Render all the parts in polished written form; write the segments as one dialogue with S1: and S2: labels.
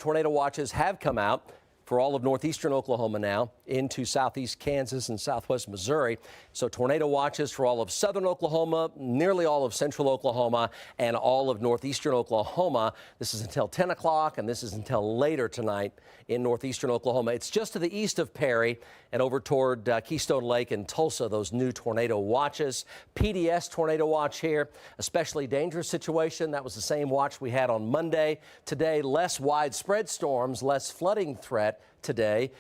S1: Tornado watches have come out for all of northeastern Oklahoma now into southeast Kansas and southwest Missouri. So tornado watches for all of southern Oklahoma, nearly all of central Oklahoma, and all of northeastern Oklahoma. This is until 10 o'clock, and this is until later tonight in northeastern Oklahoma. It's just to the east of Perry and over toward Keystone Lake and Tulsa, those new tornado watches. PDS tornado watch here, especially dangerous situation. That was the same watch we had on Monday. Today, less widespread storms, less flooding threat today,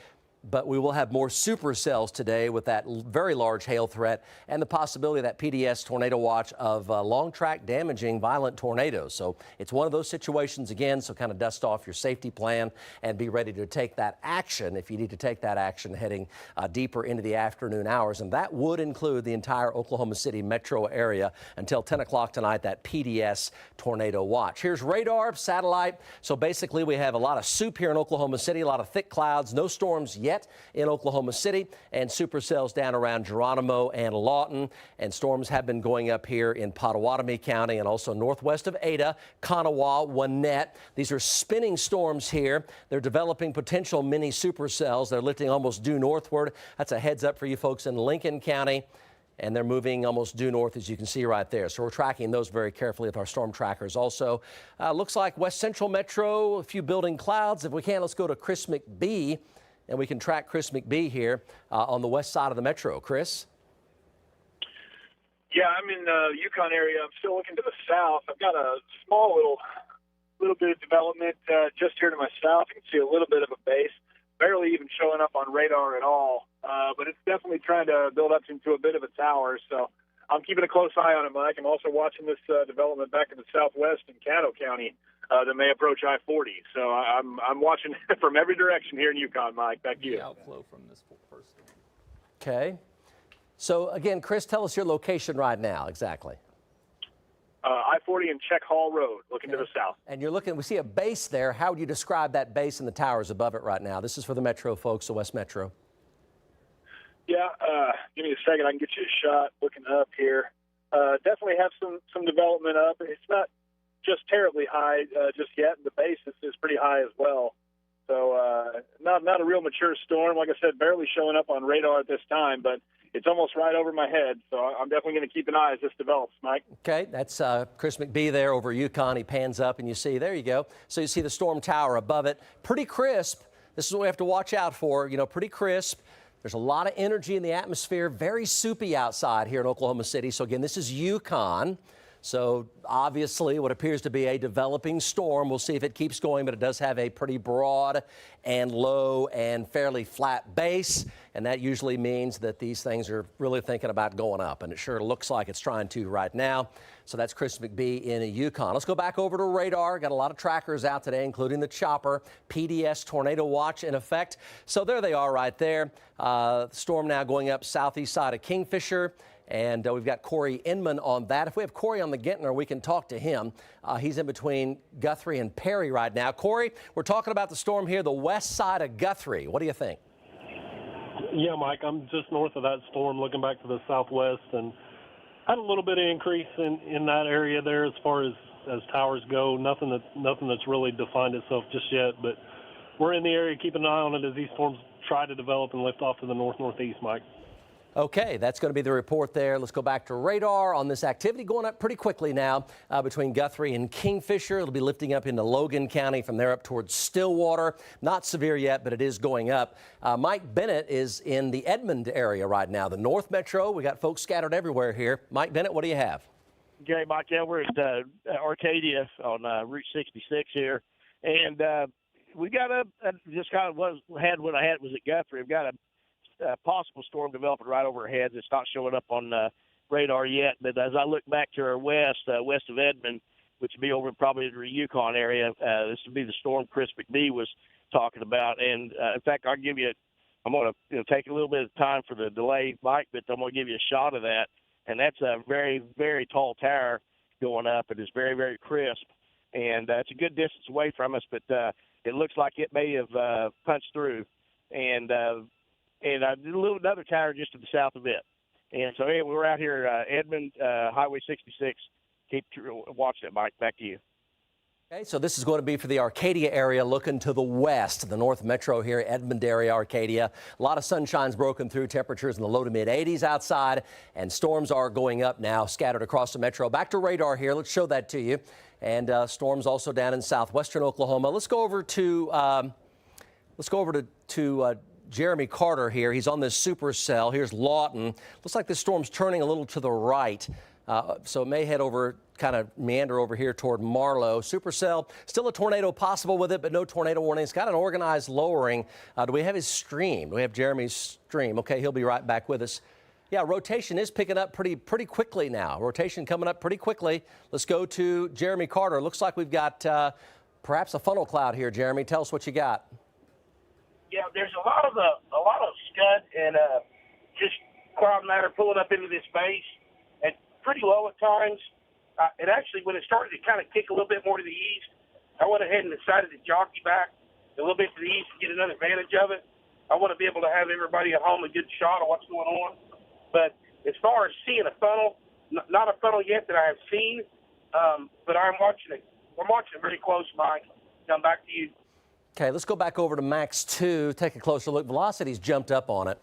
S1: but we will have more supercells today with that very large hail threat and the possibility of that PDS tornado watch of long track damaging violent tornadoes. So it's one of those situations again, so kind of dust off your safety plan and be ready to take that action if you need to take that action heading deeper into the afternoon hours. And that would include the entire Oklahoma City metro area until 10 o'clock tonight, that PDS tornado watch. Here's radar, satellite. So basically we have a lot of soup here in Oklahoma City, a lot of thick clouds, no storms yet in Oklahoma City, and supercells down around Geronimo and Lawton. And storms have been going up here in Pottawatomie County and also northwest of Ada, Kanawha, Winnett. These are spinning storms here. They're developing potential mini supercells. They're lifting almost due northward. That's a heads up for you folks in Lincoln County. And they're moving almost due north, as you can see right there. So we're tracking those very carefully with our storm trackers. Also, looks like west central metro, a few building clouds. If we can, let's go to Chris McBee. And we can track Chris McBee here on the west side of the metro. Chris?
S2: Yeah, I'm in the Yukon area. I'm still looking to the south. I've got a small little bit of development just here to my south. You can see a little bit of a base, barely even showing up on radar at all. But it's definitely trying to build up into a bit of a tower. So I'm keeping a close eye on it, Mike. I'm also watching this development back in the southwest in Caddo County that may approach I-40. So I'm watching from every direction here in Yukon, Mike. Back to you.
S3: The outflow from this first storm.
S1: Okay. So again, Chris, tell us your location right now exactly.
S2: I-40 and Check Hall Road, looking to the south.
S1: And you're looking, we see a base there. How would you describe that base and the towers above it right now? This is for the metro folks, the West Metro.
S2: Yeah, give me a second. I can get you a shot looking up here. Definitely have some development up. It's not just terribly high just yet. The base is pretty high as well. So not a real mature storm. Like I said, barely showing up on radar at this time, but it's almost right over my head. So I'm definitely going to keep an eye as this develops, Mike.
S1: Okay, that's Chris McBee there over Yukon. He pans up and you see, there you go. So you see the storm tower above it. Pretty crisp. This is what we have to watch out for, you know, pretty crisp. There's a lot of energy in the atmosphere, very soupy outside here in Oklahoma City. So again, this is Yukon. So obviously what appears to be a developing storm. We'll see if it keeps going, but it does have a pretty broad and low and fairly flat base. And that usually means that these things are really thinking about going up. And it sure looks like it's trying to right now. So that's Chris McBee in Yukon. Let's go back over to radar. Got a lot of trackers out today, including the chopper. PDS tornado watch in effect. So there they are right there. Storm now going up southeast side of Kingfisher. And we've got Corey Inman on that. If we have Corey on the Gentner, we can talk to him. He's in between Guthrie and Perry right now. Corey, we're talking about the storm here, the west side of Guthrie. What do you think?
S4: Yeah, Mike, I'm just north of that storm looking back to the southwest, and had a little bit of increase in that area there as far as towers go. Nothing that's really defined itself just yet, but we're in the area keeping an eye on it as these storms try to develop and lift off to the northeast, Mike.
S1: Okay, that's going to be the report there. Let's go back to radar on this activity going up pretty quickly now between Guthrie and Kingfisher. It'll be lifting up into Logan County from there up towards Stillwater. Not severe yet, but it is going up. Mike Bennett is in the Edmond area right now, the North Metro. We got folks scattered everywhere here. Mike Bennett, what do you have?
S5: Okay, Mike, yeah, we're at Arcadia on Route 66 here. And we got just kind of what I had was at Guthrie. We've got a possible storm developing right over our heads. It's not showing up on radar yet, but as I look back to our west of Edmond, which would be over probably the Yukon area, this would be the storm Chris McBee was talking about. And in fact, I'm going to take a little bit of time for the delay, Mike, but I'm going to give you a shot of that. And that's a very, very tall tower going up. It is very, very crisp, and it's a good distance away from us, but it looks like it may have punched through. And another tower just to the south of it. And so anyway, we're out here, Edmond, Highway 66. Keep watching it, Mike. Back to you.
S1: Okay, so this is going to be for the Arcadia area looking to the west, the North Metro here, Edmond area, Arcadia. A lot of sunshine's broken through, temperatures in the low to mid 80s outside, and storms are going up now, scattered across the metro. Back to radar here. Let's show that to you. And storms also down in southwestern Oklahoma. Let's go over to Jeremy Carter here. He's on this supercell. Here's Lawton. Looks like this storm's turning a little to the right. So it may head over, kind of meander over here toward Marlow. Supercell, still a tornado possible with it, but no tornado warning. It's got an organized lowering. Do we have his stream? Do we have Jeremy's stream? Okay, he'll be right back with us. Yeah, rotation is picking up pretty quickly now. Rotation coming up pretty quickly. Let's go to Jeremy Carter. Looks like we've got perhaps a funnel cloud here. Jeremy, tell us what you got.
S5: Yeah, there's a lot of scud and just cloud matter pulling up into this base. Pretty low at times. And actually, when it started to kind of kick a little bit more to the east, I went ahead and decided to jockey back a little bit to the east and get another advantage of it. I want to be able to have everybody at home a good shot of what's going on. But as far as seeing a funnel, not a funnel yet that I have seen, but I'm watching it. We're watching it very close, Mike. Come back to you.
S1: Okay, let's go back over to Max 2, take a closer look. Velocity's jumped up on it.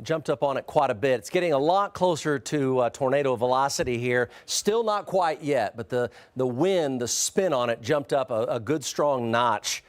S1: Jumped up on it quite a bit. It's getting a lot closer to tornado velocity here. Still not quite yet, but the wind, the spin on it jumped up a good strong notch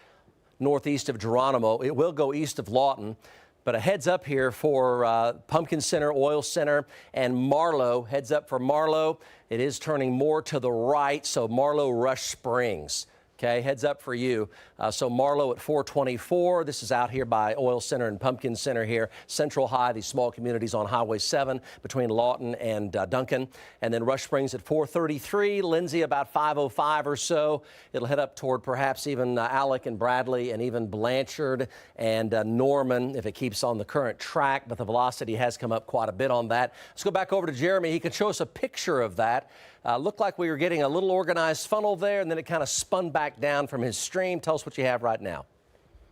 S1: northeast of Geronimo. It will go east of Lawton, but a heads up here for Pumpkin Center, Oil Center, and Marlow. Heads up for Marlow. It is turning more to the right, so Marlow, Rush Springs. Okay, heads up for you. So Marlow at 424. This is out here by Oil Center and Pumpkin Center here. Central High, these small communities on Highway 7 between Lawton and Duncan. And then Rush Springs at 433. Lindsay about 505 or so. It'll head up toward perhaps even Alec and Bradley and even Blanchard and Norman if it keeps on the current track. But the velocity has come up quite a bit on that. Let's go back over to Jeremy. He can show us a picture of that. Looked like we were getting a little organized funnel there, and then it kind of spun back down from his stream. Tell us what you have right now.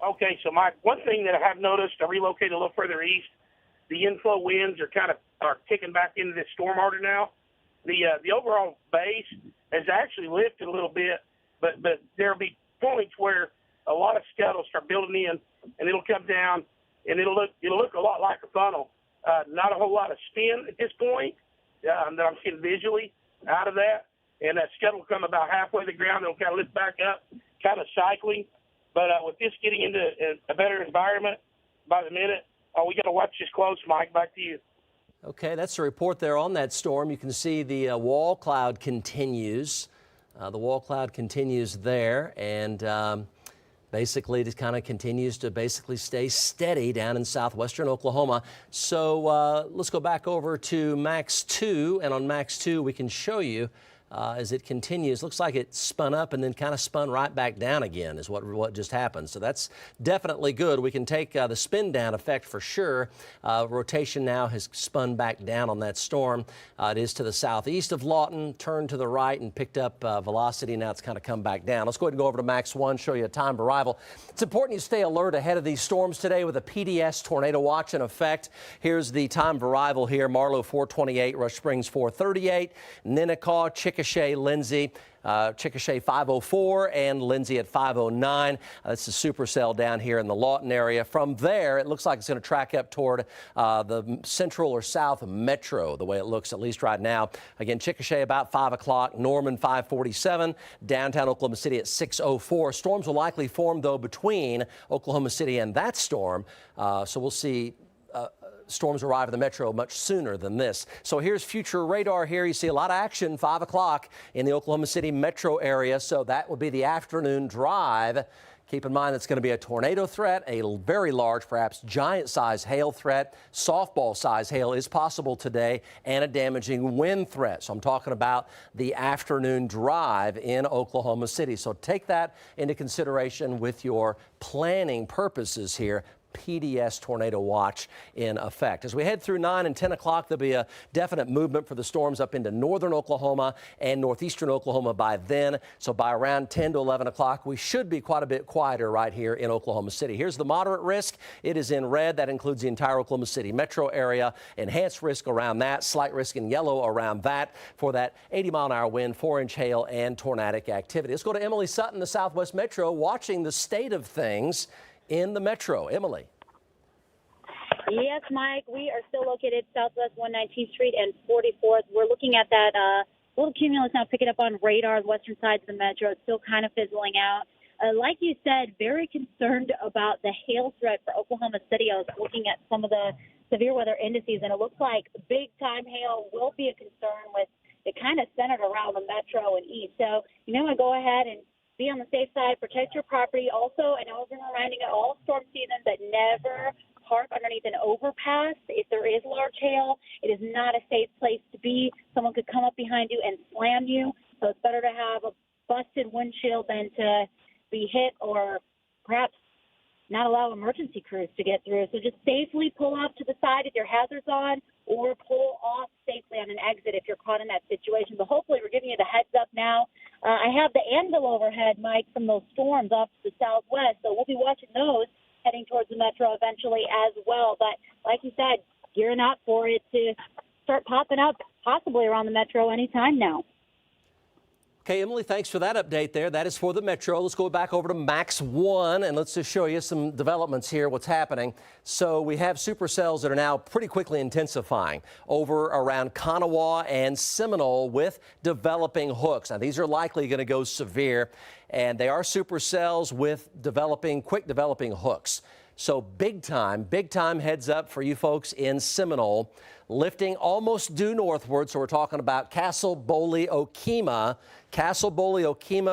S5: Okay, so Mike, one thing that I have noticed, I relocated a little further east, the inflow winds are kicking back into this storm order now. The overall base has actually lifted a little bit, but there'll be points where a lot of scud will start building in, and it'll come down, and it'll look a lot like a funnel. Not a whole lot of spin at this point that I'm seeing visually out of that, and that scud will come about halfway to the ground. It'll kind of lift back up, kind of cycling. But with this getting into a better environment by the minute, we got to watch this close, Mike. Back to you.
S1: Okay, that's the report there on that storm. You can see the wall cloud continues. The wall cloud continues there, and basically it kind of continues to basically stay steady down in southwestern Oklahoma. So let's go back over to Max 2, and on Max 2 we can show you as it continues. Looks like it spun up and then kind of spun right back down again is what just happened. So that's definitely good. We can take the spin down effect for sure. Rotation now has spun back down on that storm. It is to the southeast of Lawton, turned to the right and picked up velocity. Now it's kind of come back down. Let's go ahead and go over to Max 1, show you a time of arrival. It's important you stay alert ahead of these storms today with a PDS tornado watch in effect. Here's the time of arrival here. Marlow 428, Rush Springs 438, Ninnekah, Chickasha, Lindsay, Chickasha 504 and Lindsay at 509. That's the supercell down here in the Lawton area. From there, it looks like it's going to track up toward the central or south metro, the way it looks at least right now. Again, Chickasha about 5 o'clock, Norman 547, downtown Oklahoma City at 604. Storms will likely form, though, between Oklahoma City and that storm. So we'll see storms arrive in the metro much sooner than this. So here's future radar here. You see a lot of action, 5 o'clock in the Oklahoma City metro area. So that will be the afternoon drive. Keep in mind it's going to be a tornado threat, a very large, perhaps giant-size hail threat. Softball-size hail is possible today, and a damaging wind threat. So I'm talking about the afternoon drive in Oklahoma City. So take that into consideration with your planning purposes here. PDS tornado watch in effect. As we head through 9 and 10 o'clock, there'll be a definite movement for the storms up into northern Oklahoma and northeastern Oklahoma by then. So by around 10 to 11 o'clock, we should be quite a bit quieter right here in Oklahoma City. Here's the moderate risk. It is in red. That includes the entire Oklahoma City metro area. Enhanced risk around that. Slight risk in yellow around that for that 80-mile-an-hour wind, 4-inch hail, and tornadic activity. Let's go to Emily Sutton, the Southwest Metro, watching the state of things in the metro. Emily.
S6: Yes, Mike, we are still located southwest 119th Street and 44th. We're looking at that little cumulus now picking up on radar, the western side of the metro. It's still kind of fizzling out. Like you said, very concerned about the hail threat for Oklahoma City. I was looking at some of the severe weather indices, and it looks like big-time hail will be a concern with it kind of centered around the metro and east. So, go ahead and be on the safe side, protect your property. Also, I know I've been reminding at all storm seasons that never park underneath an overpass. If there is large hail, it is not a safe place to be. Someone could come up behind you and slam you. So it's better to have a busted windshield than to be hit or perhaps not allow emergency crews to get through. So just safely pull off to the side if your hazard's on, or pull off safely on an exit if you're caught in that situation. But hopefully we're giving you the heads up now. I have the anvil overhead, Mike, from those storms off to the southwest. So we'll be watching those heading towards the metro eventually as well. But like you said, gearing up for it to start popping up possibly around the metro anytime now.
S1: Okay, Emily, thanks for that update there. That is for the metro. Let's go back over to Max 1 and let's just show you some developments here, what's happening. So we have supercells that are now pretty quickly intensifying over around Kanawha and Seminole with developing hooks. Now, these are likely going to go severe, and they are supercells with quick developing hooks. So big time heads up for you folks in Seminole. Lifting almost due northward, so we're talking about Castle, Boley, Okemah,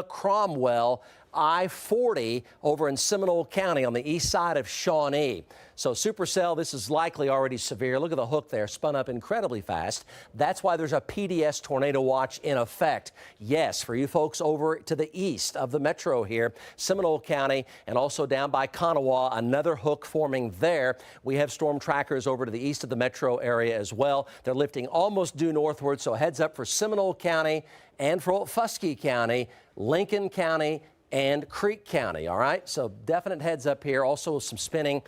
S1: Cromwell, I-40 over in Seminole County on the east side of Shawnee. So supercell, this is likely already severe. Look at the hook there, spun up incredibly fast. That's why there's a PDS tornado watch in effect. Yes, for you folks over to the east of the metro here, Seminole County, and also down by Kanawha, another hook forming there. We have storm trackers over to the east of the metro area as well. They're lifting almost due northward, so heads up for Seminole County and for Fusky County, Lincoln County, and Creek County, all right? So definite heads up here. Also some spinning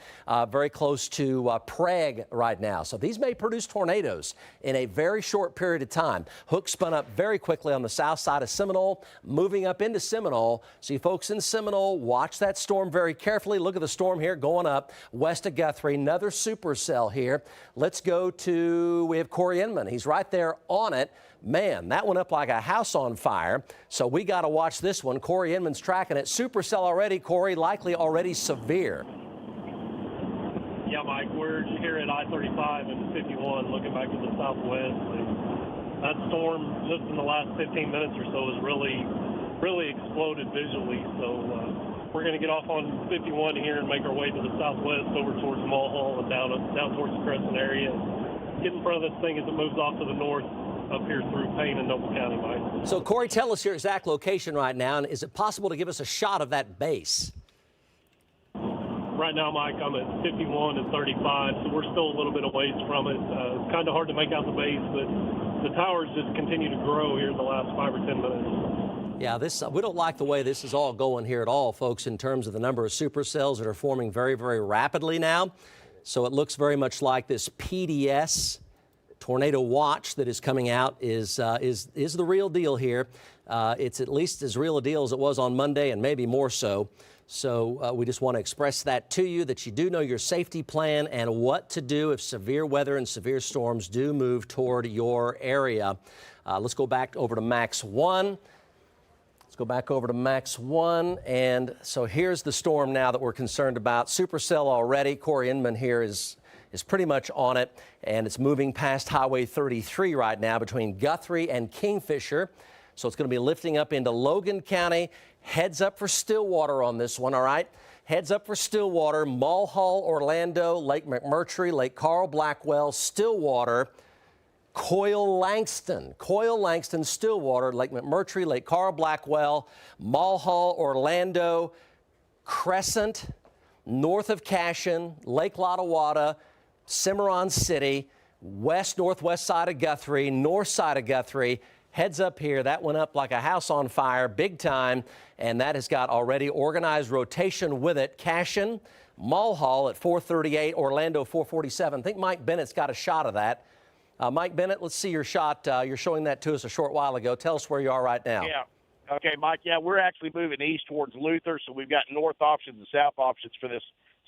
S1: very close to Prague right now. So these may produce tornadoes in a very short period of time. Hook spun up very quickly on the south side of Seminole, moving up into Seminole. So you folks in Seminole, watch that storm very carefully. Look at the storm here going up west of Guthrie. Another supercell here. Let's go to, we have Corey Inman. He's right there on it. Man, that went up like a house on fire. So we got to watch this one. Corey Inman's tracking it. Supercell already, Corey, likely already severe.
S4: Yeah, Mike, we're here at I-35 and 51 looking back to the southwest. And that storm just in the last 15 minutes or so has really exploded visually. So we're going to get off on 51 here and make our way to the southwest over towards Mulhall and down towards the Crescent area. Get in front of this thing as it moves off to the north, up here through Payne and Noble County, Mike.
S1: So, Corey, tell us your exact location right now, and is it possible to give us a shot of that base?
S4: Right now, Mike, I'm at 51 and 35, so we're still a little bit of ways from it. It's kind of hard to make out the base, but the towers just continue to grow here in the last 5 or 10 minutes.
S1: Yeah, we don't like the way this is all going here at all, folks, in terms of the number of supercells that are forming very, very rapidly now. So it looks very much like this PDS tornado watch that is coming out is the real deal here. It's at least as real a deal as it was on Monday, and maybe more so. So we just want to express that to you, that you do know your safety plan and what to do if severe weather and severe storms do move toward your area. Let's go back over to Max 1. Let's go back over to Max 1. And so here's the storm now that we're concerned about. Supercell already. Corey Inman here is pretty much on it, and it's moving past Highway 33 right now between Guthrie and Kingfisher. So it's going to be lifting up into Logan County. Heads up for Stillwater on this one, all right? Heads up for Stillwater, Mulhall, Orlando, Lake McMurtry, Lake Carl, Blackwell, Stillwater, Coyle Langston, Stillwater, Lake McMurtry, Lake Carl, Blackwell, Mulhall, Orlando, Crescent, north of Cashion, Lake Lottawada, Cimarron City, west-northwest side of Guthrie, north side of Guthrie. Heads up here, that went up like a house on fire, big time, and that has got already organized rotation with it. Cashion, Mulhall at 438, Orlando 447. I think Mike Bennett's got a shot of that. Mike Bennett, let's see your shot. You're showing that to us a short while ago. Tell us where you are right now.
S5: Yeah. Okay, Mike. Yeah, we're actually moving east towards Luther, so we've got north options and south options for this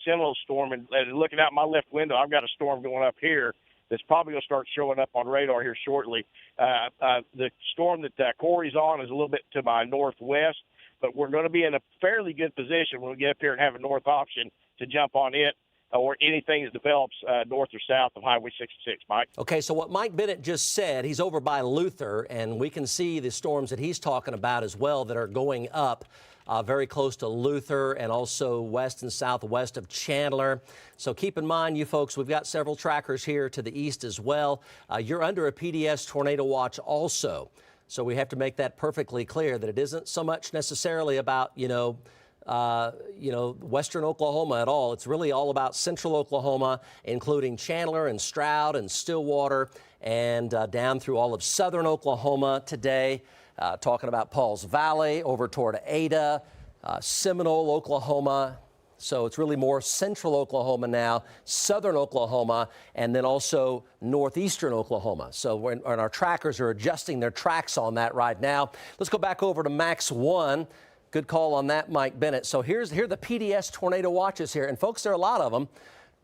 S5: Seminole storm. And looking out my left window, I've got a storm going up here that's probably going to start showing up on radar here shortly. The storm that Corey's on is a little bit to my northwest, but we're going to be in a fairly good position when we get up here and have a north option to jump on it or anything that develops north or south of Highway 66, Mike.
S1: Okay, so what Mike Bennett just said, he's over by Luther, and we can see the storms that he's talking about as well that are going up very close to Luther and also west and southwest of Chandler. So keep in mind, you folks, we've got several trackers here to the east as well. You're under a PDS tornado watch also. So we have to make that perfectly clear that it isn't so much necessarily about, western Oklahoma at all. It's really all about central Oklahoma, including Chandler and Stroud and Stillwater and down through all of southern Oklahoma today. Talking about Pauls Valley over toward Ada, Seminole, Oklahoma. So it's really more central Oklahoma now, southern Oklahoma, and then also northeastern Oklahoma. So and our trackers are adjusting their tracks on that right now. Let's go back over to Max 1. Good call on that, Mike Bennett. So here are the PDS tornado watches here. And folks, there are a lot of them.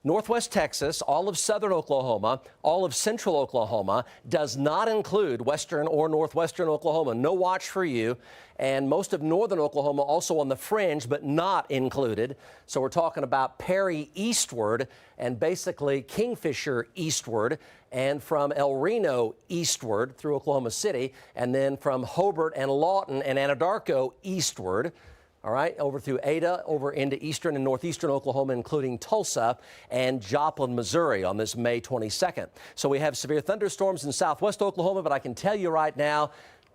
S1: Northwest Texas, all of southern Oklahoma, all of central Oklahoma, does not include western or northwestern Oklahoma. No watch for you. And most of northern Oklahoma also on the fringe, but not included. So we're talking about Perry eastward and basically Kingfisher eastward and from El Reno eastward through Oklahoma City, and then from Hobart and Lawton and Anadarko eastward. All right, over through Ada, over into eastern and northeastern Oklahoma, including Tulsa and Joplin, Missouri on this May 22nd. So we have severe thunderstorms in southwest Oklahoma, but I can tell you right now,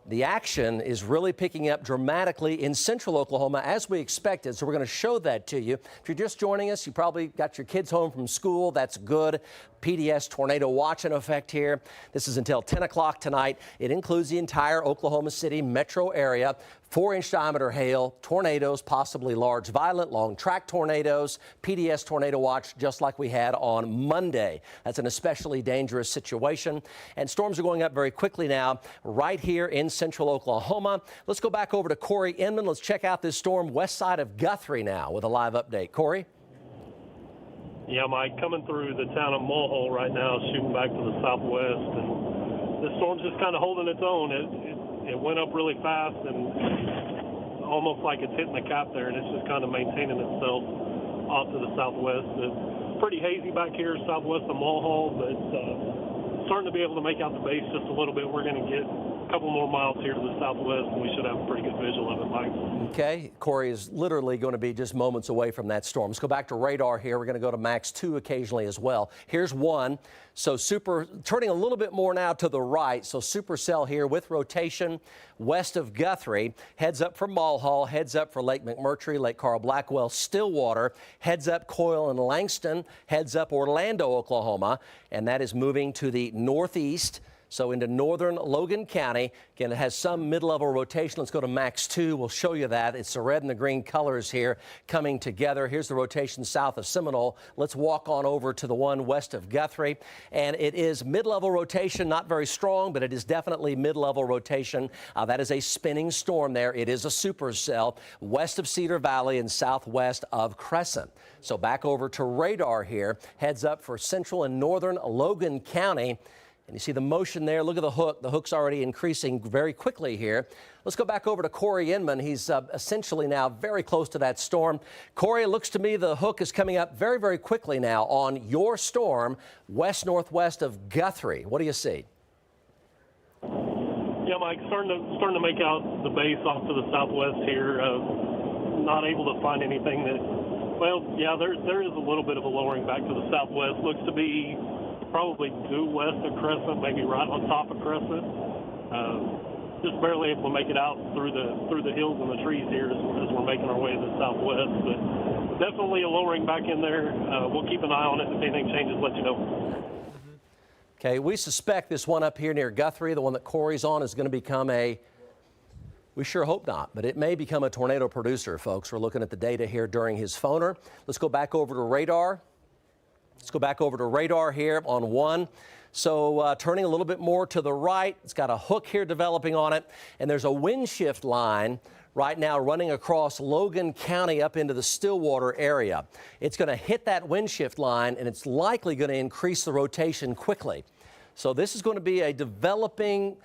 S1: the action is really picking up dramatically in central Oklahoma as we expected. So we're going to show that to you. If you're just joining us, you probably got your kids home from school. That's good. PDS tornado watch in effect here. This is until 10 o'clock tonight. It includes the entire Oklahoma City metro area. 4-inch diameter hail, tornadoes, possibly large, violent, long track tornadoes, PDS tornado watch, just like we had on Monday. That's an especially dangerous situation. And storms are going up very quickly now, right here in central Oklahoma. Let's go back over to Corey Inman. Let's check out this storm west side of Guthrie now with a live update. Corey?
S4: Yeah, Mike, coming through the town of Mulhall right now, shooting back to the southwest, and the storm's just kind of holding its own. It went up really fast and almost like it's hitting the cap there, and it's just kind of maintaining itself off to the southwest. It's pretty hazy back here southwest of Mulhall, but starting to be able to make out the base just a little bit. We're going to get a couple more miles here to the southwest, and we should have a pretty good visual of it, Mike. Okay,
S1: Corey is literally going to be just moments away from that storm. Let's go back to radar here. We're going to go to Max 2 occasionally as well. Here's 1. So turning a little bit more now to the right. So supercell here with rotation west of Guthrie. Heads up for Mulhall, heads up for Lake McMurtry, Lake Carl Blackwell, Stillwater, heads up Coyle and Langston, heads up Orlando, Oklahoma, and that is moving to the northeast. So into northern Logan County. Again, it has some mid-level rotation. Let's go to Max 2. We'll show you that. It's the red and the green colors here coming together. Here's the rotation south of Seminole. Let's walk on over to the one west of Guthrie. And it is mid-level rotation, not very strong, but it is definitely mid-level rotation. That is a spinning storm there. It is a supercell west of Cedar Valley and southwest of Crescent. So back over to radar here. Heads up for central and northern Logan County. And you see the motion there. Look at the hook. The hook's already increasing very quickly here. Let's go back over to Corey Inman. He's essentially now very close to that storm. Corey, it looks to me the hook is coming up very, very quickly now on your storm west-northwest of Guthrie. What do you see?
S4: Yeah, Mike, starting to make out the base off to the southwest here. Not able to find anything that, well, yeah, there is a little bit of a lowering back to the southwest. Looks to be probably due west of Crescent, maybe right on top of Crescent. Just barely able to make it out through the hills and the trees here as we're making our way to the southwest. But definitely a lowering back in there. We'll keep an eye on it. If anything changes, let you know.
S1: Okay, we suspect this one up here near Guthrie, the one that Corey's on, is going to become we sure hope not, but it may become a tornado producer, folks. We're looking at the data here during his phoner. Let's go back over to radar. Let's go back over to radar here on 1. So turning a little bit more to the right, it's got a hook here developing on it, and there's a wind shift line right now running across Logan County up into the Stillwater area. It's going to hit that wind shift line, and it's likely going to increase the rotation quickly. So this is going to be a developing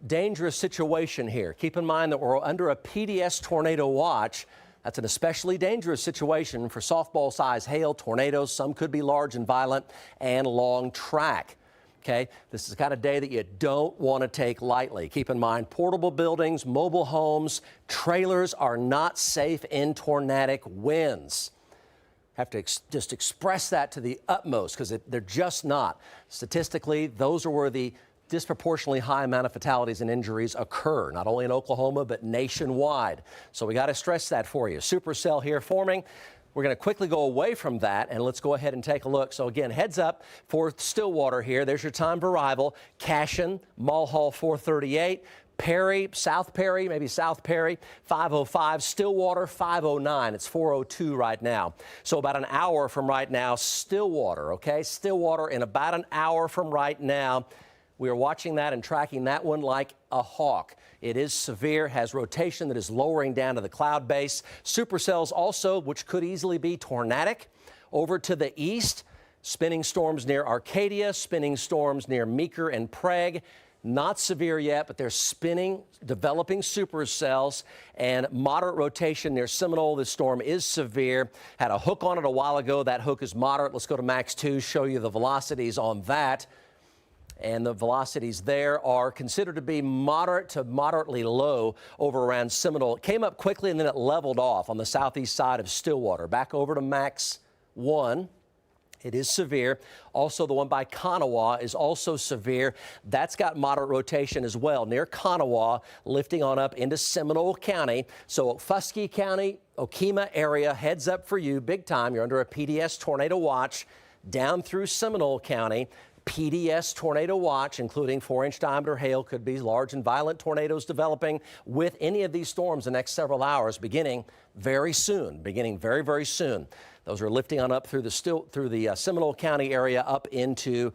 S1: dangerous situation here. Keep in mind that we're under a PDS tornado watch. That's an especially dangerous situation for softball-sized hail, tornadoes. Some could be large and violent and long track. Okay, this is the kind of day that you don't want to take lightly. Keep in mind, portable buildings, mobile homes, trailers are not safe in tornadic winds. Have to just express that to the utmost because they're just not. Statistically, those are where the disproportionately high amount of fatalities and injuries occur, not only in Oklahoma, but nationwide. So we got to stress that for you. Supercell here forming. We're going to quickly go away from that, and let's go ahead and take a look. So again, heads up for Stillwater here. There's your time of arrival. Cashin, Mulhall 438. Perry, South Perry, maybe South Perry, 505. Stillwater, 509. It's 402 right now. So about an hour from right now, Stillwater, okay? Stillwater in about an hour from right now. We are watching that and tracking that one like a hawk. It is severe, has rotation that is lowering down to the cloud base. Supercells also, which could easily be tornadic. Over to the east, spinning storms near Arcadia, spinning storms near Meeker and Prague. Not severe yet, but they're spinning, developing supercells, and moderate rotation near Seminole. This storm is severe. Had a hook on it a while ago. That hook is moderate. Let's go to Max 2, show you the velocities on that. And the velocities there are considered to be moderate to moderately low over around Seminole. It came up quickly and then it leveled off on the southeast side of Stillwater. Back over to Max 1. It is severe. Also, the one by Kanawha is also severe. That's got moderate rotation as well, near Kanawha, lifting on up into Seminole County. So Fusky County, Okemah area, heads up for you, big time. You're under a PDS tornado watch down through Seminole County. PDS tornado watch, including 4-inch diameter hail, could be large and violent tornadoes developing with any of these storms the next several hours, beginning very soon, very, very soon. Those are lifting on up through the Seminole County area up into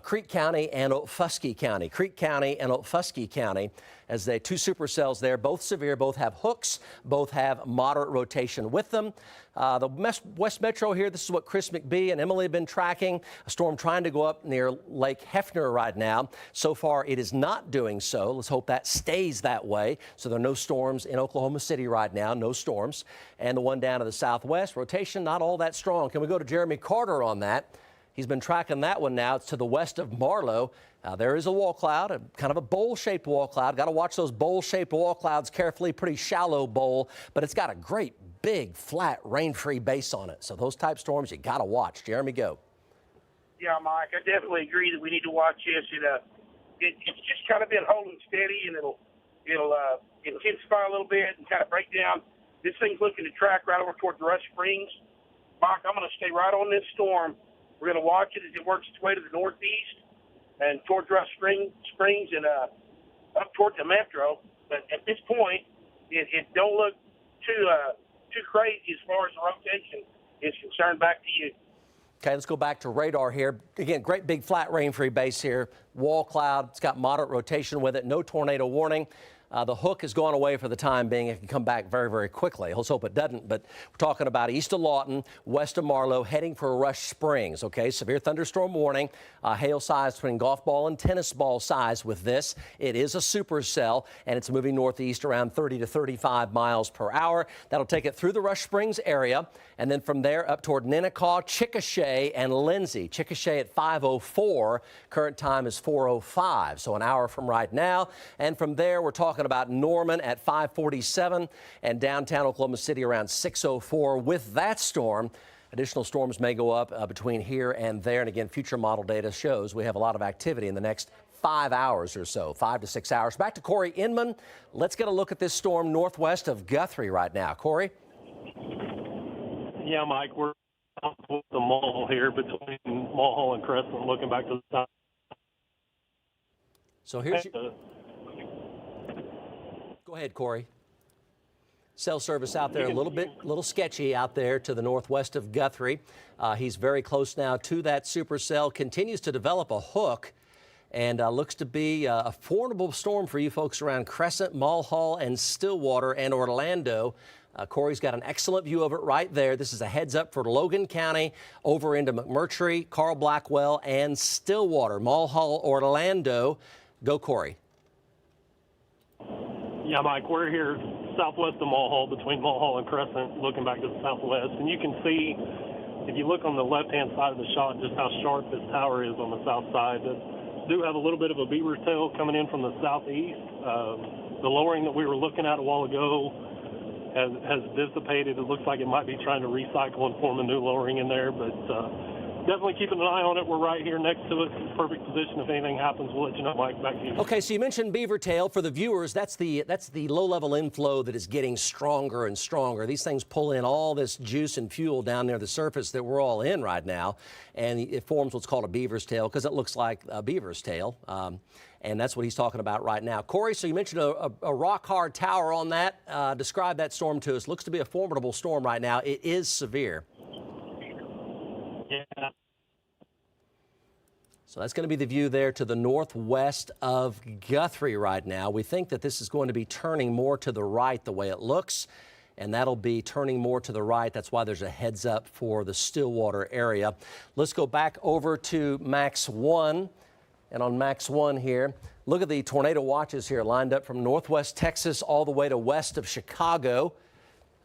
S1: Creek County and Fusky County. Creek County and Fusky County, as they two supercells there, both severe, both have hooks, both have moderate rotation with them. The West Metro here, this is what Chris McBee and Emily have been tracking. A storm trying to go up near Lake Hefner right now. So far, it is not doing so. Let's hope that stays that way. So there are no storms in Oklahoma City right now, no storms. And the one down to the southwest, rotation not all that strong. Can we go to Jeremy Carter on that? He's been tracking that one now. It's to the west of Marlow. There is a wall cloud, kind of a bowl-shaped wall cloud. Got to watch those bowl-shaped wall clouds carefully. Pretty shallow bowl, but it's got a great, big, flat, rain-free base on it. So those type storms you got to watch. Jeremy, go.
S7: Yeah, Mike, I definitely agree that we need to watch this. It's just kind of been holding steady, and it'll intensify a little bit and kind of break down. This thing's looking to track right over toward the Rush Springs. Mike, I'm going to stay right on this storm. We're going to watch it as it works its way to the northeast and towards Rush Springs and up towards the metro. But at this point, it don't look too crazy as far as the rotation is concerned. Back to you.
S1: Okay, let's go back to radar here. Again, great big flat rain-free base here. Wall cloud, it's got moderate rotation with it. No tornado warning. The hook has gone away for the time being. It can come back very, very quickly. Let's hope it doesn't. But we're talking about east of Lawton, west of Marlow, heading for Rush Springs. Okay, severe thunderstorm warning. Hail size between golf ball and tennis ball size with this. It is a supercell, and it's moving northeast around 30 to 35 miles per hour. That'll take it through the Rush Springs area, and then from there up toward Ninnekah, Chickasha, and Lindsay. Chickasha at 5:04. Current time is 4:05, so an hour from right now. And from there, we're talking about Norman at 5:47 and downtown Oklahoma City around 6:04. With that storm, additional storms may go up between here and there. And again, future model data shows we have a lot of activity in the next 5 hours or so, 5 to 6 hours. Back to Corey Inman. Let's get a look at this storm northwest of Guthrie right now. Corey?
S4: Yeah, Mike, we're out with the mall here between Mulhall and Crescent, looking back to the south.
S1: So here's your, go ahead, Corey. Cell service out there a little sketchy out there to the northwest of Guthrie. He's very close now to that supercell, continues to develop a hook, and looks to be a formidable storm for you folks around Crescent, Mulhall, and Stillwater and Orlando. Corey's got an excellent view of it right there. This is a heads up for Logan County over into McMurtry, Carl Blackwell, and Stillwater, Mulhall, Orlando. Go, Corey.
S4: Yeah, Mike, we're here southwest of Mulhall, between Mulhall and Crescent, looking back to the southwest. And you can see, if you look on the left-hand side of the shot, just how sharp this tower is on the south side. They do have a little bit of a beaver's tail coming in from the southeast. The lowering that we were looking at a while ago has dissipated. It looks like it might be trying to recycle and form a new lowering in there, but definitely keeping an eye on it. We're right here next to it. Perfect position. If anything happens, we'll let you know, Mike. Back to you.
S1: Okay, so you mentioned beaver tail. For the viewers, that's the low-level inflow that is getting stronger and stronger. These things pull in all this juice and fuel down near the surface that we're all in right now, and it forms what's called a beaver's tail because it looks like a beaver's tail. And that's what he's talking about right now. Corey, so you mentioned a rock-hard tower on that. Describe that storm to us. Looks to be a formidable storm right now. It is severe.
S4: Yeah.
S1: So that's going to be the view there to the northwest of Guthrie right now. We think that this is going to be turning more to the right the way it looks, and that'll be turning more to the right. That's why there's a heads up for the Stillwater area. Let's go back over to Max 1. And on Max 1 here, look at the tornado watches here lined up from northwest Texas all the way to west of Chicago.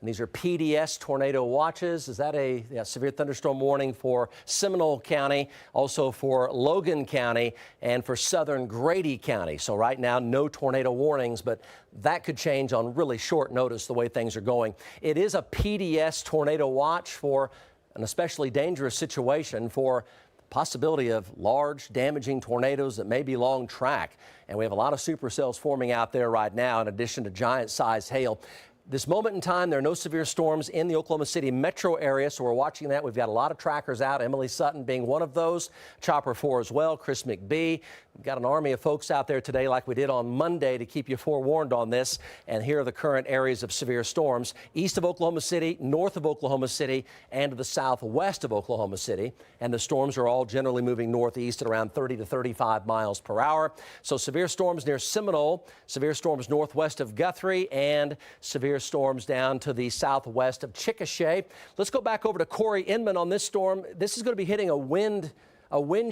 S1: And these are PDS tornado watches. Is that a severe thunderstorm warning for Seminole County, also for Logan County, and for southern Grady County? So right now, no tornado warnings, but that could change on really short notice the way things are going. It is a PDS tornado watch for an especially dangerous situation for possibility of large damaging tornadoes that may be long track. And we have a lot of supercells forming out there right now in addition to giant sized hail. This moment in time, there are no severe storms in the Oklahoma City metro area, so we're watching that. We've got a lot of trackers out, Emily Sutton being one of those, Chopper 4 as well, Chris McBee. We've got an army of folks out there today like we did on Monday to keep you forewarned on this. And here are the current areas of severe storms east of Oklahoma City, north of Oklahoma City, and to the southwest of Oklahoma City. And the storms are all generally moving northeast at around 30 to 35 miles per hour. So severe storms near Seminole, severe storms northwest of Guthrie, and severe storms down to the southwest of Chickasha. Let's go back over to Corey Inman on this storm. This is going to be hitting a wind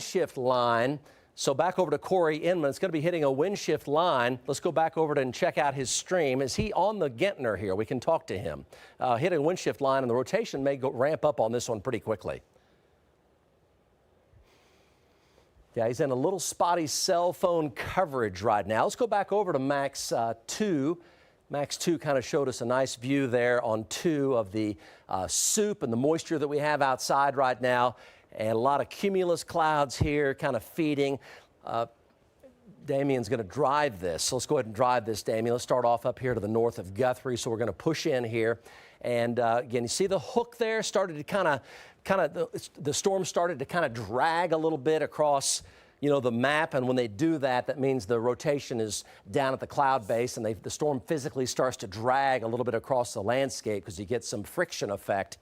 S1: shift line. So back over to Corey Inman. It's going to be hitting a wind shift line. Let's go back over and check out his stream. Is he on the Gentner here? We can talk to him. Hitting a wind shift line, and the rotation may ramp up on this one pretty quickly. Yeah, he's in a little spotty cell phone coverage right now. Let's go back over to Max 2. Max 2 kind of showed us a nice view there on 2 of the soup and the moisture that we have outside right now. And a lot of cumulus clouds here kind of feeding. Damien's going to drive this. So let's go ahead and drive this, Damien. Let's start off up here to the north of Guthrie. So we're going to push in here. And again, you see the hook there started to the storm started to kind of drag a little bit across, the map. And when they do that, that means the rotation is down at the cloud base and the storm physically starts to drag a little bit across the landscape because you get some friction effect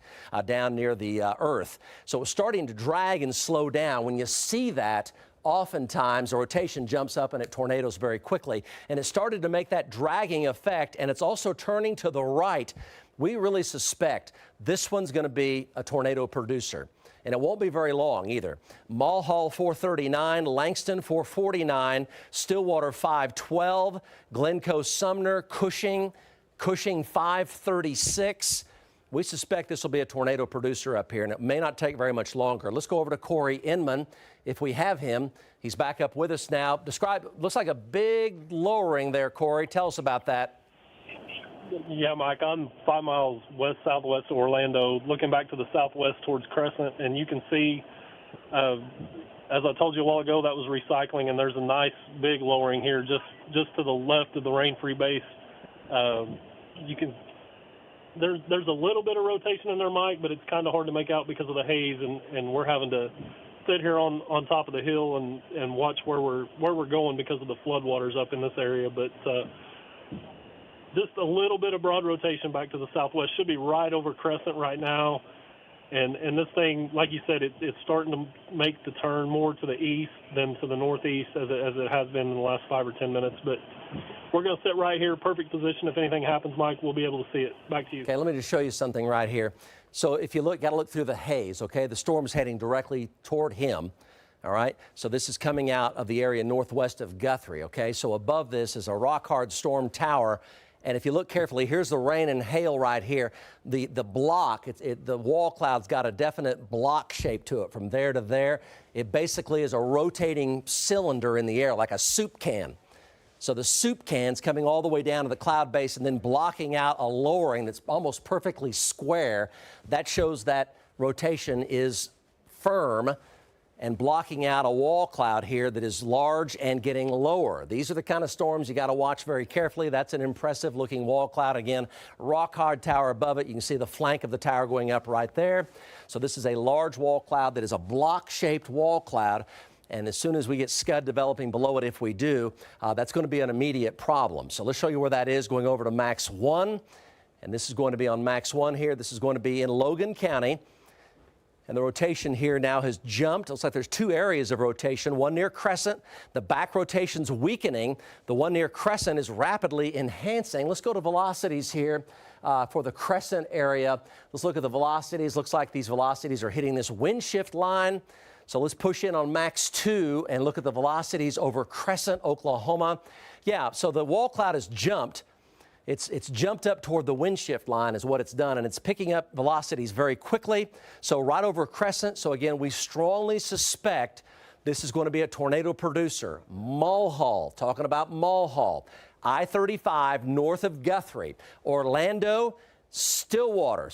S1: down near the earth. So it's starting to drag and slow down. When you see that, oftentimes the rotation jumps up and it tornadoes very quickly. And it started to make that dragging effect, and it's also turning to the right. We really suspect this one's going to be a tornado producer. And it won't be very long either. Mulhall 439, Langston 449, Stillwater 512, Glencoe Sumner, Cushing 536. We suspect this will be a tornado producer up here, and it may not take very much longer. Let's go over to Corey Inman if we have him. He's back up with us now. Looks like a big lowering there, Corey. Tell us about that.
S4: Yeah, Mike, I'm 5 miles west-southwest of Orlando, looking back to the southwest towards Crescent, and you can see, as I told you a while ago, that was recycling, and there's a nice big lowering here just to the left of the rain-free base. You can there's a little bit of rotation in there, Mike, but it's kind of hard to make out because of the haze, and we're having to sit here on top of the hill and watch where we're going because of the floodwaters up in this area. But just a little bit of broad rotation back to the southwest. Should be right over Crescent right now. And this thing, like you said, it's starting to make the turn more to the east than to the northeast as it has been in the last 5 or 10 minutes. But we're going to sit right here, perfect position. If anything happens, Mike, we'll be able to see it. Back to you.
S1: Okay, let me just show you something right here. So if you look, got to look through the haze, okay? The storm's heading directly toward him, all right? So this is coming out of the area northwest of Guthrie, okay? So above this is a rock-hard storm tower. And if you look carefully, here's the rain and hail right here. The block, the wall cloud's got a definite block shape to it from there to there. It basically is a rotating cylinder in the air, like a soup can. So the soup can's coming all the way down to the cloud base and then blocking out a lowering that's almost perfectly square. That shows that rotation is firm and blocking out a wall cloud here that is large and getting lower. These are the kind of storms you got to watch very carefully. That's an impressive looking wall cloud. Again, rock hard tower above it. You can see the flank of the tower going up right there. So this is a large wall cloud that is a block shaped wall cloud. And as soon as we get scud developing below it, if we do, that's going to be an immediate problem. So let's show you where that is, going over to Max 1. And this is going to be on Max 1 here. This is going to be in Logan County. And the rotation here now has jumped. It looks like there's two areas of rotation, one near Crescent. The back rotation's weakening. The one near Crescent is rapidly enhancing. Let's go to velocities here for the Crescent area. Let's look at the velocities. Looks like these velocities are hitting this wind shift line. So let's push in on Max 2 and look at the velocities over Crescent, Oklahoma. Yeah, so the wall cloud has jumped. It's jumped up toward the wind shift line is what it's done, and it's picking up velocities very quickly. So right over Crescent. So again, we strongly suspect this is going to be a tornado producer. Mulhall, talking about Mulhall. I-35 north of Guthrie. Orlando, Stillwater,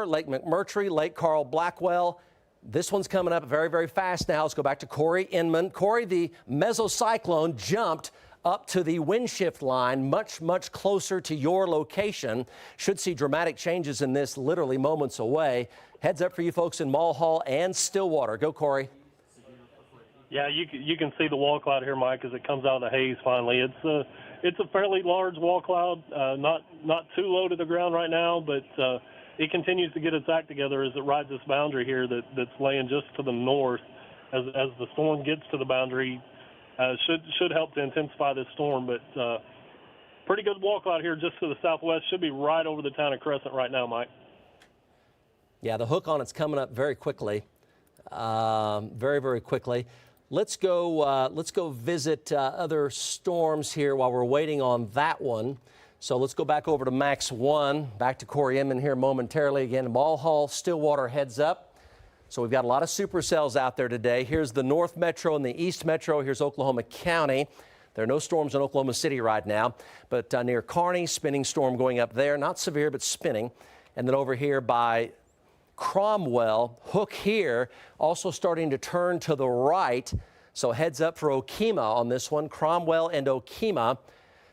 S1: Lake McMurtry, Lake Carl Blackwell. This one's coming up very, very fast now. Let's go back to Corey Inman. Corey, the mesocyclone jumped up to the wind shift line, much, much closer to your location. Should see dramatic changes in this literally moments away. Heads up for you folks in Mulhall and Stillwater. Go, Corey.
S4: Yeah, you can see the wall cloud here, Mike, as it comes out of the haze finally. It's a fairly large wall cloud, not too low to the ground right now, but it continues to get its act together as it rides this boundary here that's laying just to the north. As the storm gets to the boundary, should help to intensify this storm, but pretty good wall cloud here just to the southwest. Should be right over the town of Crescent right now, Mike.
S1: Yeah, the hook on it's coming up very quickly, very, very quickly. Let's go visit other storms here while we're waiting on that one. So let's go back over to Max 1, back to Corey Inman here momentarily. Again, Mulhall, Stillwater heads up. So we've got a lot of supercells out there today. Here's the North Metro and the East Metro. Here's Oklahoma County. There are no storms in Oklahoma City right now, but near Kearney, spinning storm going up there. Not severe, but spinning. And then over here by Cromwell, hook here, also starting to turn to the right. So heads up for Okemah on this one, Cromwell and Okemah.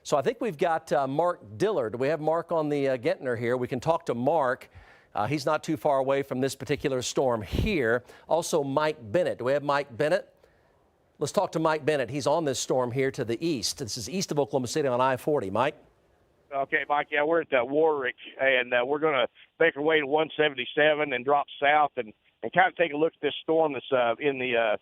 S1: So I think we've got Mark Dillard. We have Mark on the Gentner here. We can talk to Mark. He's not too far away from this particular storm here. Also, Mike Bennett. Do we have Mike Bennett? Let's talk to Mike Bennett. He's on this storm here to the east. This is east of Oklahoma City on I-40. Mike?
S5: Okay, Mike, yeah, we're at Warwick, and we're going to make our way to 177 and drop south and kind of take a look at this storm that's in the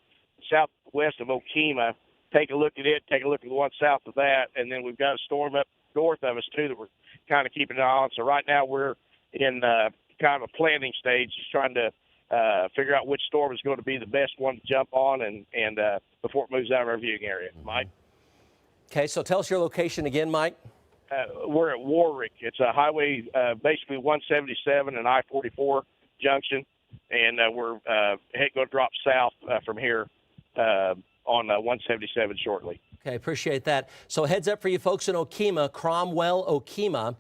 S5: southwest of Okemah. Take a look at it, take a look at the one south of that, and then we've got a storm up north of us, too, that we're kind of keeping an eye on. So right now we're in kind of a planning stage, just trying to figure out which storm is going to be the best one to jump on and before it moves out of our viewing area. Mike?
S1: Okay, so tell us your location again, Mike.
S5: We're at Warwick. It's a highway, basically 177 and I-44 junction, and we're going to drop south from here on 177 shortly.
S1: Okay, appreciate that. So heads up for you folks in Okemah, Cromwell, Okemah.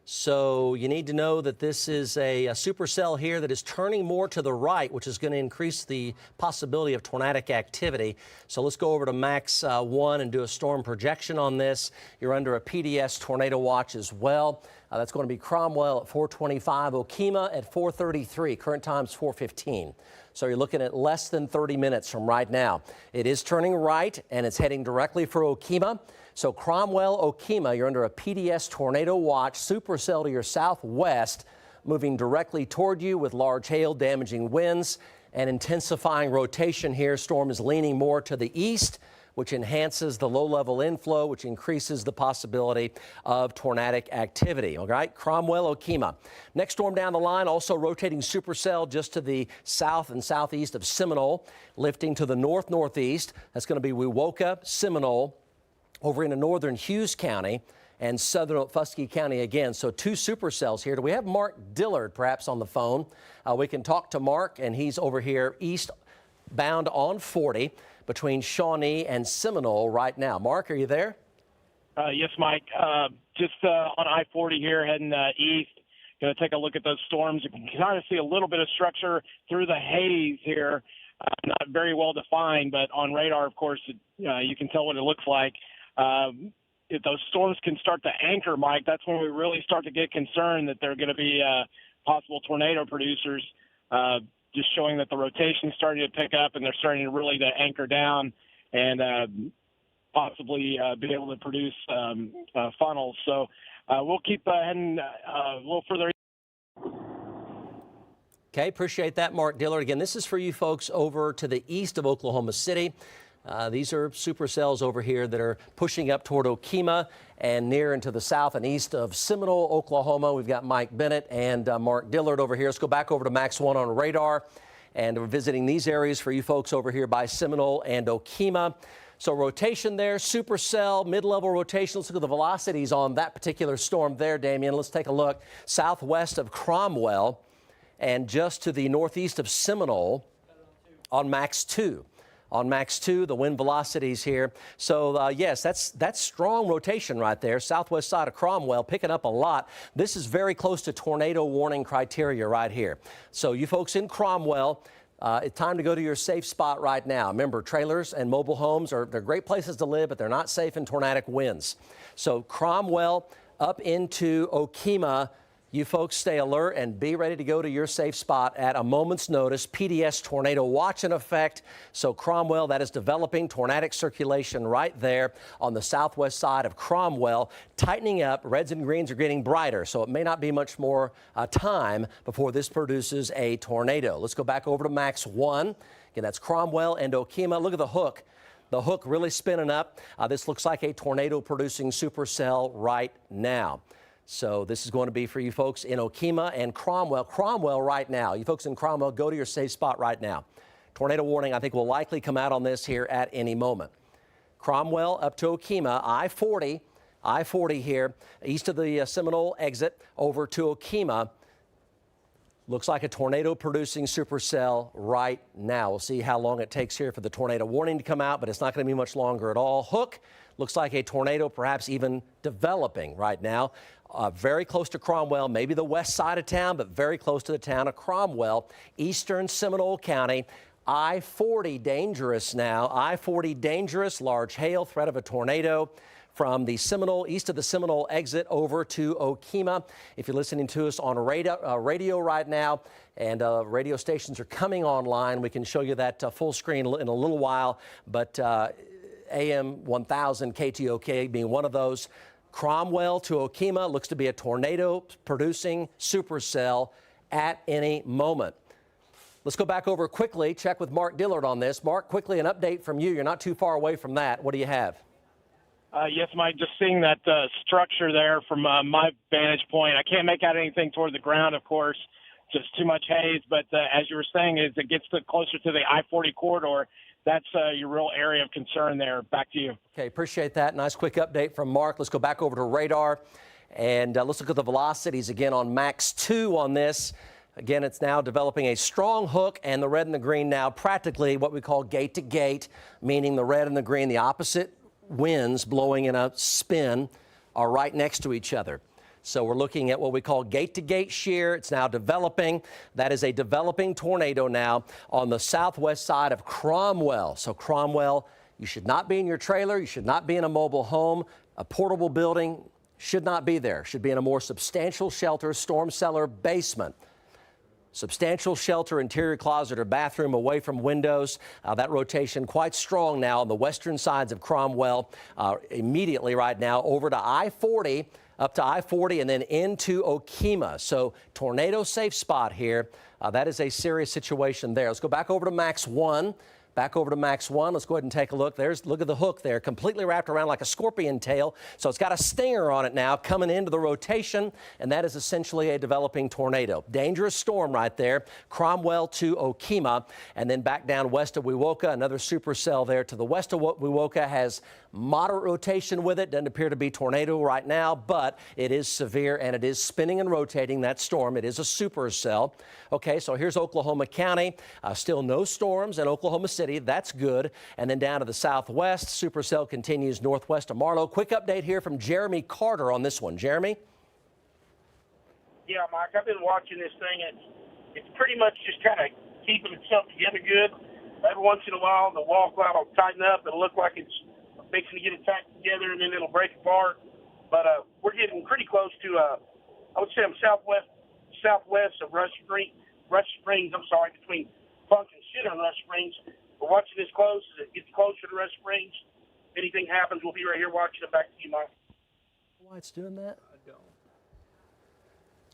S1: So you need to know that this is a supercell here that is turning more to the right, which is going to increase the possibility of tornadic activity. So let's go over to Max 1 and do a storm projection on this. You're under a PDS tornado watch as well. That's going to be Cromwell at 4:25, Okemah at 4:33. Current time's 4:15. So you're looking at less than 30 minutes from right now. It is turning right, and it's heading directly for Okemah. So Cromwell, Okemah, you're under a PDS tornado watch, supercell to your southwest, moving directly toward you with large hail, damaging winds, and intensifying rotation here. Storm is leaning more to the east, which enhances the low-level inflow, which increases the possibility of tornadic activity. All right, Cromwell, Okemah. Next storm down the line, also rotating supercell just to the south and southeast of Seminole, lifting to the north-northeast. That's going to be Wewoka, Seminole, over into northern Hughes County and southern Fusky County again. So 2 supercells here. Do we have Mark Dillard perhaps on the phone? We can talk to Mark, and he's over here eastbound on 40 between Shawnee and Seminole right now. Mark, are you there?
S4: Yes, Mike. Just on I-40 here, heading east. Going to take a look at those storms. You can kind of see a little bit of structure through the haze here. Not very well defined, but on radar, of course, you can tell what it looks like. If those storms can start to anchor, Mike, that's when we really start to get concerned that they're going to be possible tornado producers. Just showing that the rotation's starting to pick up and they're starting to really to anchor down and possibly be able to produce funnels. So we'll keep heading a little further.
S1: Okay, appreciate that, Mark Dillard. Again, this is for you folks over to the east of Oklahoma City. These are supercells over here that are pushing up toward Okemah and near into the south and east of Seminole, Oklahoma. We've got Mike Bennett and Mark Dillard over here. Let's go back over to Max 1 on radar. And we're visiting these areas for you folks over here by Seminole and Okemah. So rotation there, supercell, mid-level rotation. Let's look at the velocities on that particular storm there, Damien. Let's take a look. Southwest of Cromwell and just to the northeast of Seminole on Max 2. On Max 2, the wind velocities here. So, yes, that's strong rotation right there. Southwest side of Cromwell picking up a lot. This is very close to tornado warning criteria right here. So you folks in Cromwell, it's time to go to your safe spot right now. Remember, trailers and mobile homes, they're great places to live, but they're not safe in tornadic winds. So Cromwell up into Okemah. You folks stay alert and be ready to go to your safe spot at a moment's notice. PDS tornado watch in effect. So Cromwell, that is developing tornadic circulation right there on the southwest side of Cromwell. Tightening up, reds and greens are getting brighter, so it may not be much more time before this produces a tornado. Let's go back over to Max 1. Again, that's Cromwell and Okemah. Look at the hook. The hook really spinning up. This looks like a tornado-producing supercell right now. So this is going to be for you folks in Okemah and Cromwell. Cromwell right now. You folks in Cromwell, go to your safe spot right now. Tornado warning, I think, will likely come out on this here at any moment. Cromwell up to Okemah, I-40 here, east of the Seminole exit over to Okemah. Looks like a tornado-producing supercell right now. We'll see how long it takes here for the tornado warning to come out, but it's not going to be much longer at all. Hook looks like a tornado perhaps even developing right now. Very close to Cromwell, maybe the west side of town, but very close to the town of Cromwell, eastern Seminole County. I-40 dangerous now. I-40 dangerous, large hail, threat of a tornado from the Seminole, east of the Seminole exit over to Okemah. If you're listening to us on radio right now and radio stations are coming online, we can show you that full screen in a little while, but AM 1000 KTOK being one of those. Cromwell to Okemah looks to be a tornado-producing supercell at any moment. Let's go back over quickly, check with Mark Dillard on this. Mark, quickly an update from you. You're not too far away from that. What do you have?
S4: Yes, Mike, just seeing that structure there from my vantage point. I can't make out anything toward the ground, of course, just too much haze. But as you were saying, as it gets closer to the I-40 corridor, that's your real area of concern there. Back to you.
S1: Okay, appreciate that. Nice quick update from Mark. Let's go back over to radar, and let's look at the velocities again on Max 2 on this. Again, it's now developing a strong hook, and the red and the green now practically what we call gate to gate, meaning the red and the green, the opposite winds blowing in a spin, are right next to each other. So we're looking at what we call gate-to-gate shear. It's now developing. That is a developing tornado now on the southwest side of Cromwell. So Cromwell, you should not be in your trailer. You should not be in a mobile home, a portable building. should not be there. Should be in a more substantial shelter, storm cellar, basement. Substantial shelter, interior closet or bathroom away from windows. That rotation quite strong now on the western sides of Cromwell. Immediately right now over to I-40, up to I-40 and then into Okemah. So tornado safe spot here. That is a serious situation there. Let's go back over to Max 1. Back over to Max 1. Let's go ahead and take a look. Look at the hook there, completely wrapped around like a scorpion tail. So it's got a stinger on it now coming into the rotation, and that is essentially a developing tornado. Dangerous storm right there. Cromwell to Okemah, and then back down west of Wewoka. Another supercell there to the west of Wewoka has moderate rotation with it. Doesn't appear to be tornado right now, but it is severe and it is spinning and rotating, that storm. It is a supercell. Okay, so here's Oklahoma County. Still no storms in Oklahoma City. That's good. And then down to the southwest, supercell continues northwest of Marlow. Quick update here from Jeremy Carter on this one. Jeremy?
S7: Yeah, Mike, I've been watching this thing. It's pretty much just kind of keeping itself together good. Every once in a while, the wall cloud will tighten up. It'll look like it's fixing to get it tight together, and then it'll break apart. But we're getting pretty close to, I would say I'm southwest of Rush Springs, between Funk and Center and Rush Springs. We're watching this close. As it gets closer to Rush Springs, if anything happens, we'll be right here watching it. Back to you, Mike.
S1: Why it's doing that? I don't.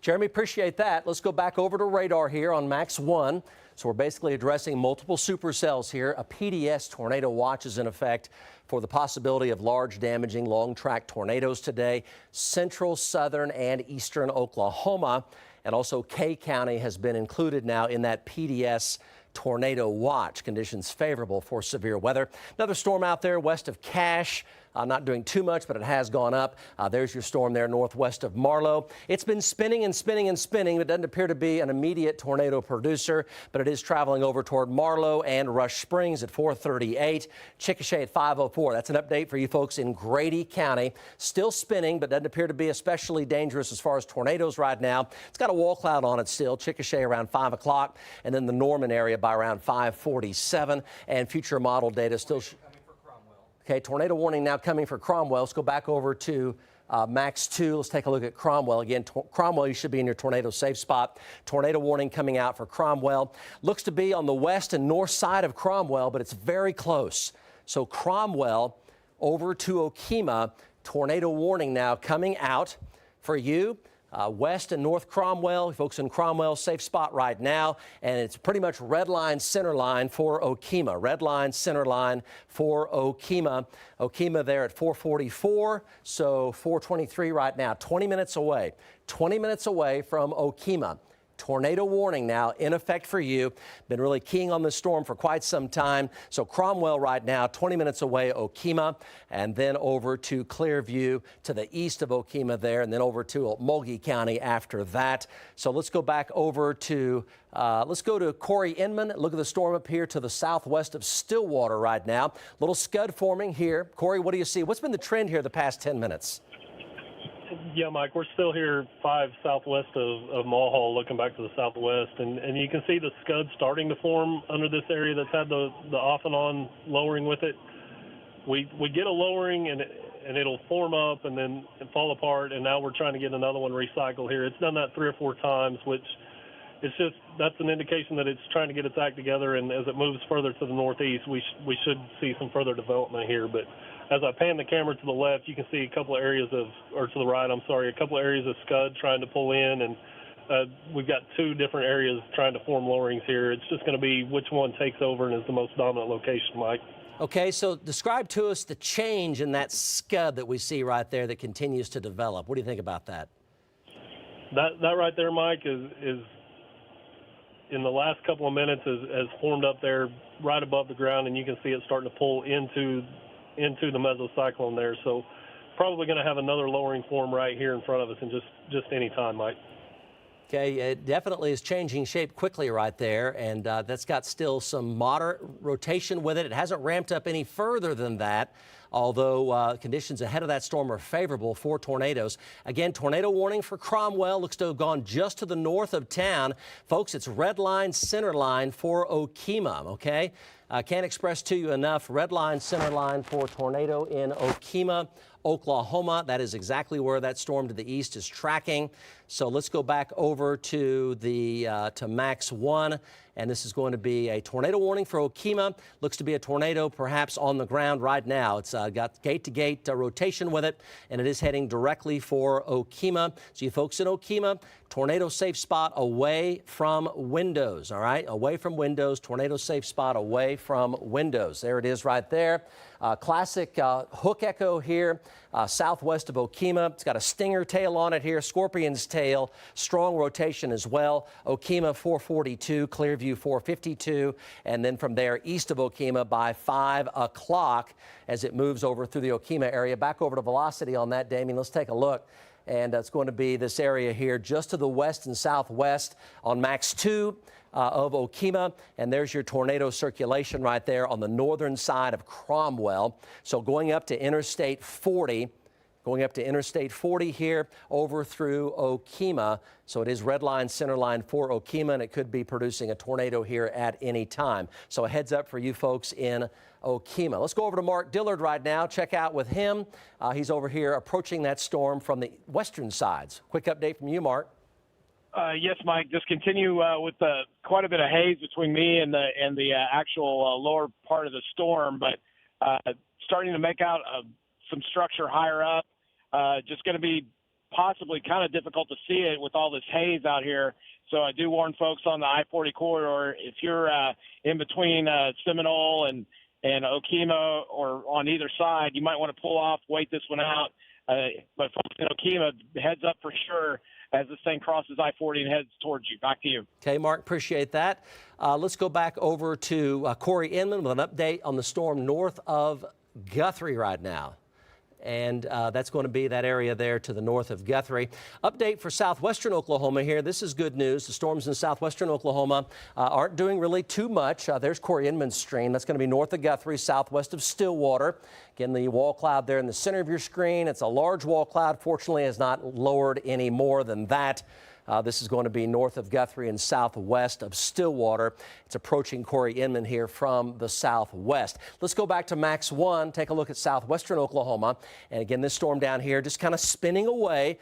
S1: Jeremy, appreciate that. Let's go back over to radar here on Max 1. So we're basically addressing multiple supercells here. A PDS tornado watch is in effect for the possibility of large, damaging, long-track tornadoes today. Central, southern, and eastern Oklahoma. And also K County has been included now in that PDS tornado watch. Conditions favorable for severe weather. Another storm out there west of Cache. Not doing too much, but it has gone up. There's your storm there northwest of Marlow. It's been spinning and spinning and spinning. It doesn't appear to be an immediate tornado producer, but it is traveling over toward Marlow and Rush Springs at 438. Chickasha at 504. That's an update for you folks in Grady County. Still spinning, but doesn't appear to be especially dangerous as far as tornadoes right now. It's got a wall cloud on it still. Chickasha around 5 o'clock, and then the Norman area by around 547. And future model data still. Okay, tornado warning now coming for Cromwell. Let's go back over to Max 2. Let's take a look at Cromwell. Again, Cromwell, you should be in your tornado safe spot. Tornado warning coming out for Cromwell. Looks to be on the west and north side of Cromwell, but it's very close. So Cromwell over to Okemah. Tornado warning now coming out for you. West and North Cromwell, folks in Cromwell, safe spot right now, and it's pretty much red line, center line for Okemah. Red line, center line for Okemah. Okemah there at 444, so 423 right now, 20 minutes away. 20 minutes away from Okemah. Tornado warning now in effect for you. Been really keying on this storm for quite some time. So Cromwell right now, 20 minutes away, Okemah, and then over to Clearview to the east of Okemah there, and then over to Mulgee County after that. So let's go back over to, let's go to Corey Inman. Look at the storm up here to the southwest of Stillwater right now. Little scud forming here. Corey, what do you see? What's been the trend here the past 10 minutes?
S4: Yeah, Mike, we're still here 5 southwest of Mulhall, looking back to the southwest, and you can see the scud starting to form under this area that's had the off and on lowering with it. We get a lowering and it'll form up and then fall apart, and now we're trying to get another one recycled here. It's done that 3 or 4 times, which it's just that's an indication that it's trying to get its act together, and as it moves further to the northeast, we should see some further development here. But as I pan the camera to the left, you can see a couple of areas or to the right, I'm sorry, a couple of areas of scud trying to pull in, and we've got 2 different areas trying to form lowerings here. It's just going to be which one takes over and is the most dominant location, Mike.
S1: Okay, so describe to us the change in that scud that we see right there that continues to develop. What do you think about that?
S4: That right there, Mike, is in the last couple of minutes has formed up there right above the ground, and you can see it starting to pull into the mesocyclone there. So probably going to have another lowering form right here in front of us in just any time, Mike.
S1: Okay, it definitely is changing shape quickly right there, and that's got still some moderate rotation with it. It hasn't ramped up any further than that. although conditions ahead of that storm are favorable for tornadoes. Again, tornado warning for Cromwell. Looks to have gone just to the north of town. Folks, it's red line, center line for Okemah, okay? Can't express to you enough, red line, center line for tornado in Okemah, Oklahoma. That is exactly where that storm to the east is tracking. So let's go back over to the to Max 1, and this is going to be a tornado warning for Okemah. Looks to be a tornado perhaps on the ground right now. It's got gate-to-gate rotation with it, and it is heading directly for Okemah. So you folks in Okemah, tornado safe spot away from windows, all right? Away from windows, tornado safe spot away from windows. There it is right there. Classic hook echo here, southwest of Okemah. It's got a stinger tail on it here, scorpion's tail, strong rotation as well. Okemah 442, Clearview 452, and then from there east of Okemah by 5 o'clock as it moves over through the Okemah area. Back over to velocity on that, Damien. Let's take a look. And it's going to be this area here just to the west and southwest on Max 2 of Okemah. And there's your tornado circulation right there on the northern side of Cromwell. So going up to Interstate 40. Going up to Interstate 40 here over through Okemah. So it is red line, center line for Okemah, and it could be producing a tornado here at any time. So a heads up for you folks in Okemah. Let's go over to Mark Dillard right now. Check out with him. He's over here approaching that storm from the western sides. Quick update from you, Mark.
S8: Yes, Mike. Just continue with quite a bit of haze between me and the actual lower part of the storm, but starting to make out some structure higher up. Just going to be possibly kind of difficult to see it with all this haze out here. So I do warn folks on the I-40 corridor, if you're in between Seminole and Okemah or on either side, you might want to pull off, wait this one out. But folks in Okemah, heads up for sure as this thing crosses I-40 and heads towards you. Back to you.
S1: Okay, Mark, appreciate that. Let's go back over to Corey Inman with an update on the storm north of Guthrie right now. And that's going to be that area there to the north of Guthrie. Update for southwestern Oklahoma here. This is good news. The storms in southwestern Oklahoma aren't doing really too much. There's Corey Inman's stream. That's going to be north of Guthrie, southwest of Stillwater. Again, the wall cloud there in the center of your screen. It's a large wall cloud. Fortunately, it's not lowered any more than that. This is going to be north of Guthrie and southwest of Stillwater. It's approaching Corey Inman here from the southwest. Let's go back to Max 1, take a look at southwestern Oklahoma. And again, this storm down here just kind of spinning away,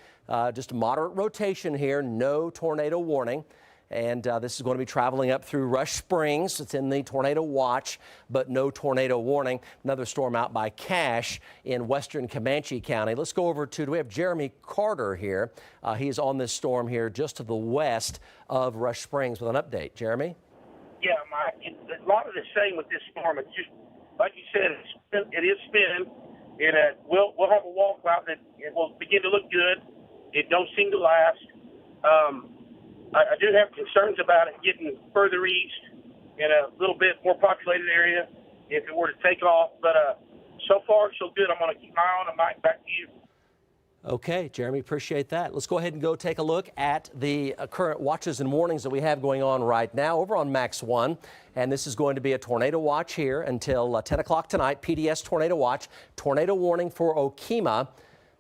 S1: just a moderate rotation here, no tornado warning. And this is going to be traveling up through Rush Springs. It's in the tornado watch, but no tornado warning. Another storm out by Cache in western Comanche County. Let's go over to, do we have Jeremy Carter here? He's on this storm here just to the west of Rush Springs with an update. Jeremy?
S7: Yeah, Mike. It's a lot of the same with this storm. It's just, like you said, it is spinning. We'll have a wall cloud that it will begin to look good. It don't seem to last. I do have concerns about it getting further east in a little bit more populated area if it were to take off. But so far, so good. I'm going to keep my eye on it, Mike. Back to you.
S1: Okay, Jeremy, appreciate that. Let's go ahead and go take a look at the current watches and warnings that we have going on right now over on Max 1. And this is going to be a tornado watch here until 10 o'clock tonight, PDS tornado watch. Tornado warning for Okemah,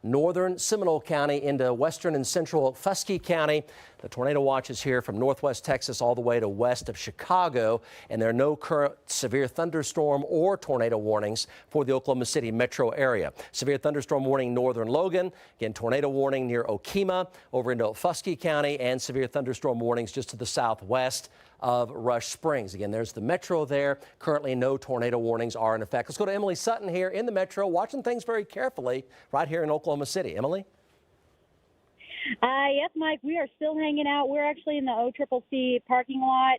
S1: northern Seminole County into western and central Fusky County. The tornado watch is here from northwest Texas all the way to west of Chicago, and there are no current severe thunderstorm or tornado warnings for the Oklahoma City metro area. Severe thunderstorm warning northern Logan, again tornado warning near Okemah over into Fusky County, and severe thunderstorm warnings just to the southwest of Rush Springs. Again, there's the metro there. Currently, no tornado warnings are in effect. Let's go to Emily Sutton here in the metro, watching things very carefully right here in Oklahoma City. Emily?
S6: Yes, Mike, we are still hanging out. We're actually in the OCCC parking lot.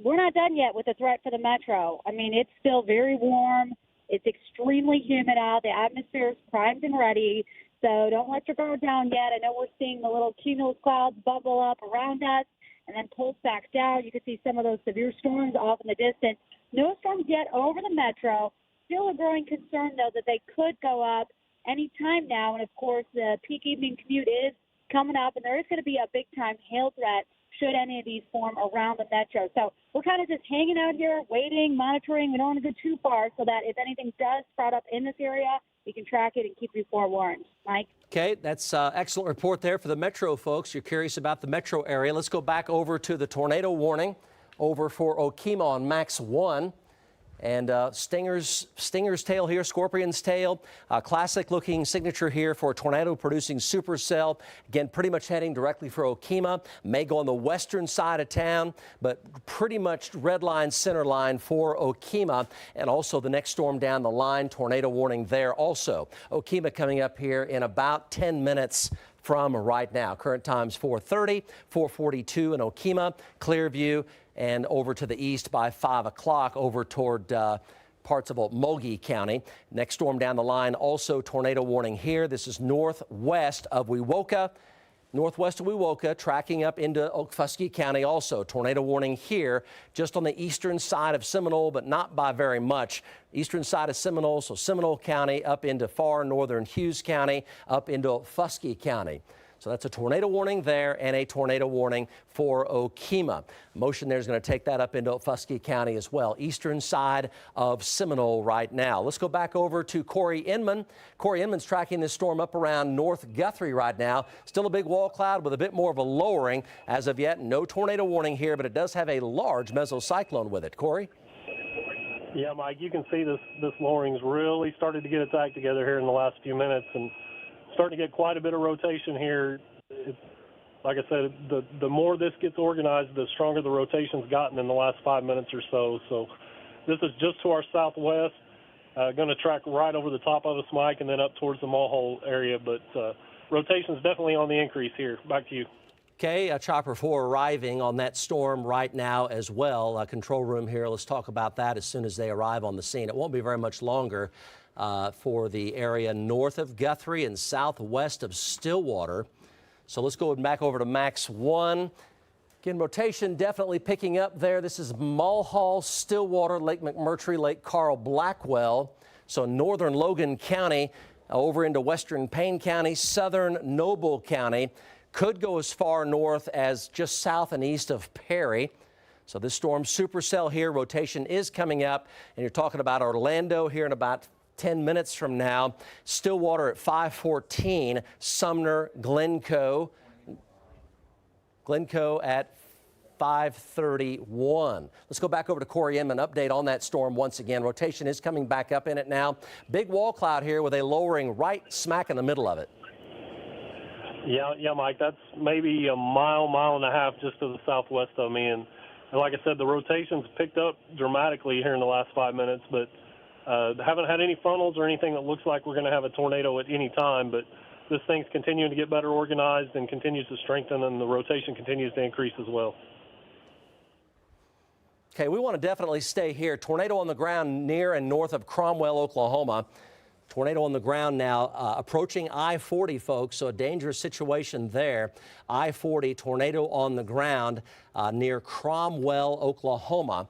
S6: We're not done yet with the threat for the metro. I mean, it's still very warm. It's extremely humid out. The atmosphere is primed and ready. So don't let your guard down yet. I know we're seeing the little cumulus clouds bubble up around us and then pulse back down. You can see some of those severe storms off in the distance. No storms yet over the metro. Still a growing concern, though, that they could go up any time now. And, of course, the peak evening commute is coming up, and there is going to be a big-time hail threat should any of these form around the metro. So we're kind of just hanging out here, waiting, monitoring. We don't want to go too far so that if anything does sprout up in this area, we can track it and keep you forewarned. Mike?
S1: Okay, that's excellent report there for the metro folks. You're curious about the metro area. Let's go back over to the tornado warning over for Okemah on Max 1. And Stinger's tail here, Scorpion's tail, classic looking signature here for a tornado producing supercell. Again, pretty much heading directly for Okemah. May go on the western side of town, but pretty much red line, center line for Okemah. And also the next storm down the line, tornado warning there also. Okemah coming up here in about 10 minutes from right now. Current times 4:30, 4:42 in Okemah, Clearview, and over to the east by 5 o'clock over toward parts of Okmulgee County. Next storm down the line, also tornado warning here. This is northwest of Wewoka. Northwest of Wewoka, tracking up into Okfuskee County also. Tornado warning here, just on the eastern side of Seminole, but not by very much. Eastern side of Seminole, so Seminole County up into far northern Hughes County, up into Okfuskee County. So that's a tornado warning there and a tornado warning for Okemah. Motion there is going to take that up into Okfuskee County as well. Eastern side of Seminole right now. Let's go back over to Corey Inman. Corey Inman's tracking this storm up around North Guthrie right now. Still a big wall cloud with a bit more of a lowering. As of yet, no tornado warning here, but it does have a large mesocyclone with it. Corey?
S4: Yeah, Mike, you can see this lowering's really started to get its act together here in the last few minutes, and starting to get quite a bit of rotation here. Like I said, the more this gets organized, the stronger the rotation's gotten in the last 5 minutes or so. So this is just to our southwest, going to track right over the top of us, Mike, and then up towards the Mulhole area. But rotation's definitely on the increase here. Back to you.
S1: Okay, Chopper 4 arriving on that storm right now as well. Control room here, let's talk about that as soon as they arrive on the scene. It won't be very much longer for the area north of Guthrie and southwest of Stillwater. So let's go back over to Max 1. Again, rotation definitely picking up there. This is Mulhall, Stillwater, Lake McMurtry, Lake Carl, Blackwell. So northern Logan County over into western Payne County, southern Noble County. Could go as far north as just south and east of Perry. So this storm supercell here, rotation is coming up, and you're talking about Orlando here in about 10 minutes from now. Stillwater at 5:14, Sumner, Glencoe at 5:31. Let's go back over to Corey Inman. Update on that storm once again. Rotation is coming back up in it now. Big wall cloud here with a lowering right smack in the middle of it.
S4: Yeah, Mike, that's maybe a mile and a half just to the southwest of me. And like I said, the rotation's picked up dramatically here in the last 5 minutes, but haven't had any funnels or anything that looks like we're going to have a tornado at any time. But this thing's continuing to get better organized and continues to strengthen, and the rotation continues to increase as well.
S1: Okay, we want to definitely stay here. Tornado on the ground near and north of Cromwell, Oklahoma. Tornado on the ground now, approaching I-40, folks, so a dangerous situation there. I-40, tornado on the ground near Cromwell, Oklahoma.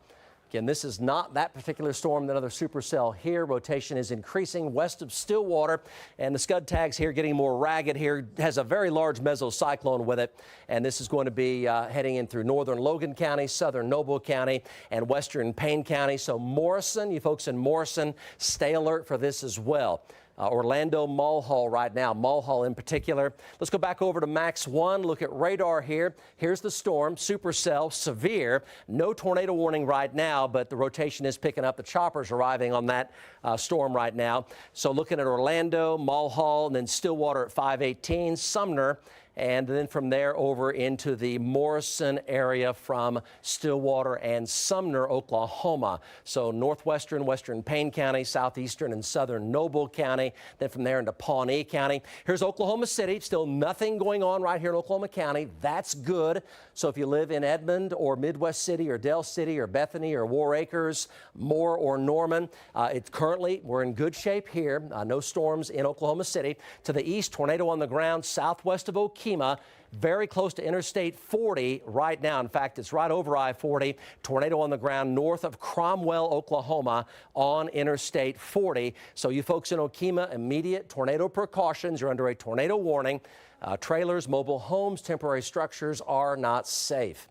S1: Again, this is not that particular storm, another supercell here. Rotation is increasing west of Stillwater, and the scud tags here getting more ragged here. Has a very large mesocyclone with it, and this is going to be heading in through northern Logan County, southern Noble County, and western Payne County. So Morrison, you folks in Morrison, stay alert for this as well. Orlando, Mulhall right now, Mulhall in particular. Let's go back over to Max 1, look at radar here. Here's the storm, supercell, severe. No tornado warning right now, but the rotation is picking up. The choppers arriving on that storm right now. So looking at Orlando, Mulhall, and then Stillwater at 5:18, Sumner, and then from there over into the Morrison area from Stillwater and Sumner, Oklahoma. So northwestern, western Payne County, southeastern and southern Noble County, then from there into Pawnee County. Here's Oklahoma City. Still nothing going on right here in Oklahoma County. That's good. So if you live in Edmond or Midwest City or Del City or Bethany or War Acres, Moore or Norman, we're in good shape here. No storms in Oklahoma City. To the east, tornado on the ground southwest of Okemah, very close to Interstate 40 right now. In fact, it's right over I-40. Tornado on the ground north of Cromwell, Oklahoma on Interstate 40. So you folks in Okemah, immediate tornado precautions. You're under a tornado warning. Trailers, mobile homes, temporary structures are not safe.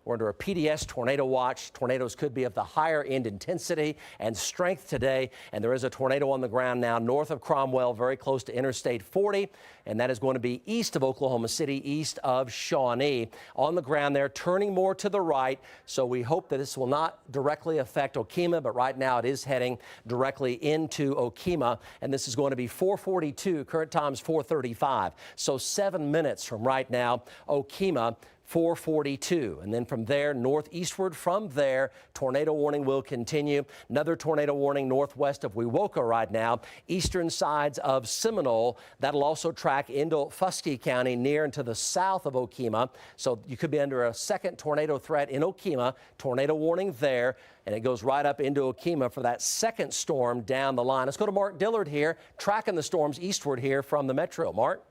S1: We're under a PDS tornado watch. Tornadoes could be of the higher end intensity and strength today. And there is a tornado on the ground now north of Cromwell, very close to Interstate 40. And that is going to be east of Oklahoma City, east of Shawnee. On the ground there, turning more to the right. So we hope that this will not directly affect Okemah, but right now it is heading directly into Okemah. And this is going to be 4:42, current time's 4:35. So 7 minutes from right now, Okemah. 4:42, and then from there northeastward from there, tornado warning will continue. Another tornado warning northwest of Wewoka right now, eastern sides of Seminole. That'll also track into Fusky County near and to the south of Okemah. So you could be under a second tornado threat in Okemah. Tornado warning there, and it goes right up into Okemah for that second storm down the line. Let's go to Mark Dillard here, tracking the storms eastward here from the metro. Mark?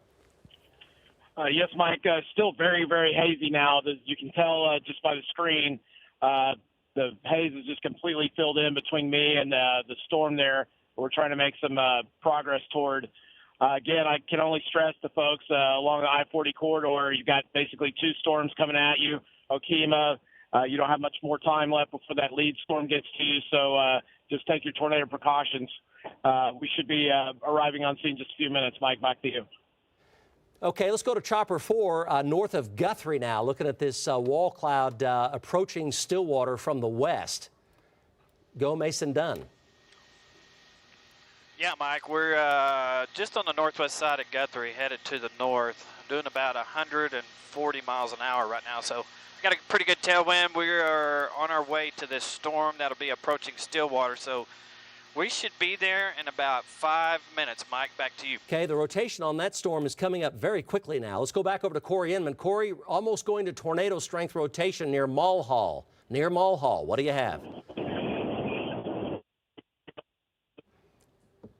S8: Yes, Mike. Still very, very hazy now. You can tell just by the screen. The haze is just completely filled in between me and the storm there. We're trying to make some progress toward. Again, I can only stress to folks along the I-40 corridor, you've got basically two storms coming at you. Okemah, you don't have much more time left before that lead storm gets to you, so just take your tornado precautions. We should be arriving on scene in just a few minutes. Mike, back to you.
S1: Okay, let's go to Chopper 4 north of Guthrie now, looking at this wall cloud approaching Stillwater from the west. Go, Mason Dunn.
S9: Yeah, Mike, we're just on the northwest side of Guthrie, headed to the north, doing about 140 miles an hour right now. So got a pretty good tailwind. We are on our way to this storm that'll be approaching Stillwater. So we should be there in about 5 minutes. Mike, back to you.
S1: Okay, the rotation on that storm is coming up very quickly now. Let's go back over to Corey Inman. Corey, almost going to tornado strength rotation near Mulhall. Near Mulhall, what do you have?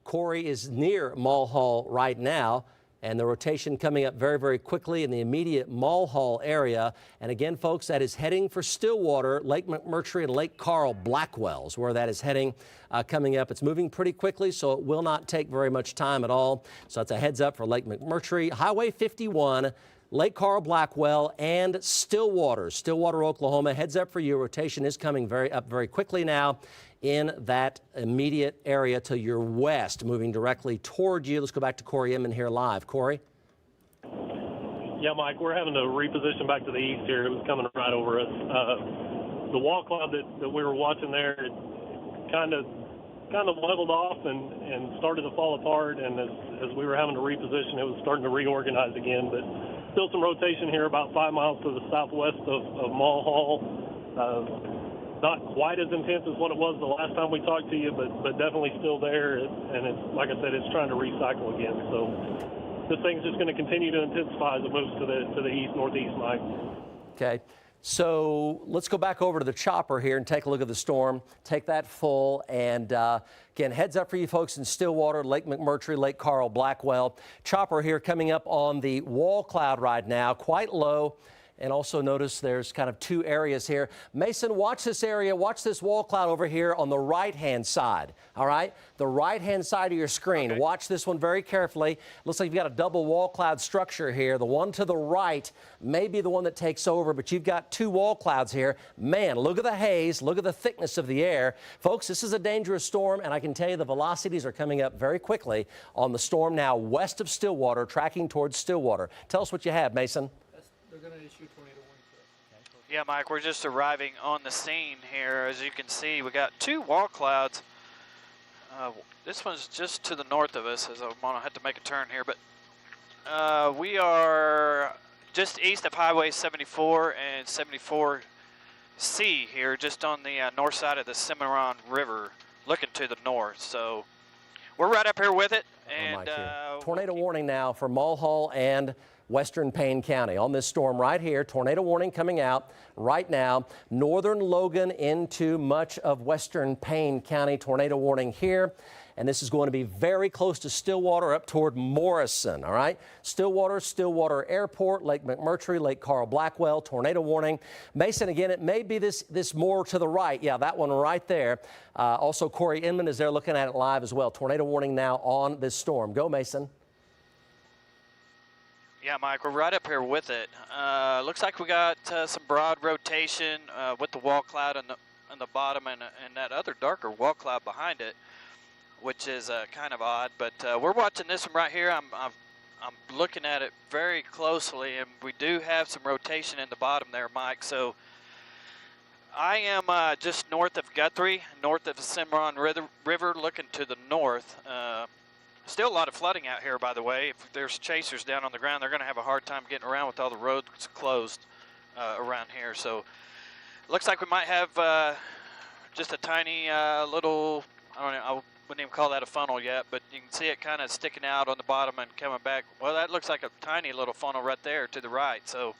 S1: Corey is near Mulhall right now, and the rotation coming up very, very quickly in the immediate Mulhall area. And again, folks, that is heading for Stillwater, Lake McMurtry, and Lake Carl Blackwells, where that is heading coming up. It's moving pretty quickly, so it will not take very much time at all. So that's a heads up for Lake McMurtry, Highway 51, Lake Carl Blackwell, and Stillwater, Oklahoma. Heads up for you. Rotation is coming up very quickly now in that immediate area to your west, moving directly toward you. Let's go back to Corey Inman here live. Corey?
S4: Yeah, Mike, we're having to reposition back to the east here. It was coming right over us. The wall cloud that we were watching there, it kind of leveled off and started to fall apart. And as we were having to reposition, it was starting to reorganize again. But still some rotation here about 5 miles to the southwest of Mulhall. Not quite as intense as what it was the last time we talked to you, but definitely still there. And it's, like I said, it's trying to recycle again. So this thing's just going to continue to intensify as it moves to the east-northeast, Mike.
S1: Okay. So let's go back over to the chopper here and take a look at the storm. Take that full. And again, heads up for you folks in Stillwater, Lake McMurtry, Lake Carl Blackwell. Chopper here coming up on the wall cloud right now, quite low. And also notice there's kind of two areas here. Mason, watch this area. Watch this wall cloud over here on the right-hand side. All right? The right-hand side of your screen. Okay. Watch this one very carefully. Looks like you've got a double wall cloud structure here. The one to the right may be the one that takes over, but you've got two wall clouds here. Man, look at the haze. Look at the thickness of the air. Folks, this is a dangerous storm, and I can tell you the velocities are coming up very quickly on the storm now west of Stillwater, tracking towards Stillwater. Tell us what you have, Mason.
S10: They're going to issue tornado warning.
S9: Yeah, Mike, we're just arriving on the scene here. As you can see, we got two wall clouds. This one's just to the north of us, as I'm going to have to make a turn here. But we are just east of Highway 74 and 74C here, just on the north side of the Cimarron River, looking to the north. So we're right up here with it. And
S1: tornado warning now for Mulhall and Western Payne County on this storm right here. Tornado warning coming out right now. Northern Logan into much of Western Payne County. Tornado warning here. And this is going to be very close to Stillwater up toward Morrison. All right. Stillwater Airport, Lake McMurtry, Lake Carl Blackwell. Tornado warning. Mason, again, it may be this more to the right. Yeah, that one right there. Also, Corey Inman is there looking at it live as well. Tornado warning now on this storm. Go, Mason.
S9: Yeah, Mike, we're right up here with it. Looks like we got some broad rotation with the wall cloud on the bottom and that other darker wall cloud behind it, which is kind of odd. But we're watching this one right here. I'm looking at it very closely, and we do have some rotation in the bottom there, Mike. So I am just north of Guthrie, north of the Cimarron River, looking to the north. Still a lot of flooding out here, by the way. If there's chasers down on the ground, they're going to have a hard time getting around with all the roads closed around here. So looks like we might have just a tiny little, I don't know, I wouldn't even call that a funnel yet, but you can see it kind of sticking out on the bottom and coming back. Well, that looks like a tiny little funnel right there to the right. So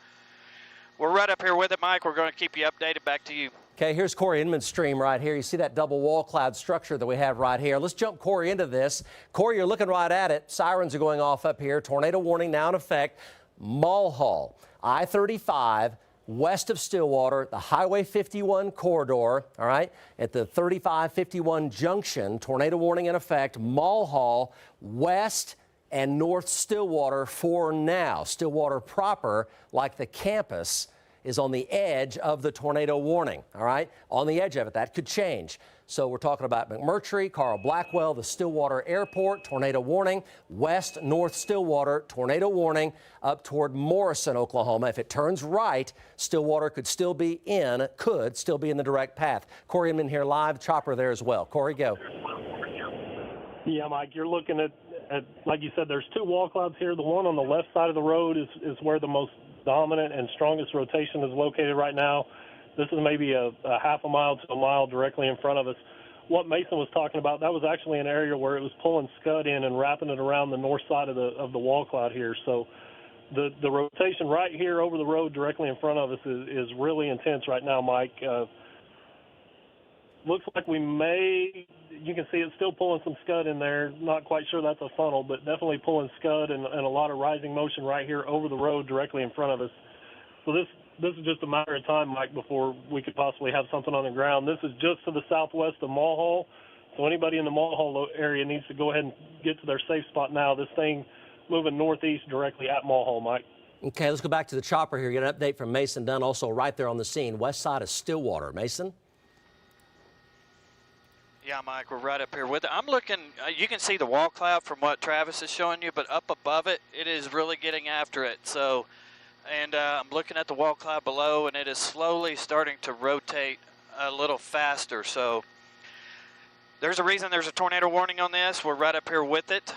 S9: we're right up here with it, Mike. We're going to keep you updated. Back to you.
S1: Okay, here's Corey Inman's stream right here. You see that double wall cloud structure that we have right here. Let's jump Corey into this. Corey, you're looking right at it. Sirens are going off up here. Tornado warning now in effect. Mulhall, I-35, west of Stillwater, the Highway 51 corridor, all right, at the 3551 junction. Tornado warning in effect. Mulhall, west and north Stillwater for now. Stillwater proper, like the campus, is on the edge of the tornado warning, all right? On the edge of it. That could change. So we're talking about McMurtry, Carl Blackwell, the Stillwater Airport, tornado warning, west, north Stillwater, tornado warning, up toward Morrison, Oklahoma. If it turns right, Stillwater could still be in the direct path. Corey Inman here live, chopper there as well. Corey, go.
S4: Yeah, Mike, you're looking at, like you said, there's two wall clouds here. The one on the left side of the road is where the most dominant and strongest rotation is located right now. This is maybe a half a mile to a mile directly in front of us. What Mason was talking about, that was actually an area where it was pulling scud in and wrapping it around the north side of the wall cloud here. So the rotation right here over the road directly in front of us is really intense right now, Mike. Looks like we may, you can see it's still pulling some scud in there. Not quite sure that's a funnel, but definitely pulling scud and a lot of rising motion right here over the road directly in front of us. So this is just a matter of time, Mike, before we could possibly have something on the ground. This is just to the southwest of Mulhall. So anybody in the Mulhall area needs to go ahead and get to their safe spot now. This thing moving northeast directly at Mulhall, Mike.
S1: Okay, let's go back to the chopper here. Get an update from Mason Dunn, also right there on the scene, west side of Stillwater. Mason?
S9: Yeah, Mike, we're right up here with it. I'm looking, you can see the wall cloud from what Travis is showing you, but up above it, it is really getting after it. So, and I'm looking at the wall cloud below, and it is slowly starting to rotate a little faster. So there's a reason there's a tornado warning on this. We're right up here with it,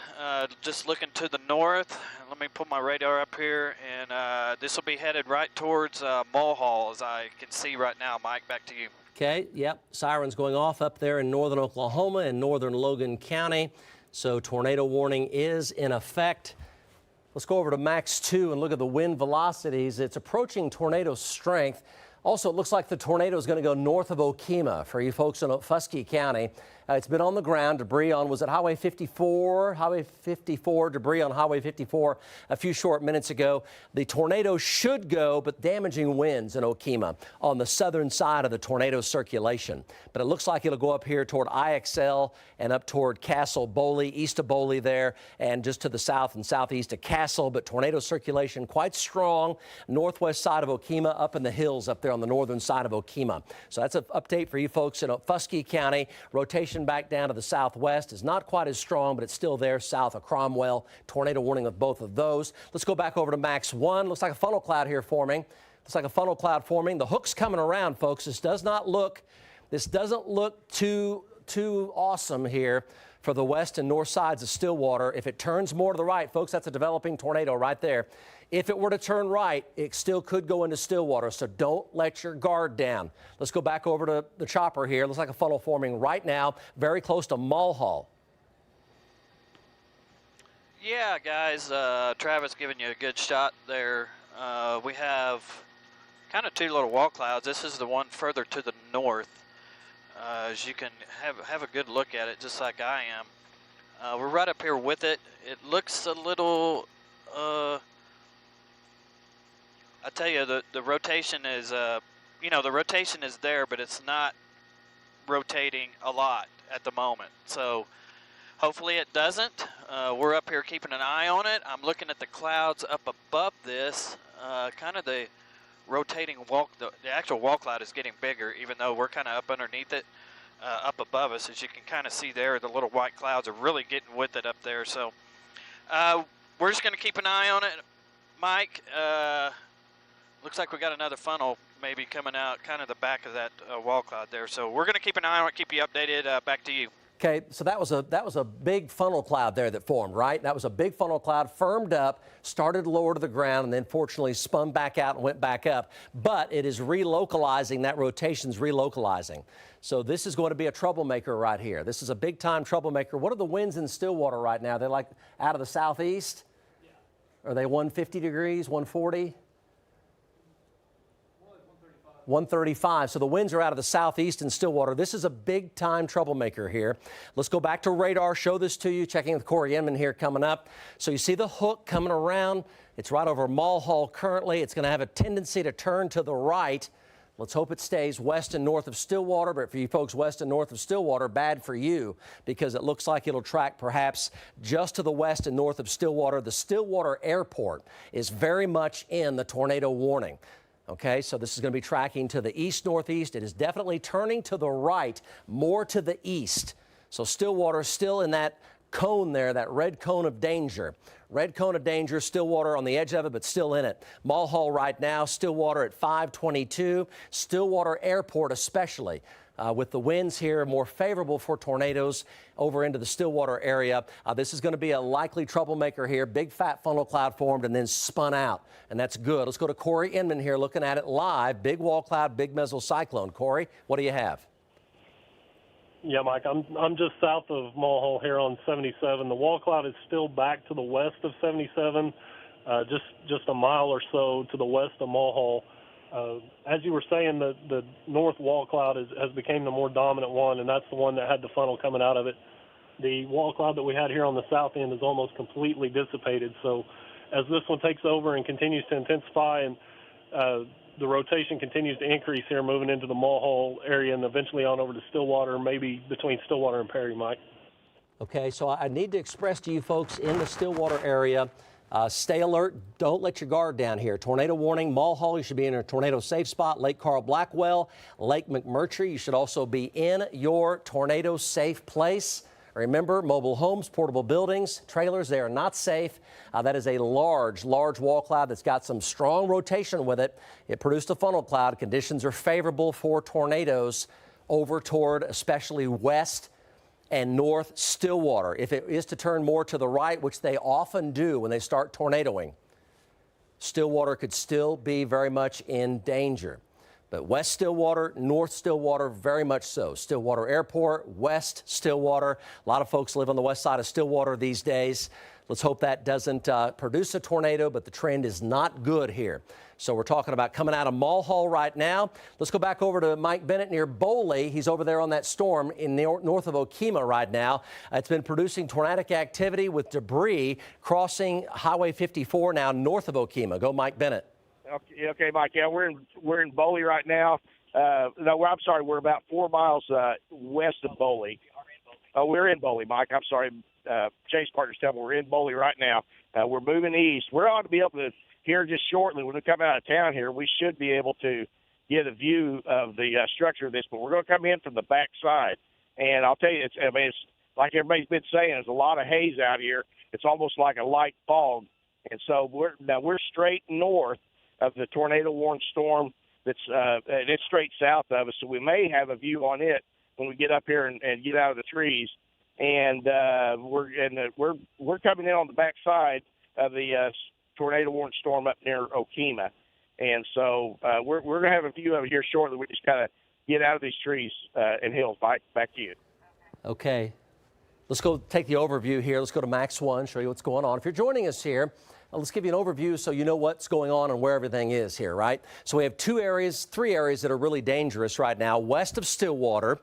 S9: just looking to the north. Let me put my radar up here, and this will be headed right towards Mulhall, as I can see right now. Mike, back to you.
S1: Okay, yep, sirens going off up there in northern Oklahoma and northern Logan County. So tornado warning is in effect. Let's go over to Max 2 and look at the wind velocities. It's approaching tornado strength. Also, it looks like the tornado is going to go north of Okemah for you folks in Fusky County. It's been on the ground. Debris on, was it Highway 54? Highway 54, debris on Highway 54 a few short minutes ago. The tornado should go, but damaging winds in Okemah on the southern side of the tornado circulation. But it looks like it'll go up here toward IXL and up toward Castle Boley, east of Boley there, and just to the south and southeast of Castle. But tornado circulation quite strong. Northwest side of Okemah, up in the hills up there on the northern side of Okemah. So that's an update for you folks in Fusky County. Rotation back down to the southwest is not quite as strong, but it's still there south of Cromwell. Tornado warning with both of those. Let's go back over to Max 1. Looks like a funnel cloud here forming. Looks like a funnel cloud forming. The hook's coming around, folks. This doesn't look too awesome here for the west and north sides of Stillwater. If it turns more to the right, folks, that's a developing tornado right there. If it were to turn right, it still could go into Stillwater, so don't let your guard down. Let's go back over to the chopper here. Looks like a funnel forming right now, very close to Mulhall.
S9: Yeah, guys, Travis giving you a good shot there. We have kind of two little wall clouds. This is the one further to the north. As you can have a good look at it, just like I am. We're right up here with it. It looks a little... I tell you, the rotation is, the rotation is there, but it's not rotating a lot at the moment. So hopefully it doesn't. We're up here keeping an eye on it. I'm looking at the clouds up above this. Kind of the rotating the actual wall cloud is getting bigger, even though we're kind of up underneath it, up above us. As you can kind of see there, the little white clouds are really getting with it up there. So we're just going to keep an eye on it. Mike, looks like we got another funnel maybe coming out kind of the back of that wall cloud there. So we're going to keep an eye on it, keep you updated. Back to you.
S1: Okay, so that was a big funnel cloud there that formed, right? That was a big funnel cloud, firmed up, started lower to the ground, and then fortunately spun back out and went back up. But it is relocalizing, that rotation's relocalizing. So this is going to be a troublemaker right here. This is a big-time troublemaker. What are the winds in Stillwater right now? They're like out of the southeast? Yeah. Are they 150 degrees, 140? 135. So the winds are out of the southeast in Stillwater. This is a big-time troublemaker here. Let's go back to radar, show this to you, checking with Corey Inman here coming up. So you see the hook coming around. It's right over Mulhall currently. It's going to have a tendency to turn to the right. Let's hope it stays west and north of Stillwater, but for you folks west and north of Stillwater, bad for you because it looks like it'll track perhaps just to the west and north of Stillwater. The Stillwater Airport is very much in the tornado warning. Okay, so this is going to be tracking to the east-northeast. It is definitely turning to the right, more to the east. So Stillwater is still in that cone there, that red cone of danger. Red cone of danger, Stillwater on the edge of it, but still in it. Mulhall right now, Stillwater at 522. Stillwater Airport especially. With the winds here more favorable for tornadoes over into the Stillwater area. This is going to be a likely troublemaker here. Big fat funnel cloud formed and then spun out, and that's good. Let's go to Corey Inman here looking at it live. Big wall cloud, big mesocyclone. Corey, what do you have?
S4: Yeah, Mike, I'm just south of Mulhall here on 77. The wall cloud is still back to the west of 77, just a mile or so to the west of Mulhall. As you were saying, the north wall cloud has become the more dominant one, and that's the one that had the funnel coming out of it. The wall cloud that we had here on the south end is almost completely dissipated. So as this one takes over and continues to intensify and the rotation continues to increase here, moving into the Mulhall area and eventually on over to Stillwater, maybe between Stillwater and Perry, Mike.
S1: Okay, so I need to express to you folks in the Stillwater area, stay alert. Don't let your guard down here. Tornado warning. Mulhall, you should be in a tornado safe spot. Lake Carl Blackwell, Lake McMurtry, you should also be in your tornado safe place. Remember, mobile homes, portable buildings, trailers, they are not safe. That is a large wall cloud that's got some strong rotation with it. It produced a funnel cloud. Conditions are favorable for tornadoes over toward especially west and north Stillwater. If it is to turn more to the right, which they often do when they start tornadoing, Stillwater could still be very much in danger. But west Stillwater, north Stillwater, very much so. Stillwater Airport, west Stillwater. A lot of folks live on the west side of Stillwater these days. Let's hope that doesn't produce a tornado, but the trend is not good here. So we're talking about coming out of Mulhall right now. Let's go back over to Mike Bennett near Boley. He's over there on that storm in north of Okemah right now. It's been producing tornadic activity with debris crossing Highway 54 now north of Okemah. Go Mike Bennett.
S5: Okay, Mike. Yeah, we're in Boley right now. No, I'm sorry. We're about 4 miles west of Boley. We're in Boley, Mike. I'm sorry. Chase partners tell me we're in Boley right now. We're moving east. We're ought to be able to here just shortly when we come out of town here. We should be able to get a view of the structure of this, but we're going to come in from the back side. And I'll tell you, it's like everybody's been saying. There's a lot of haze out here. It's almost like a light fog, and so we're straight north of the tornado-warned storm and it's straight south of us, so we may have a view on it when we get up here and get out of the trees. And we're coming in on the back side of the tornado-warned storm up near Okemah, and so we're going to have a view of it here shortly. We just got to get out of these trees and hills. Back to you.
S1: Okay, let's go take the overview here. Let's go to Max 1, show you what's going on. If you're joining us here, let's give you an overview so you know what's going on and where everything is here, right? So we have three areas that are really dangerous right now, west of Stillwater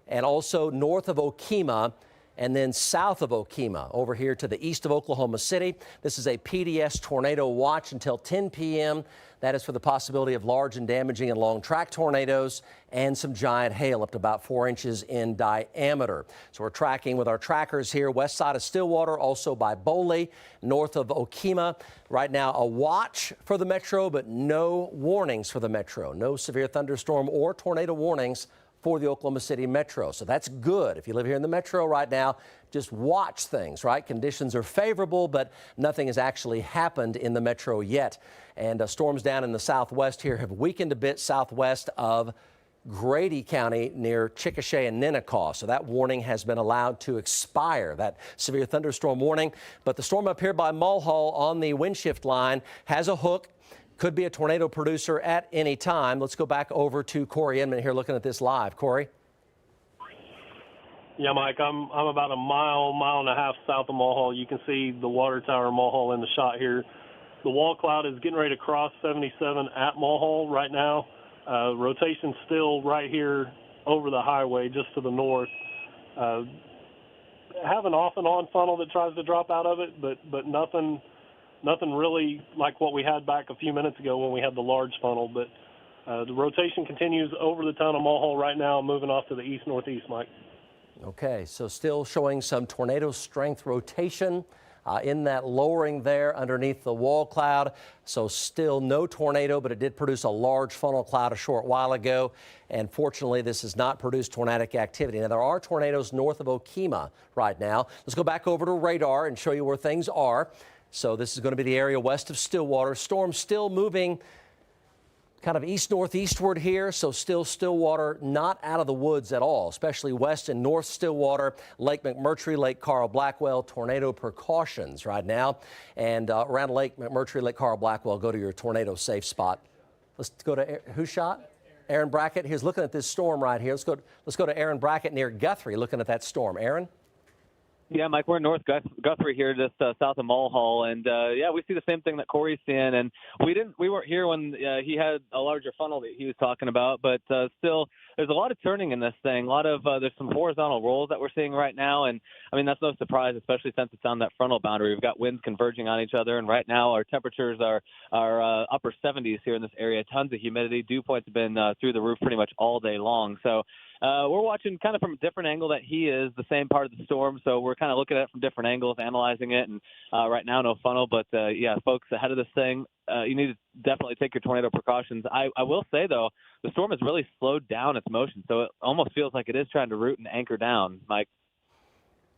S1: and also north of Okemah. and then south of Okemah, over here to the east of Oklahoma City. This is a PDS tornado watch until 10 p.m. That is for the possibility of large and damaging and long track tornadoes and some giant hail up to about 4 inches in diameter. So we're tracking with our trackers here, west side of Stillwater, also by Boley, north of Okemah. Right now, a watch for the metro, but no warnings for the metro. No severe thunderstorm or tornado warnings for the Oklahoma City metro. So that's good. If you live here in the metro right now, just watch things, right? Conditions are favorable, but nothing has actually happened in the metro yet. And storms down in the southwest here have weakened a bit southwest of Grady County near Chickasha and Ninnekah. So that warning has been allowed to expire, that severe thunderstorm warning. But the storm up here by Mulhall on the wind shift line has a hook. Could be a tornado producer at any time. Let's go back over to Corey Inman here looking at this live. Corey?
S4: Yeah, Mike, I'm about a mile and a half south of Mulhall. You can see the water tower Mulhall in the shot here. The wall cloud is getting ready to cross 77 at Mulhall right now. Rotation still right here over the highway just to the north. Have an off and on funnel that tries to drop out of it, but nothing really like what we had back a few minutes ago when we had the large funnel. But the rotation continues over the town of Mulhall right now, moving off to the east-northeast, Mike.
S1: Okay, so still showing some tornado strength rotation in that lowering there underneath the wall cloud. So still no tornado, but it did produce a large funnel cloud a short while ago. And fortunately, this has not produced tornadic activity. Now, there are tornadoes north of Okemah right now. Let's go back over to radar and show you where things are. So this is going to be the area west of Stillwater. Storm still moving kind of east-northeastward here, so still Stillwater not out of the woods at all, especially west and north Stillwater, Lake McMurtry, Lake Carl Blackwell, tornado precautions right now. And around Lake McMurtry, Lake Carl Blackwell, go to your tornado safe spot. Let's go to, who shot? Aaron Brackett. Here's looking at this storm right here. Let's go to Aaron Brackett near Guthrie looking at that storm. Aaron?
S11: Yeah, Mike, we're in North Guthrie here, just south of Mulhall, and yeah, we see the same thing that Corey's seeing. And we weren't here when he had a larger funnel that he was talking about, but still, there's a lot of turning in this thing. A lot of there's some horizontal rolls that we're seeing right now, and I mean that's no surprise, especially since it's on that frontal boundary. We've got winds converging on each other, and right now our temperatures are upper 70s here in this area. Tons of humidity. Dew points have been through the roof pretty much all day long. So. We're watching kind of from a different angle that he is, the same part of the storm. So we're kind of looking at it from different angles, analyzing it. And right now, no funnel. But, yeah, folks, ahead of this thing, you need to definitely take your tornado precautions. I will say, though, the storm has really slowed down its motion. So it almost feels like it is trying to root and anchor down, Mike.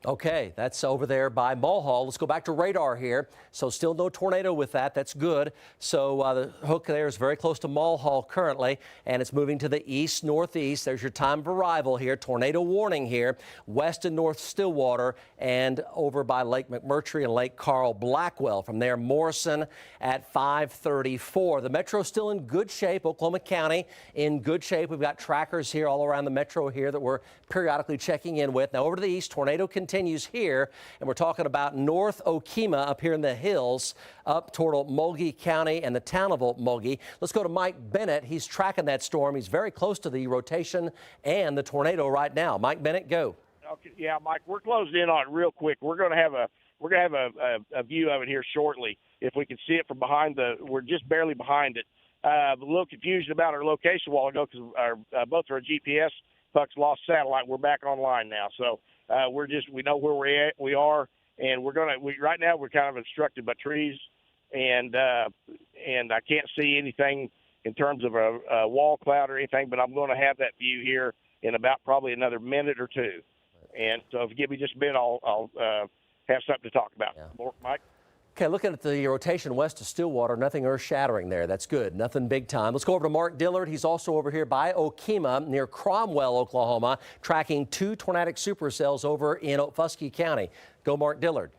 S1: Okay, that's over there by Mulhall. Let's go back to radar here. So still no tornado with that. That's good. So the hook there is very close to Mulhall currently, and it's moving to the east-northeast. There's your time of arrival here. Tornado warning here, west and north Stillwater, and over by Lake McMurtry and Lake Carl Blackwell. From there, Morrison at 5:34. The metro's still in good shape. Oklahoma County in good shape. We've got trackers here all around the metro here that we're periodically checking in with. Now over to the east, tornado continues here, and we're talking about North Okemah up here in the hills up toward Okmulgee County and the town of Okmulgee. Let's go to Mike Bennett. He's tracking that storm. He's very close to the rotation and the tornado right now. Mike Bennett, go.
S5: Okay, yeah, Mike, we're closing in on it real quick. We're going to have a view of it here shortly. If we can see it from behind we're just barely behind it. A little confusion about our location a while ago because both our GPS pucks lost satellite. We're back online now, so we know where we are, and right now we're kind of obstructed by trees, and I can't see anything in terms of a wall cloud or anything. But I'm going to have that view here in about probably another minute or two, and so if you give me just a minute, I'll have something to talk about. Yeah. Mike.
S1: Okay, looking at the rotation west of Stillwater, nothing earth-shattering there. That's good. Nothing big time. Let's go over to Mark Dillard. He's also over here by Okemah near Cromwell, Oklahoma, tracking 2 tornadic supercells over in Ofuskie County. Go, Mark Dillard.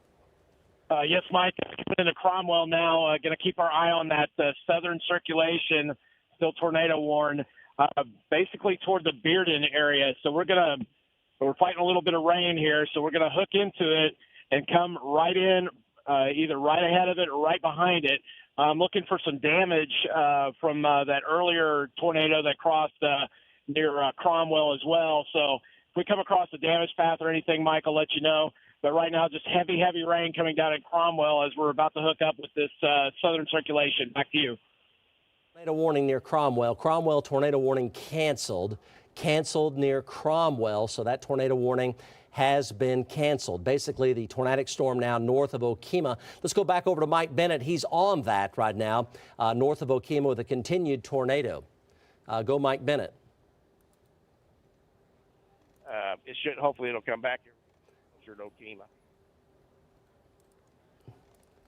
S8: Yes, Mike. In the Cromwell now. Going to keep our eye on that southern circulation, still tornado warned, basically toward the Bearden area. So we're fighting a little bit of rain here, so we're going to hook into it and come right in. Either right ahead of it or right behind it. I'm looking for some damage from that earlier tornado that crossed near Cromwell as well. So we come across a damage path or anything, Mike, I'll let you know. But right now, just heavy rain coming down at Cromwell as we're about to hook up with this southern circulation. Back to you.
S1: Tornado warning near Cromwell. Cromwell tornado warning canceled near Cromwell. So that tornado warning has been canceled. Basically, the tornadic storm now north of Okemah. Let's go back over to Mike Bennett. He's on that right now, north of Okemah with a continued tornado. Go, Mike Bennett.
S5: It should. Hopefully, it'll come back here closer to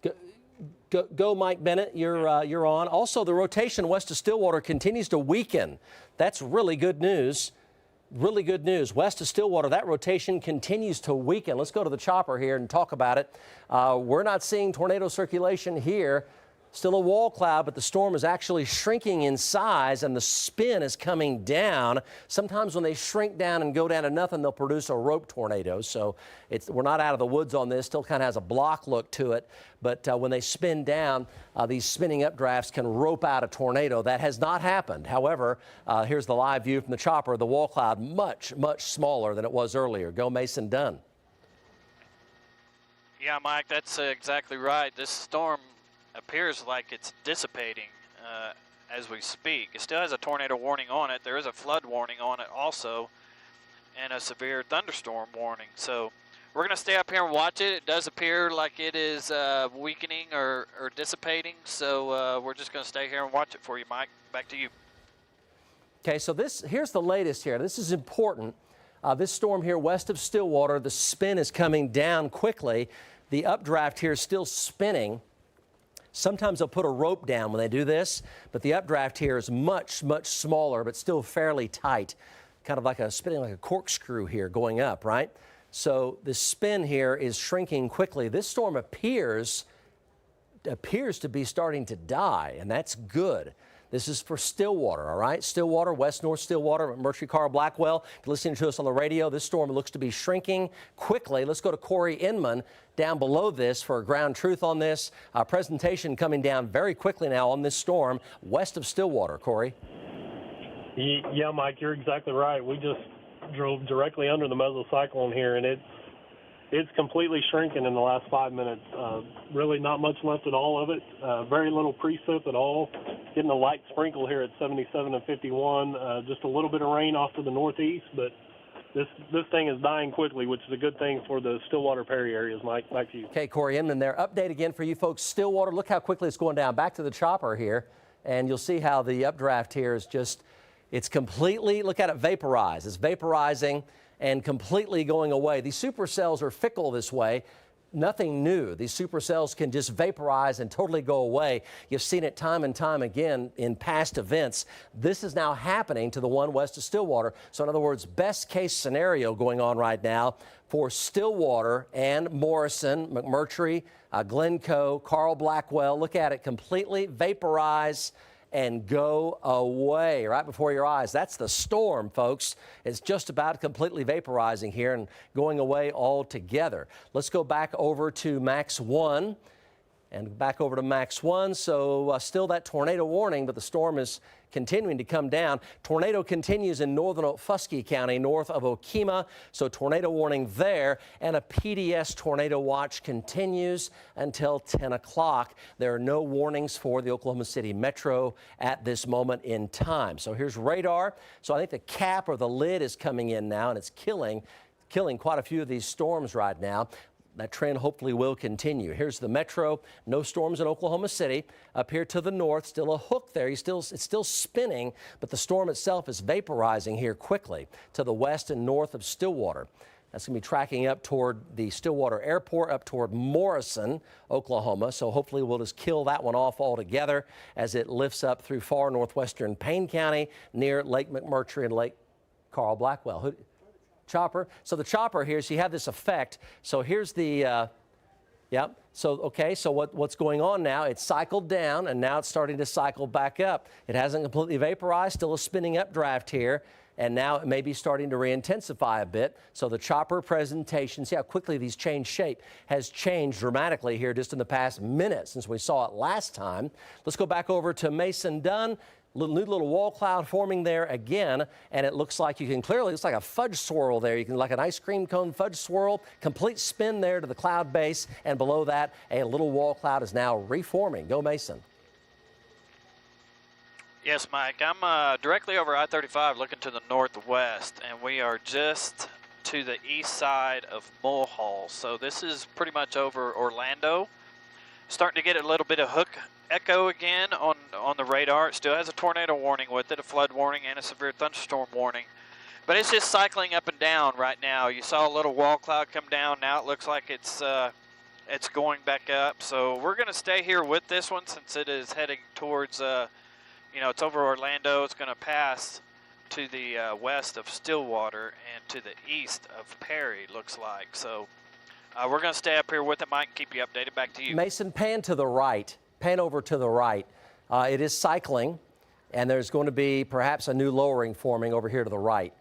S5: Okemah.
S1: Go, Mike Bennett. You're on. Also, the rotation west of Stillwater continues to weaken. That's really good news. Really good news. West of Stillwater, that rotation continues to weaken. Let's go to the chopper here and talk about it. We're not seeing tornado circulation here. Still a wall cloud, but the storm is actually shrinking in size and the spin is coming down. Sometimes when they shrink down and go down to nothing, they'll produce a rope tornado. So we're not out of the woods on this. Still kind of has a block look to it. But when they spin down, these spinning updrafts can rope out a tornado. That has not happened. However, here's the live view from the chopper. The wall cloud much smaller than it was earlier. Go Mason Dunn.
S9: Yeah, Mike, that's exactly right. This storm appears like it's dissipating as we speak. It still has a tornado warning on it. There is a flood warning on it also, and a severe thunderstorm warning. So we're going to stay up here and watch it. It does appear like it is weakening or dissipating. So we're just going to stay here and watch it for you, Mike. Back to you.
S1: Okay, so here's the latest here. This is important. This storm here west of Stillwater, the spin is coming down quickly. The updraft here is still spinning. Sometimes they'll put a rope down when they do this, but the updraft here is much smaller, but still fairly tight. Kind of like spinning like a corkscrew here going up, right? So the spin here is shrinking quickly. This storm appears to be starting to die, and that's good. This is for Stillwater, all right? Stillwater, west-north Stillwater, McMurtry, Carl, Blackwell. If you're listening to us on the radio, this storm looks to be shrinking quickly. Let's go to Corey Inman down below this for a ground truth on this. Presentation coming down very quickly now on this storm west of Stillwater. Corey?
S4: Yeah, Mike, you're exactly right. We just drove directly under the mesocyclone here, and it's completely shrinking in the last 5 minutes. Really not much left at all of it. Very little precip at all. Getting a light sprinkle here at 77 and 51. Just a little bit of rain off to the northeast, but this thing is dying quickly, which is a good thing for the Stillwater Perry areas. Mike, back to you.
S1: Okay, Corey Inman there. Update again for you folks. Stillwater, look how quickly it's going down. Back to the chopper here, and you'll see how the updraft here is it's completely, look at it vaporize. It's vaporizing and completely going away. These supercells are fickle this way. Nothing new. These supercells can just vaporize and totally go away. You've seen it time and time again in past events. This is now happening to the one west of Stillwater. So in other words, best case scenario going on right now for Stillwater and Morrison, McMurtry, Glencoe, Carl Blackwell. Look at it completely vaporize and go away right before your eyes. That's the storm, folks. It's just about completely vaporizing here and going away altogether. Let's go back over to Max 1 and back over to Max 1. So still that tornado warning, but the storm is continuing to come down. Tornado continues in northern Okfuskee County, north of Okemah. So tornado warning there, and a PDS tornado watch continues until 10 o'clock. There are no warnings for the Oklahoma City Metro at this moment in time. So here's radar. So I think the cap or the lid is coming in now, and it's killing quite a few of these storms right now. That trend hopefully will continue. Here's the Metro. No storms in Oklahoma City. Up here to the north, still a hook there. It's still spinning, but the storm itself is vaporizing here quickly to the west and north of Stillwater. That's going to be tracking up toward the Stillwater Airport, up toward Morrison, Oklahoma. So hopefully we'll just kill that one off altogether as it lifts up through far northwestern Payne County near Lake McMurtry and Lake Carl Blackwell. Chopper. So the chopper here, so you have this effect. So here's the, yep. So, okay, so what's going on now? It's cycled down, and now it's starting to cycle back up. It hasn't completely vaporized, still a spinning updraft here, and now it may be starting to re-intensify a bit. So the chopper presentation, see how quickly these change shape, has changed dramatically here just in the past minute since we saw it last time. Let's go back over to Mason Dunn. New little wall cloud forming there again, and it looks like you can clearly, it's like a fudge swirl there. You can, like an ice cream cone fudge swirl, complete spin there to the cloud base, and below that, a little wall cloud is now reforming. Go Mason.
S9: Yes, Mike. I'm directly over I-35 looking to the northwest, and we are just to the east side of Mulhall. So this is pretty much over Orlando. Starting to get a little bit of hook echo again on the radar. It still has a tornado warning with it, a flood warning, and a severe thunderstorm warning. But it's just cycling up and down right now. You saw a little wall cloud come down. Now it looks like it's going back up. So we're going to stay here with this one since it is heading towards, you know, it's over Orlando. It's going to pass to the west of Stillwater and to the east of Perry, looks like. So we're going to stay up here with it, Mike, and keep you updated. Back to you.
S1: Mason, pan to the right. Pan over to the right. It is cycling, and there's going to be perhaps a new lowering forming over here to the right.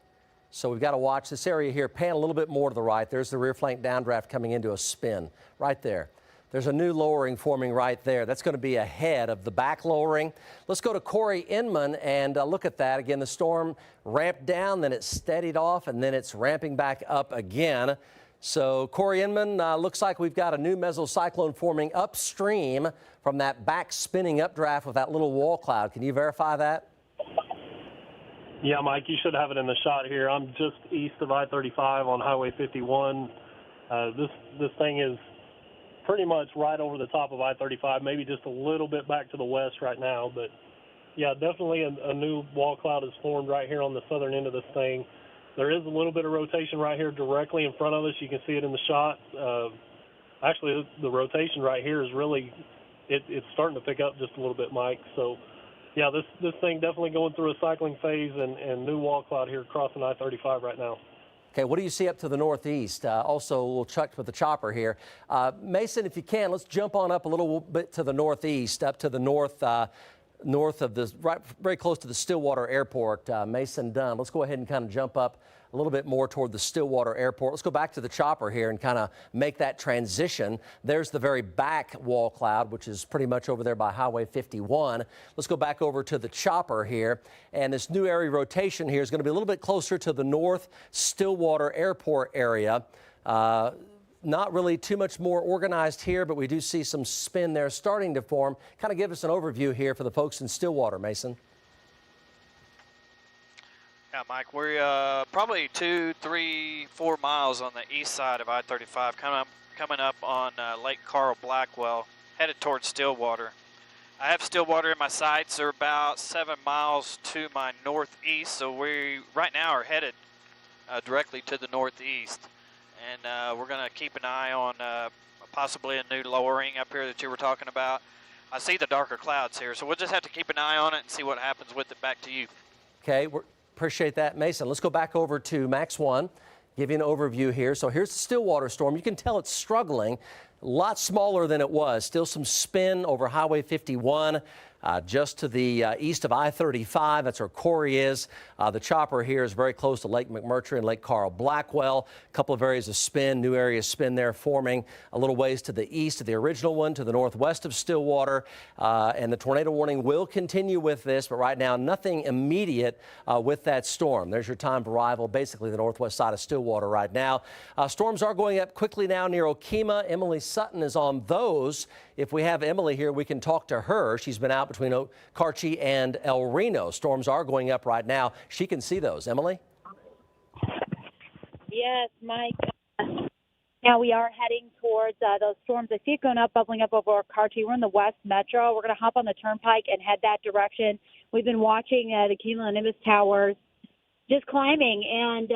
S1: So we've got to watch this area here. Pan a little bit more to the right. There's the rear flank downdraft coming into a spin right there. There's a new lowering forming right there. That's going to be ahead of the back lowering. Let's go to Corey Inman and look at that. Again, the storm ramped down, then it steadied off, and then it's ramping back up again. So Corey Inman, looks like we've got a new mesocyclone forming upstream from that back spinning updraft with that little wall cloud. Can you verify that?
S4: Yeah, Mike, you should have it in the shot here. I'm just east of I-35 on Highway 51. This thing is pretty much right over the top of I-35, maybe just a little bit back to the west right now. But, yeah, definitely a new wall cloud is formed right here on the southern end of this thing. There is a little bit of rotation right here directly in front of us. You can see it in the shot. Actually, the rotation right here is really, it's starting to pick up just a little bit, Mike. So, yeah, this thing definitely going through a cycling phase and new wall cloud here crossing I-35 right now.
S1: Okay, what do you see up to the northeast? Also, we'll check with the chopper here. Mason, if you can, let's jump on up a little bit to the northeast, up to the north of the, right, very close to the Stillwater Airport. Mason Dunn, let's go ahead and kind of jump up a little bit more toward the Stillwater Airport. Let's go back to the chopper here and kind of make that transition. There's the very back wall cloud, which is pretty much over there by Highway 51. Let's go back over to the chopper here. And this new area rotation here is going to be a little bit closer to the north Stillwater Airport area. Not really too much more organized here, but we do see some spin there starting to form. Kind of give us an overview here for the folks in Stillwater, Mason.
S9: Yeah, Mike, we're probably 2, 3, 4 miles on the east side of I-35, coming up on Lake Carl Blackwell, headed towards Stillwater. I have Stillwater in my sights. They're about 7 miles to my northeast, so we right now are headed directly to the northeast. And we're going to keep an eye on possibly a new lowering up here that you were talking about. I see the darker clouds here, so we'll just have to keep an eye on it and see what happens with it. Back to you.
S1: Okay, appreciate that, Mason. Let's go back over to Max 1, give you an overview here. So here's the Stillwater storm. You can tell it's struggling, a lot smaller than it was. Still some spin over Highway 51. Just to the east of I-35, that's where Corey is. The chopper here is very close to Lake McMurtry and Lake Carl Blackwell. A couple of areas of spin, new areas of spin there forming a little ways to the east of the original one, to the northwest of Stillwater. And the tornado warning will continue with this, but right now nothing immediate with that storm. There's your time of arrival, basically the northwest side of Stillwater right now. Storms are going up quickly now near Okemah. Emily Sutton is on those. If we have Emily here, we can talk to her. She's been out between Okarche and El Reno. Storms are going up right now. She can see those. Emily?
S6: Yes, Mike. Now we are heading towards those storms. I see it going up, bubbling up over Okarche. We're in the West Metro. We're going to hop on the turnpike and head that direction. We've been watching the cumulonimbus towers just climbing, and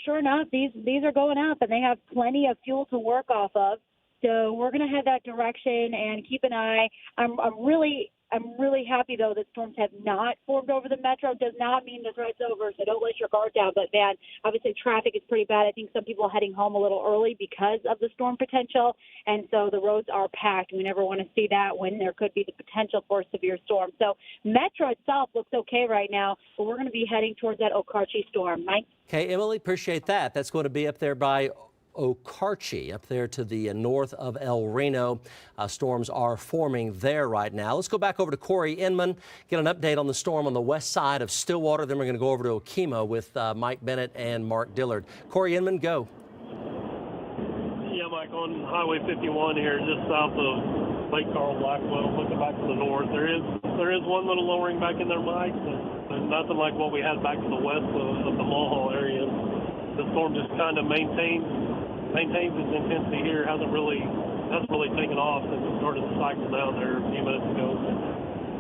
S6: sure enough, these are going up, and they have plenty of fuel to work off of. So we're going to head that direction and keep an eye. I'm really happy, though, that storms have not formed over the metro. Does not mean the threat's over, so don't let your guard down. But, man, obviously traffic is pretty bad. I think some people are heading home a little early because of the storm potential, and so the roads are packed. We never want to see that when there could be the potential for a severe storm. So metro itself looks okay right now, but we're going to be heading towards that Okarche storm. Mike?
S1: Okay, Emily, appreciate that. That's going to be up there by Okarche up there to the north of El Reno. Storms are forming there right now. Let's go back over to Corey Inman, get an update on the storm on the west side of Stillwater. Then we're going to go over to Okemah with Mike Bennett and Mark Dillard. Corey Inman, go.
S4: Yeah, Mike, on Highway 51 here, just south of Lake Carl Blackwell, looking back to the north, there is one little lowering back in there, Mike, but nothing like what we had back to the west of the Mulhall area. The storm just kind of maintains its intensity here. Hasn't really taken off since it started to cycle down there a few minutes ago.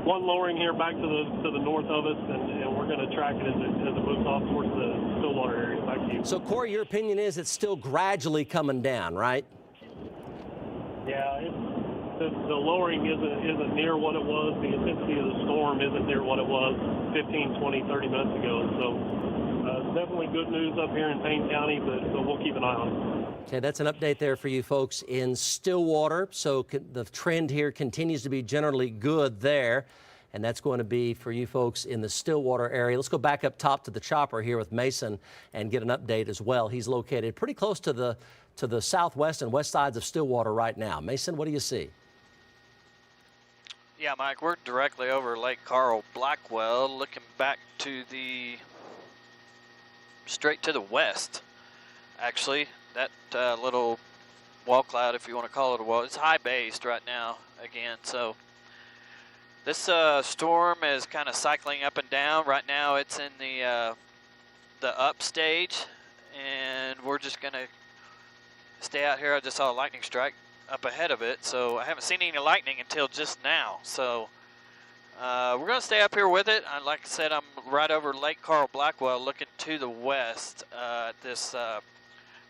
S4: One lowering here back to the north of us, and we're going to track it as it moves off towards the Stillwater area. Back to you.
S1: So, Corey, your opinion is it's still gradually coming down, right?
S4: Yeah, the lowering isn't near what it was. The intensity of the storm isn't near what it was 15, 20, 30 minutes ago. So definitely good news up here in Payne County, but we'll keep an eye on it.
S1: Okay, that's an update there for you folks in Stillwater. So the trend here continues to be generally good there. And that's going to be for you folks in the Stillwater area. Let's go back up top to the chopper here with Mason and get an update as well. He's located pretty close to the southwest and west sides of Stillwater right now. Mason, what do you see?
S9: Yeah, Mike, we're directly over Lake Carl Blackwell, looking back to the straight to the west. Actually, that little wall cloud, if you want to call it a wall, it's high based right now again. So this storm is kind of cycling up and down. Right now it's in the up stage, and we're just going to stay out here. I just saw a lightning strike up ahead of it, so I haven't seen any lightning until just now. So we're going to stay up here with it. Like I said, I'm right over Lake Carl Blackwell looking to the west at this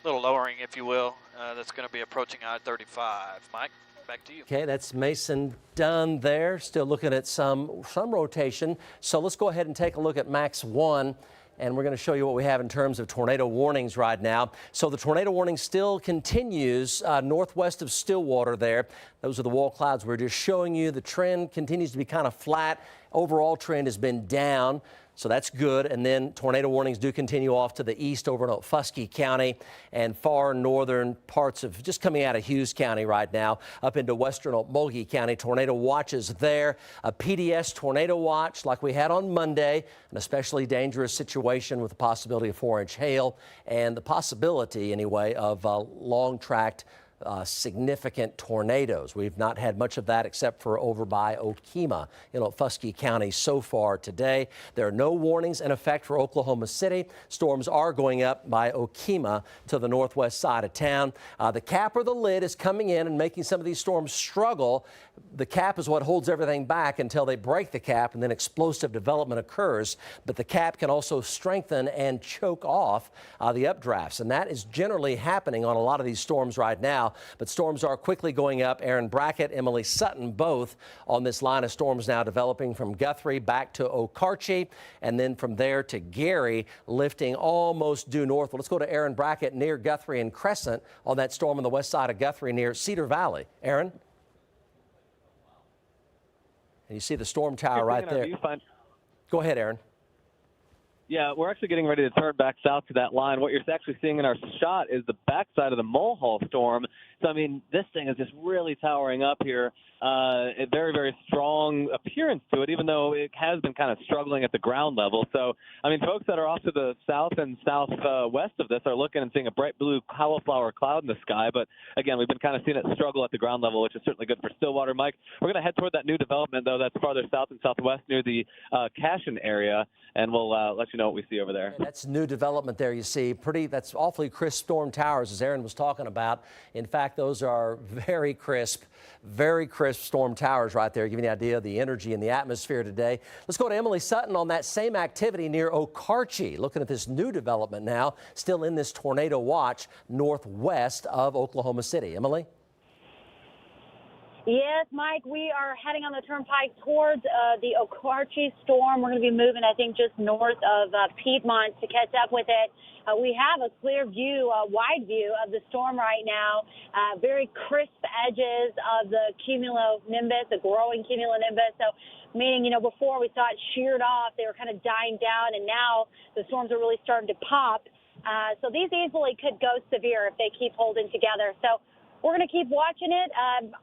S9: little lowering, if you will, that's going to be approaching I-35. Mike, back to you.
S1: Okay, that's Mason done there. Still looking at some rotation. So let's go ahead and take a look at Max 1. And we're going to show you what we have in terms of tornado warnings right now. So the tornado warning still continues northwest of Stillwater there. Those are the wall clouds we're just showing you. The trend continues to be kind of flat. Overall trend has been down. So that's good. And then tornado warnings do continue off to the east over in Okfuskee County and far northern parts of just coming out of Hughes County right now up into western Okmulgee County. Tornado watches there. A PDS tornado watch like we had on Monday, an especially dangerous situation with the possibility of 4-inch hail and the possibility anyway of long-tracked significant tornadoes. We've not had much of that except for over by Okemah in Okfuskee County so far today. There are no warnings in effect for Oklahoma City. Storms are going up by Okemah to the northwest side of town. The cap or the lid is coming in and making some of these storms struggle. The cap is what holds everything back until they break the cap and then explosive development occurs. But the cap can also strengthen and choke off the updrafts. And that is generally happening on a lot of these storms right now. But storms are quickly going up. Aaron Brackett, Emily Sutton, both on this line of storms now developing from Guthrie back to Okarche, and then from there to Gary, lifting almost due north. Well, let's go to Aaron Brackett near Guthrie and Crescent on that storm on the west side of Guthrie near Cedar Valley. Aaron? And you see the storm tower right there. Go ahead, Aaron.
S11: Yeah, we're actually getting ready to turn back south to that line. What you're actually seeing in our shot is the backside of the Mulhall storm. So, I mean, this thing is just really towering up here. A very, very strong appearance to it, even though it has been kind of struggling at the ground level. So, I mean, folks that are off to the south and southwest of this are looking and seeing a bright blue cauliflower cloud in the sky. But, again, we've been kind of seeing it struggle at the ground level, which is certainly good for Stillwater. Mike, we're going to head toward that new development, though, that's farther south and southwest near the Cashin area, and we'll let you know what we see over there.
S1: And that's new development there, you see. That's awfully crisp storm towers, as Aaron was talking about. In fact, those are very crisp storm towers right there, giving you an idea of the energy in the atmosphere today. Let's go to Emily Sutton on that same activity near Okarche, looking at this new development now, still in this tornado watch northwest of Oklahoma City. Emily?
S6: Yes, Mike, we are heading on the turnpike towards the Okarche storm. We're going to be moving, I think, just north of Piedmont to catch up with it. We have a clear view, a wide view of the storm right now. Very crisp edges of the cumulonimbus, the growing cumulonimbus. So, meaning, before we saw it sheared off, they were kind of dying down, and now the storms are really starting to pop. So these easily could go severe if they keep holding together. So we're going to keep watching it.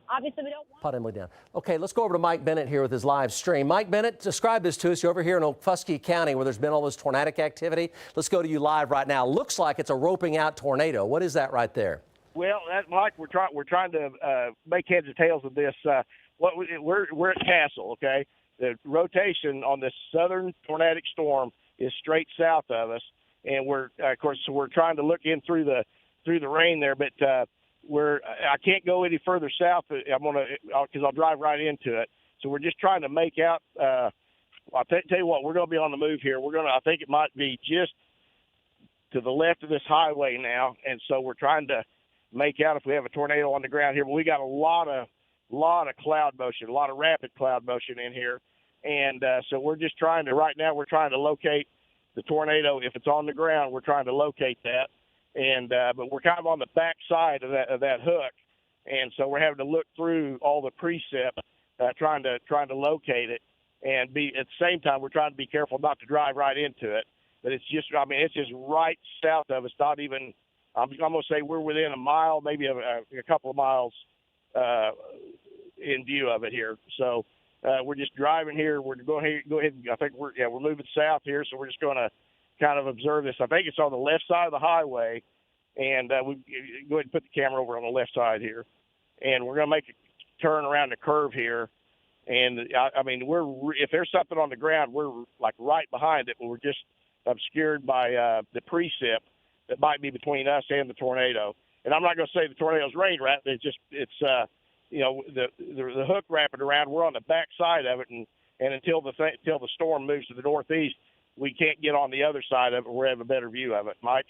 S6: Obviously, we don't want...
S1: Pot Emily down. Okay, let's go over to Mike Bennett here with his live stream. Mike Bennett, describe this to us. You're over here in Okfuskee County where there's been all this tornadic activity. Let's go to you live right now. Looks like it's a roping out tornado. What is that right there?
S5: Well, Mike, we're trying to make heads or tails of this. We're at Castle, okay? The rotation on this southern tornadic storm is straight south of us, and we're trying to look in through the rain there, but I can't go any further south. Because I'll drive right into it. So we're just trying to make out. I'll tell you what, we're going to be on the move here. I think it might be just to the left of this highway now, and so we're trying to make out if we have a tornado on the ground here. But we got a lot of cloud motion, a lot of rapid cloud motion in here, and so we're just trying to locate the tornado. If it's on the ground, we're trying to locate that, and but we're kind of on the back side of that hook, and so we're having to look through all the precip, trying to locate it, and at the same time we're trying to be careful not to drive right into it. But it's just right south of us. Not even. I'm going to say we're within a mile, maybe a couple of miles in view of it here. So we're just driving here. We're going to go ahead. I think we're moving south here, so we're just going to kind of observe this. I think it's on the left side of the highway, and we go ahead and put the camera over on the left side here, and we're going to make a turn around the curve here. And if there's something on the ground, we're like right behind it, but we're just obscured by the precip that might be between us and the tornado. And I'm not going to say the tornado's rain wrapped. It's the hook wrapping around. We're on the back side of it, and until the storm moves to the northeast, we can't get on the other side of it where we have a better view of it. Mike?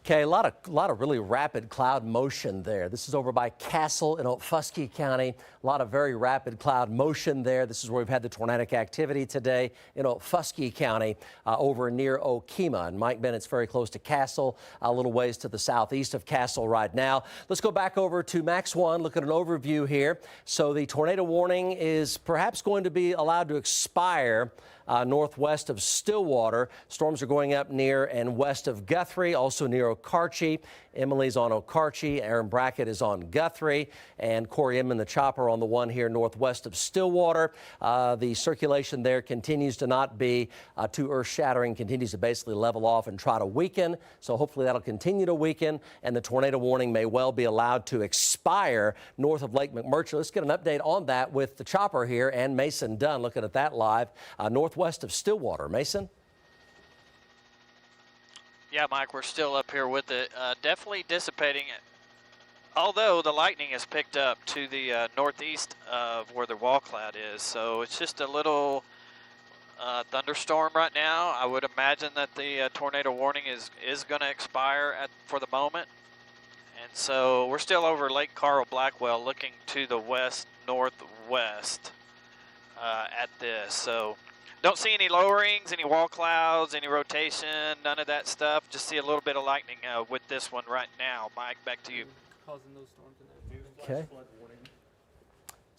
S1: Okay, a lot of really rapid cloud motion there. This is over by Castle in Okfuskee County. A lot of very rapid cloud motion there. This is where we've had the tornadic activity today in Okfuskee County over near Okemah. And Mike Bennett's very close to Castle, a little ways to the southeast of Castle right now. Let's go back over to Max 1, look at an overview here. So the tornado warning is perhaps going to be allowed to expire northwest of Stillwater. Storms are going up near and west of Guthrie, also near Okarche. Emily's on Okarche. Aaron Brackett is on Guthrie. And Corey Inman, the chopper, on the one here northwest of Stillwater. The circulation there continues to not be too earth-shattering, continues to basically level off and try to weaken. So hopefully that'll continue to weaken, and the tornado warning may well be allowed to expire north of Lake McMurtry. Let's get an update on that with the chopper here and Mason Dunn looking at that live northwest of Stillwater. Mason?
S9: Yeah, Mike, we're still up here with it. Definitely dissipating, although the lightning has picked up to the northeast of where the wall cloud is. So it's just a little thunderstorm right now. I would imagine that the tornado warning is going to expire for the moment. And so we're still over Lake Carl Blackwell looking to the west-northwest at this. So don't see any lowerings, any wall clouds, any rotation, none of that stuff. Just see a little bit of lightning with this one right now. Mike, back to you.
S10: Causing those storms in
S1: there. Okay.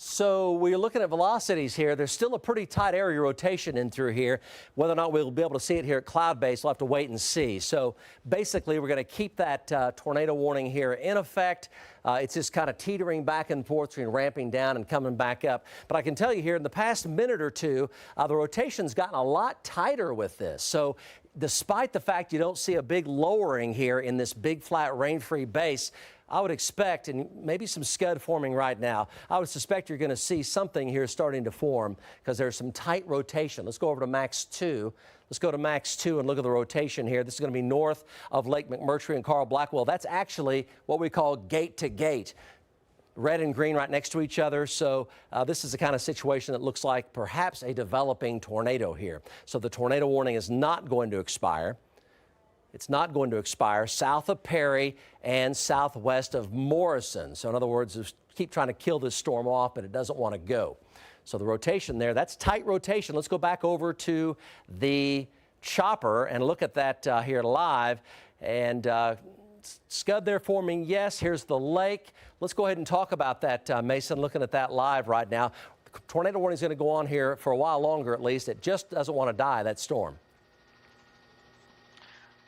S1: So we're looking at velocities here. There's still a pretty tight area rotation in through here. Whether or not we'll be able to see it here at Cloud Base, we'll have to wait and see. So basically, we're going to keep that tornado warning here in effect. It's just kind of teetering back and forth between ramping down and coming back up. But I can tell you here, in the past minute or two, the rotation's gotten a lot tighter with this. So despite the fact you don't see a big lowering here in this big flat rain-free base, I would expect, and maybe some scud forming right now, I would suspect you're going to see something here starting to form because there's some tight rotation. Let's go over to Max 2. Let's go to Max 2 and look at the rotation here. This is going to be north of Lake McMurtry and Carl Blackwell. That's actually what we call gate to gate. Red and green right next to each other. So this is the kind of situation that looks like perhaps a developing tornado here. So the tornado warning is not going to expire. It's not going to expire south of Perry and southwest of Morrison. So in other words, just keep trying to kill this storm off, but it doesn't want to go. So the rotation there, that's tight rotation. Let's go back over to the chopper and look at that here live. And scud there forming, yes. Here's the lake. Let's go ahead and talk about that, Mason, looking at that live right now. The tornado warning is going to go on here for a while longer at least. It just doesn't want to die, that storm.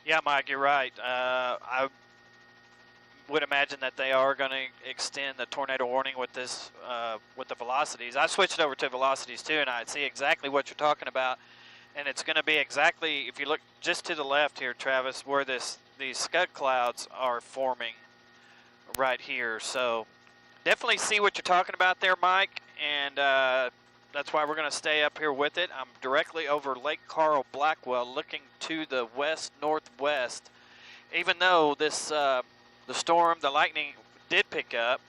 S9: Yeah, Mike, you're right. I would imagine that they are going to extend the tornado warning with this, with the velocities. I switched over to velocities too, and I see exactly what you're talking about. And it's going to be exactly, if you look just to the left here, Travis, where these scud clouds are forming right here. So definitely see what you're talking about there, Mike, and that's why we're going to stay up here with it. I'm directly over Lake Carl Blackwell, looking to the west-northwest. Even though this the storm, the lightning did pick up,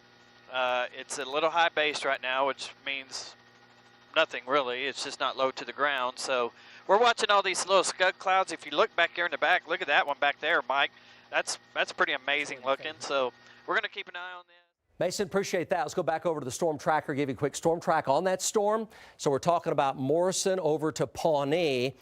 S9: it's a little high base right now, which means nothing really. It's just not low to the ground. So we're watching all these little scud clouds. If you look back here in the back, look at that one back there, Mike. That's pretty amazing looking. So we're going to keep an eye on this.
S1: Mason, appreciate that. Let's go back over to the storm tracker, give you a quick storm track on that storm. So we're talking about Morrison over to Pawnee.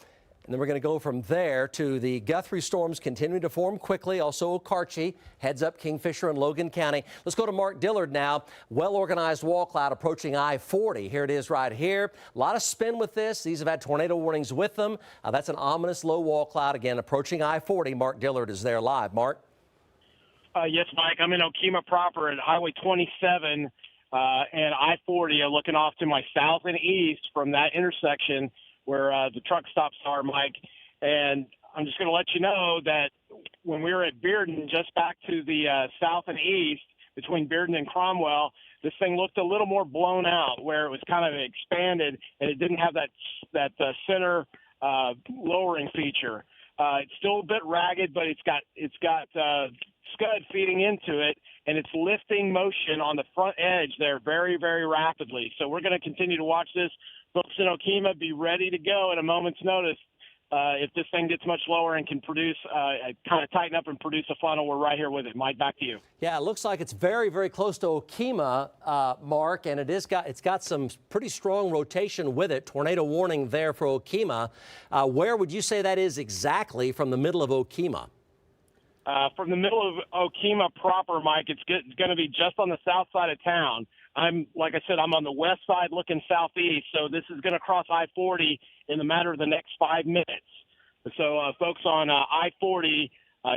S1: And then we're going to go from there to the Guthrie storms continuing to form quickly. Also, Okarche heads up Kingfisher and Logan County. Let's go to Mark Dillard now. Well-organized wall cloud approaching I-40. Here it is right here. A lot of spin with this. These have had tornado warnings with them. That's an ominous low wall cloud again approaching I-40. Mark Dillard is there live. Mark?
S8: Yes, Mike. I'm in Okemah proper at Highway 27 and I-40. I'm looking off to my south and east from that intersection where the truck stops are, Mike. And I'm just going to let you know that when we were at Bearden, just back to the south and east, between Bearden and Cromwell, this thing looked a little more blown out, where it was kind of expanded, and it didn't have that center lowering feature. It's still a bit ragged, but it's got scud feeding into it, and it's lifting motion on the front edge there very, very rapidly. So we're going to continue to watch this. Folks in Okemah, be ready to go at a moment's notice. If this thing gets much lower and can produce, kind of tighten up and produce a funnel, we're right here with it. Mike, back to you.
S1: Yeah, it looks like it's very, very close to Okemah, Mark, and it's got some pretty strong rotation with it. Tornado warning there for Okemah. Where would you say that is exactly from the middle of Okemah?
S8: From the middle of Okemah proper, Mike, it's going to be just on the south side of town. Like I said, I'm on the west side looking southeast, so this is going to cross I-40 in the matter of the next 5 minutes. So, folks on I-40,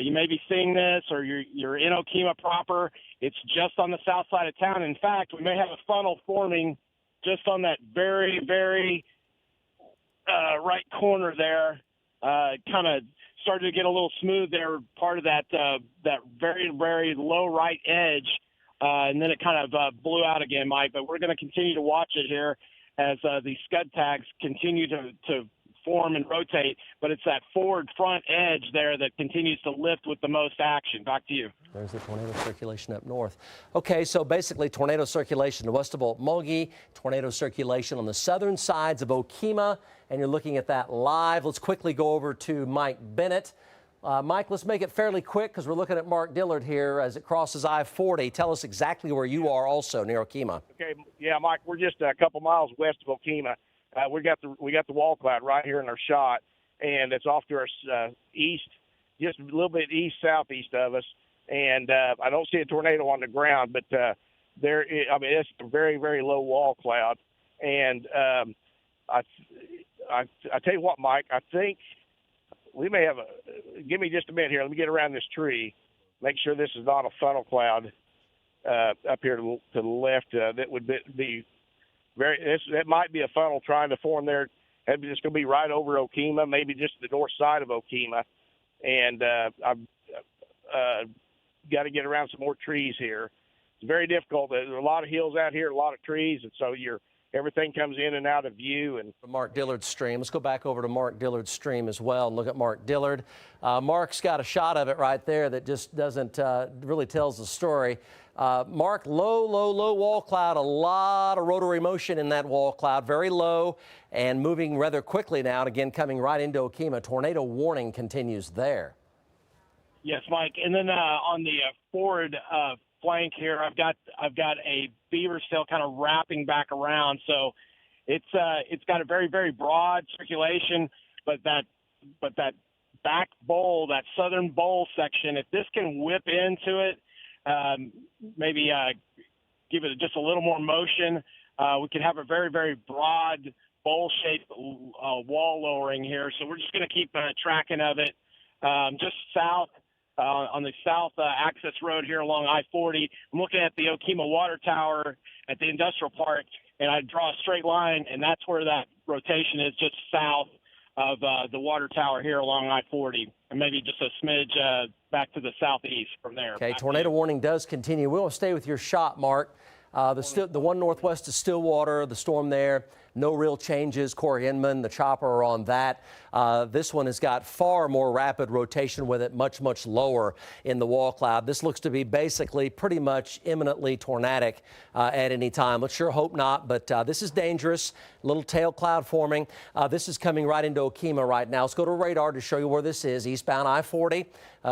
S8: you may be seeing this, or you're in Okemah proper. It's just on the south side of town. In fact, we may have a funnel forming just on that very, very right corner there. Kind of started to get a little smooth there, part of that very, very low right edge. And then it kind of blew out again, Mike. But we're going to continue to watch it here as these scud tags continue to form and rotate. But it's that forward front edge there that continues to lift with the most action. Back to you.
S1: There's the tornado circulation up north. Okay, so basically tornado circulation west of Okmulgee, tornado circulation on the southern sides of Okemah, and you're looking at that live. Let's quickly go over to Mike Bennett. Mike, let's make it fairly quick because we're looking at Mark Dillard here as it crosses I-40. Tell us exactly where you are also near Okemah.
S7: Okay, yeah, Mike, we're just a couple miles west of Okemah. We got the wall cloud right here in our shot, and it's off to our east, just a little bit east-southeast of us. And I don't see a tornado on the ground, but it's a very, very low wall cloud. And I tell you what, Mike, I think we may have give me just a minute here. Let me get around this tree, make sure this is not a funnel cloud up here to the left. That would be that might be a funnel trying to form there. It's going to be right over Okemah, maybe just the north side of Okemah. And I've got to get around some more trees here. It's very difficult. There's a lot of hills out here, a lot of trees, and so everything comes in and out of view. And
S1: Mark Dillard's stream. Let's go back over to Mark Dillard's stream as well and look at Mark Dillard. Mark's got a shot of it right there that just doesn't really tells the story. Mark, low wall cloud, a lot of rotary motion in that wall cloud, very low and moving rather quickly now, and again coming right into Okemah. Tornado warning continues there.
S8: Yes, Mike. And then on the forward flank here, I've got a beaver sail kind of wrapping back around, so it's got a very, very broad circulation, but that back bowl, that southern bowl section, if this can whip into it, maybe give it just a little more motion, we could have a very, very broad bowl-shaped wall lowering here. So we're just going to keep tracking of it. just south on the south access road here along I-40. I'm looking at the Okemah Water Tower at the industrial park, and I draw a straight line, and that's where that rotation is, just south of the water tower here along I-40, and maybe just a smidge back to the southeast from there.
S1: Okay, tornado warning does continue. We'll stay with your shot, Mark. The one northwest is Stillwater, the storm there. No real changes. Corey Inman, the chopper, are on that. This one has got far more rapid rotation with it, much, much lower in the wall cloud. This looks to be basically pretty much imminently tornadic at any time. Let's sure hope not, but this is dangerous. Little tail cloud forming. This is coming right into Okemah right now. Let's go to radar to show you where this is, eastbound I-40.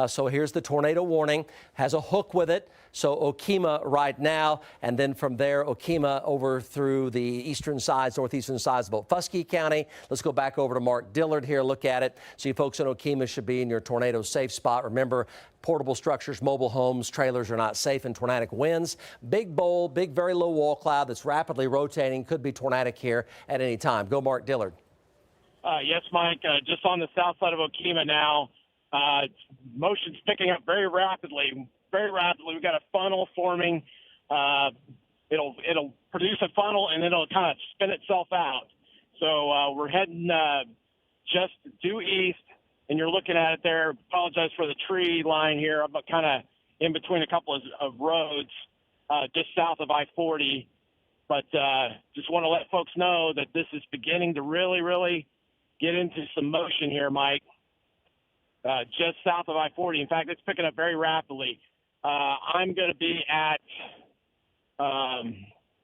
S1: So here's the tornado warning. Has a hook with it. So Okemah right now, and then from there, Okemah over through the eastern sides, northeastern sides of Okfuskee County. Let's go back over to Mark Dillard here, look at it. So you folks in Okemah should be in your tornado safe spot. Remember, portable structures, mobile homes, trailers are not safe in tornadic winds. Big bowl, big, very low wall cloud that's rapidly rotating, could be tornadic here at any time. Go Mark Dillard.
S8: Yes, Mike, just on the south side of Okemah now. Motion's picking up very rapidly. We've got a funnel forming. It'll produce a funnel, and then it'll kind of spin itself out. So we're heading just due east, and you're looking at it there. Apologize for the tree line here. I'm kind of in between a couple of roads just south of I-40. But just want to let folks know that this is beginning to really, really get into some motion here, Mike. Just south of I-40. In fact, it's picking up very rapidly. I'm going to be at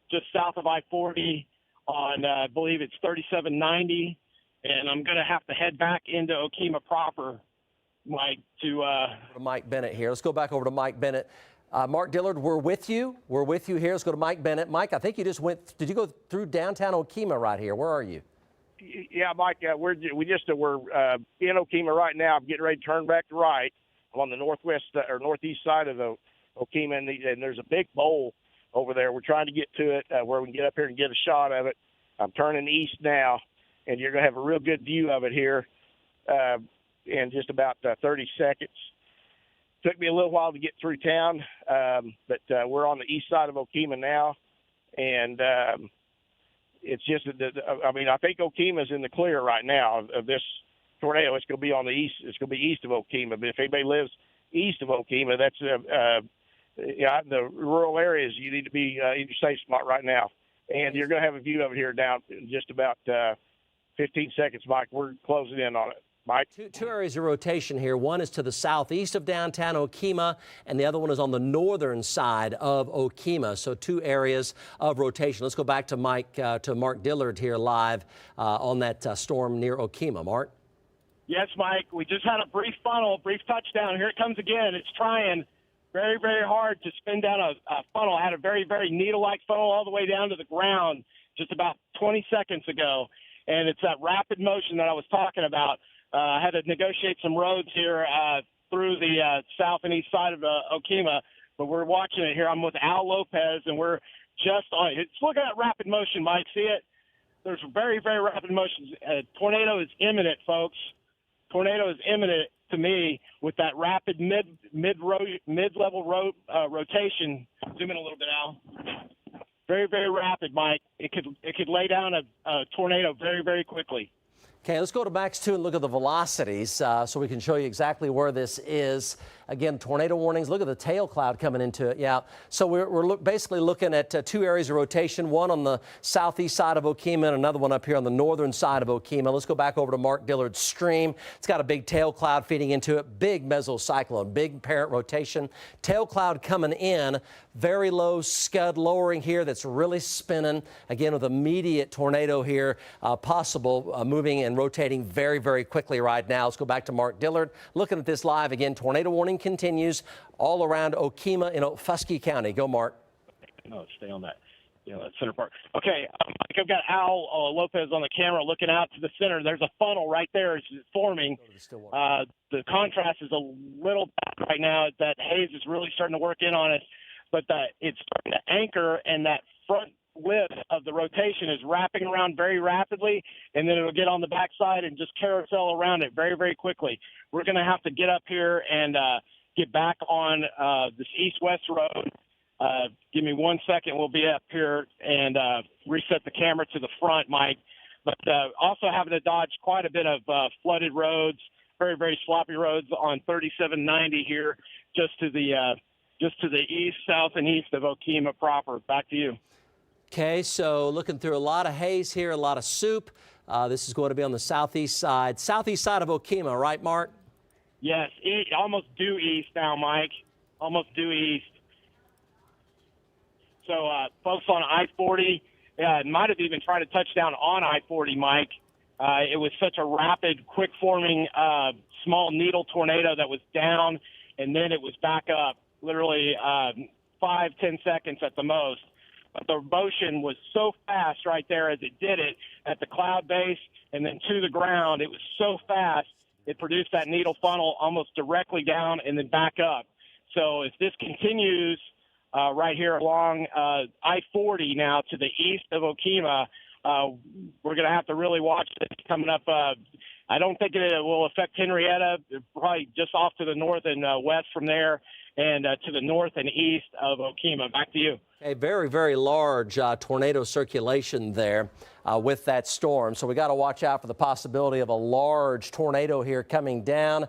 S8: just south of I-40 on, I believe it's 3790, and I'm going to have to head back into Okemah proper, Mike, to
S1: Mike Bennett here. Let's go back over to Mike Bennett. Mark Dillard, we're with you. We're with you here. Let's go to Mike Bennett. Mike, I think you just did you go through downtown Okemah right here? Where are you?
S7: Yeah, Mike, we're in Okemah right now. I'm getting ready to turn back to right. I'm on the northwest or northeast side of the Okemah, and there's a big bowl over there. We're trying to get to it where we can get up here and get a shot of it. I'm turning east now, and you're going to have a real good view of it here in just about 30 seconds. Took me a little while to get through town, but we're on the east side of Okemah now, and it's just I think Okemah's in the clear right now of this tornado. It's going to be on the east. It's going to be east of Okemah. But if anybody lives east of Okemah, that's in the rural areas, you need to be in your safe spot right now. And you're going to have a view of it here down in just about 15 seconds, Mike. We're closing in on it. Mike?
S1: Two areas of rotation here. One is to the southeast of downtown Okemah, and the other one is on the northern side of Okemah. So two areas of rotation. Let's go back to Mark Dillard here live on that storm near Okemah. Mark?
S8: Yes, Mike. We just had a brief touchdown. Here it comes again. It's trying very, very hard to spin down a funnel. I had a very, very needle-like funnel all the way down to the ground just about 20 seconds ago. And it's that rapid motion that I was talking about. I had to negotiate some roads here through the south and east side of Okemah, but we're watching it here. I'm with Al Lopez, and we're just on it. Look at that rapid motion, Mike. See it? There's very, very rapid motion. Tornado is imminent, folks. Tornado is imminent to me with that rapid mid-level rotation. Zoom in a little bit, Al. Very, very rapid, Mike. It could lay down a tornado very, very quickly.
S1: Okay, let's go to Max 2 and look at the velocities so we can show you exactly where this is. Again, tornado warnings. Look at the tail cloud coming into it. Yeah, so we're basically looking at two areas of rotation, one on the southeast side of Okemah and another one up here on the northern side of Okemah. Let's go back over to Mark Dillard's stream. It's got a big tail cloud feeding into it, big mesocyclone, big parent rotation. Tail cloud coming in, very low scud lowering here that's really spinning. Again, with immediate tornado here possible, moving and rotating very, very quickly right now. Let's go back to Mark Dillard. Looking at this live again, tornado warning continues all around Okemah in Okfuskee County. Go, Mark.
S8: No, stay on that. That center part. Okay, I've got Al Lopez on the camera looking out to the center. There's a funnel right there. It's forming. The contrast is a little bad right now. That haze is really starting to work in on it, but it's starting to anchor, and that front lift of the rotation is wrapping around very rapidly, and then it'll get on the backside and just carousel around it very, very quickly. We're going to have to get up here and get back on this east-west road. Give me 1 second. We'll be up here and reset the camera to the front, Mike. But also having to dodge quite a bit of flooded roads, very, very sloppy roads on 3790 here, just to the east, south, and east of Okemah proper. Back to you.
S1: Okay, so looking through a lot of haze here, a lot of soup. This is going to be on the southeast side of Okemah, right, Mark?
S8: Yes, almost due east now, Mike. Almost due east. So folks on I-40 might have even tried to touch down on I-40, Mike. It was such a rapid, quick-forming, small needle tornado that was down, and then it was back up, literally 5-10 seconds at the most. But the motion was so fast right there as it did it at the cloud base and then to the ground. It was so fast, it produced that needle funnel almost directly down and then back up. So if this continues right here along I-40 now to the east of Okemah, we're going to have to really watch this coming up. I don't think it will affect Henrietta, probably just off to the north and west from there, and to the north and east of Okemah. Back to you.
S1: A very, very large tornado circulation there with that storm. So we got to watch out for the possibility of a large tornado here coming down.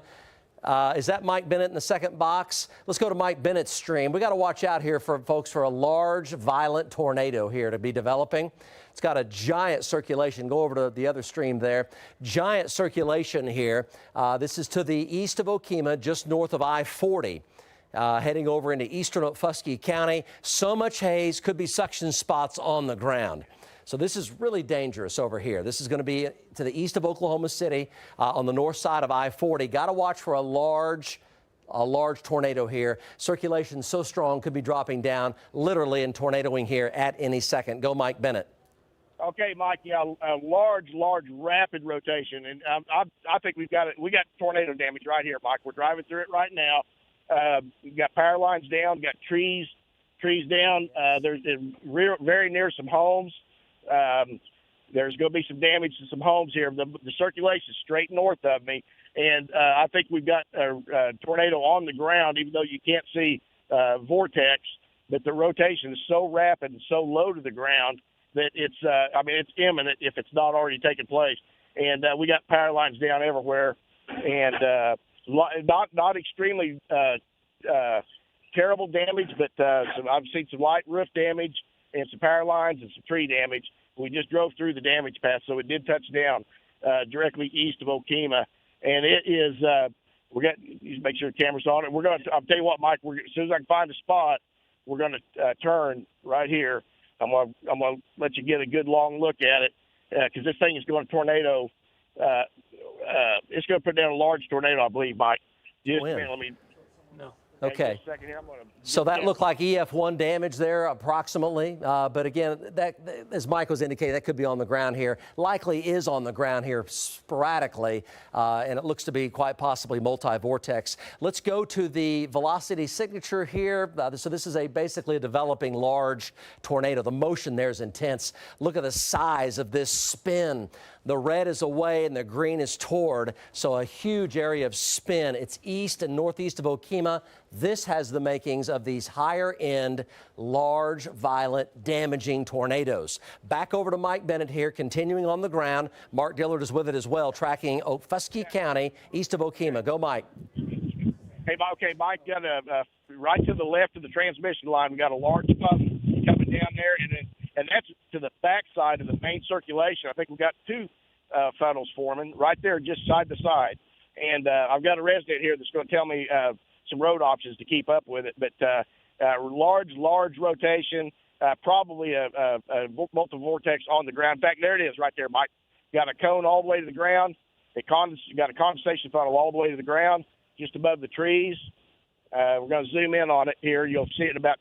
S1: Is that Mike Bennett in the second box? Let's go to Mike Bennett's stream. We got to watch out here for folks for a large, violent tornado here to be developing. It's got a giant circulation. Go over to the other stream there. Giant circulation here. This is to the east of Okemah, just north of I-40. Heading over into eastern Okfuskee County. So much haze, could be suction spots on the ground. So this is really dangerous over here. This is going to be to the east of Oklahoma City on the north side of I-40. Got to watch for a large tornado here. Circulation so strong, could be dropping down literally and tornadoing here at any second. Go Mike Bennett.
S5: Okay, Mike. Yeah, a large, rapid rotation, and I think we got tornado damage right here, Mike. We're driving through it right now. We've got power lines down, got trees down. There's very near some homes. There's going to be some damage to some homes here. The circulation is straight north of me, and I think we've got a tornado on the ground, even though you can't see vortex. But the rotation is so rapid and so low to the ground that it's imminent if it's not already taken place. And we got power lines down everywhere, and not extremely terrible damage, but I've seen some light roof damage and some power lines and some tree damage. We just drove through the damage path, so it did touch down directly east of Okemah, and it is. You make sure the camera's on it. I'll tell you what, Mike. As soon as I can find a spot, we're going to turn right here. I'm going to let you get a good long look at it because this thing is going to tornado. It's going to put down a large tornado, I believe, Mike. Just let me.
S10: No.
S1: Okay. So that looked like EF1 damage there, approximately. But again, that, as Mike was indicating, that could be on the ground here. Likely is on the ground here sporadically, and it looks to be quite possibly multi-vortex. Let's go to the velocity signature here. So this is basically a developing large tornado. The motion there is intense. Look at the size of this spin. The red is away and the green is toward, so a huge area of spin. It's east and northeast of Okemah. This has the makings of these higher-end, large, violent, damaging tornadoes. Back over to Mike Bennett here, continuing on the ground. Mark Dillard is with it as well, tracking Okfuskee County, east of Okemah. Go, Mike.
S5: Hey, Mike, got right to the left of the transmission line. We got a large funnel coming down there, and that's to the back side of the main circulation. I think we've got two funnels forming right there, just side to side. And I've got a resident here that's going to tell me some road options to keep up with it. But large rotation, probably a multiple vortex on the ground. In fact, there it is right there, Mike. Got a cone all the way to the ground. Got a condensation funnel all the way to the ground, just above the trees. We're going to zoom in on it here. You'll see it about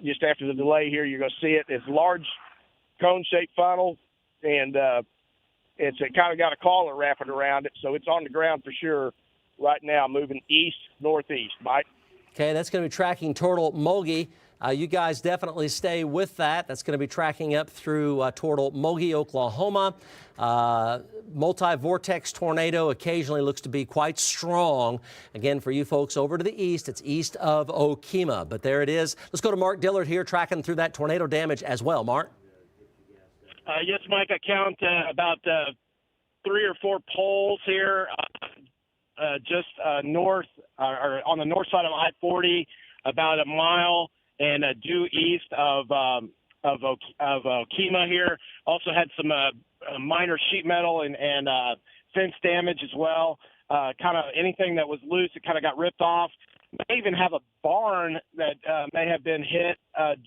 S5: just after the delay here. You're going to see it. It's a large cone-shaped funnel, and it's kind of got a collar wrapping around it, so it's on the ground for sure right now, moving east-northeast. Mike?
S1: Okay, that's going to be tracking toward Mulgee. You guys definitely stay with that. That's going to be tracking up through toward Mogi, Oklahoma. Multi-vortex tornado occasionally looks to be quite strong. Again, for you folks over to the east, it's east of Okemah. But there it is. Let's go to Mark Dillard here tracking through that tornado damage as well. Mark?
S8: Yes, Mike, I count about 3 or 4 poles here just north or on the north side of I-40, about a mile and due east of Okemah here. Also had some minor sheet metal and fence damage as well. Kind of anything that was loose, it kind of got ripped off. May even have a barn that may have been hit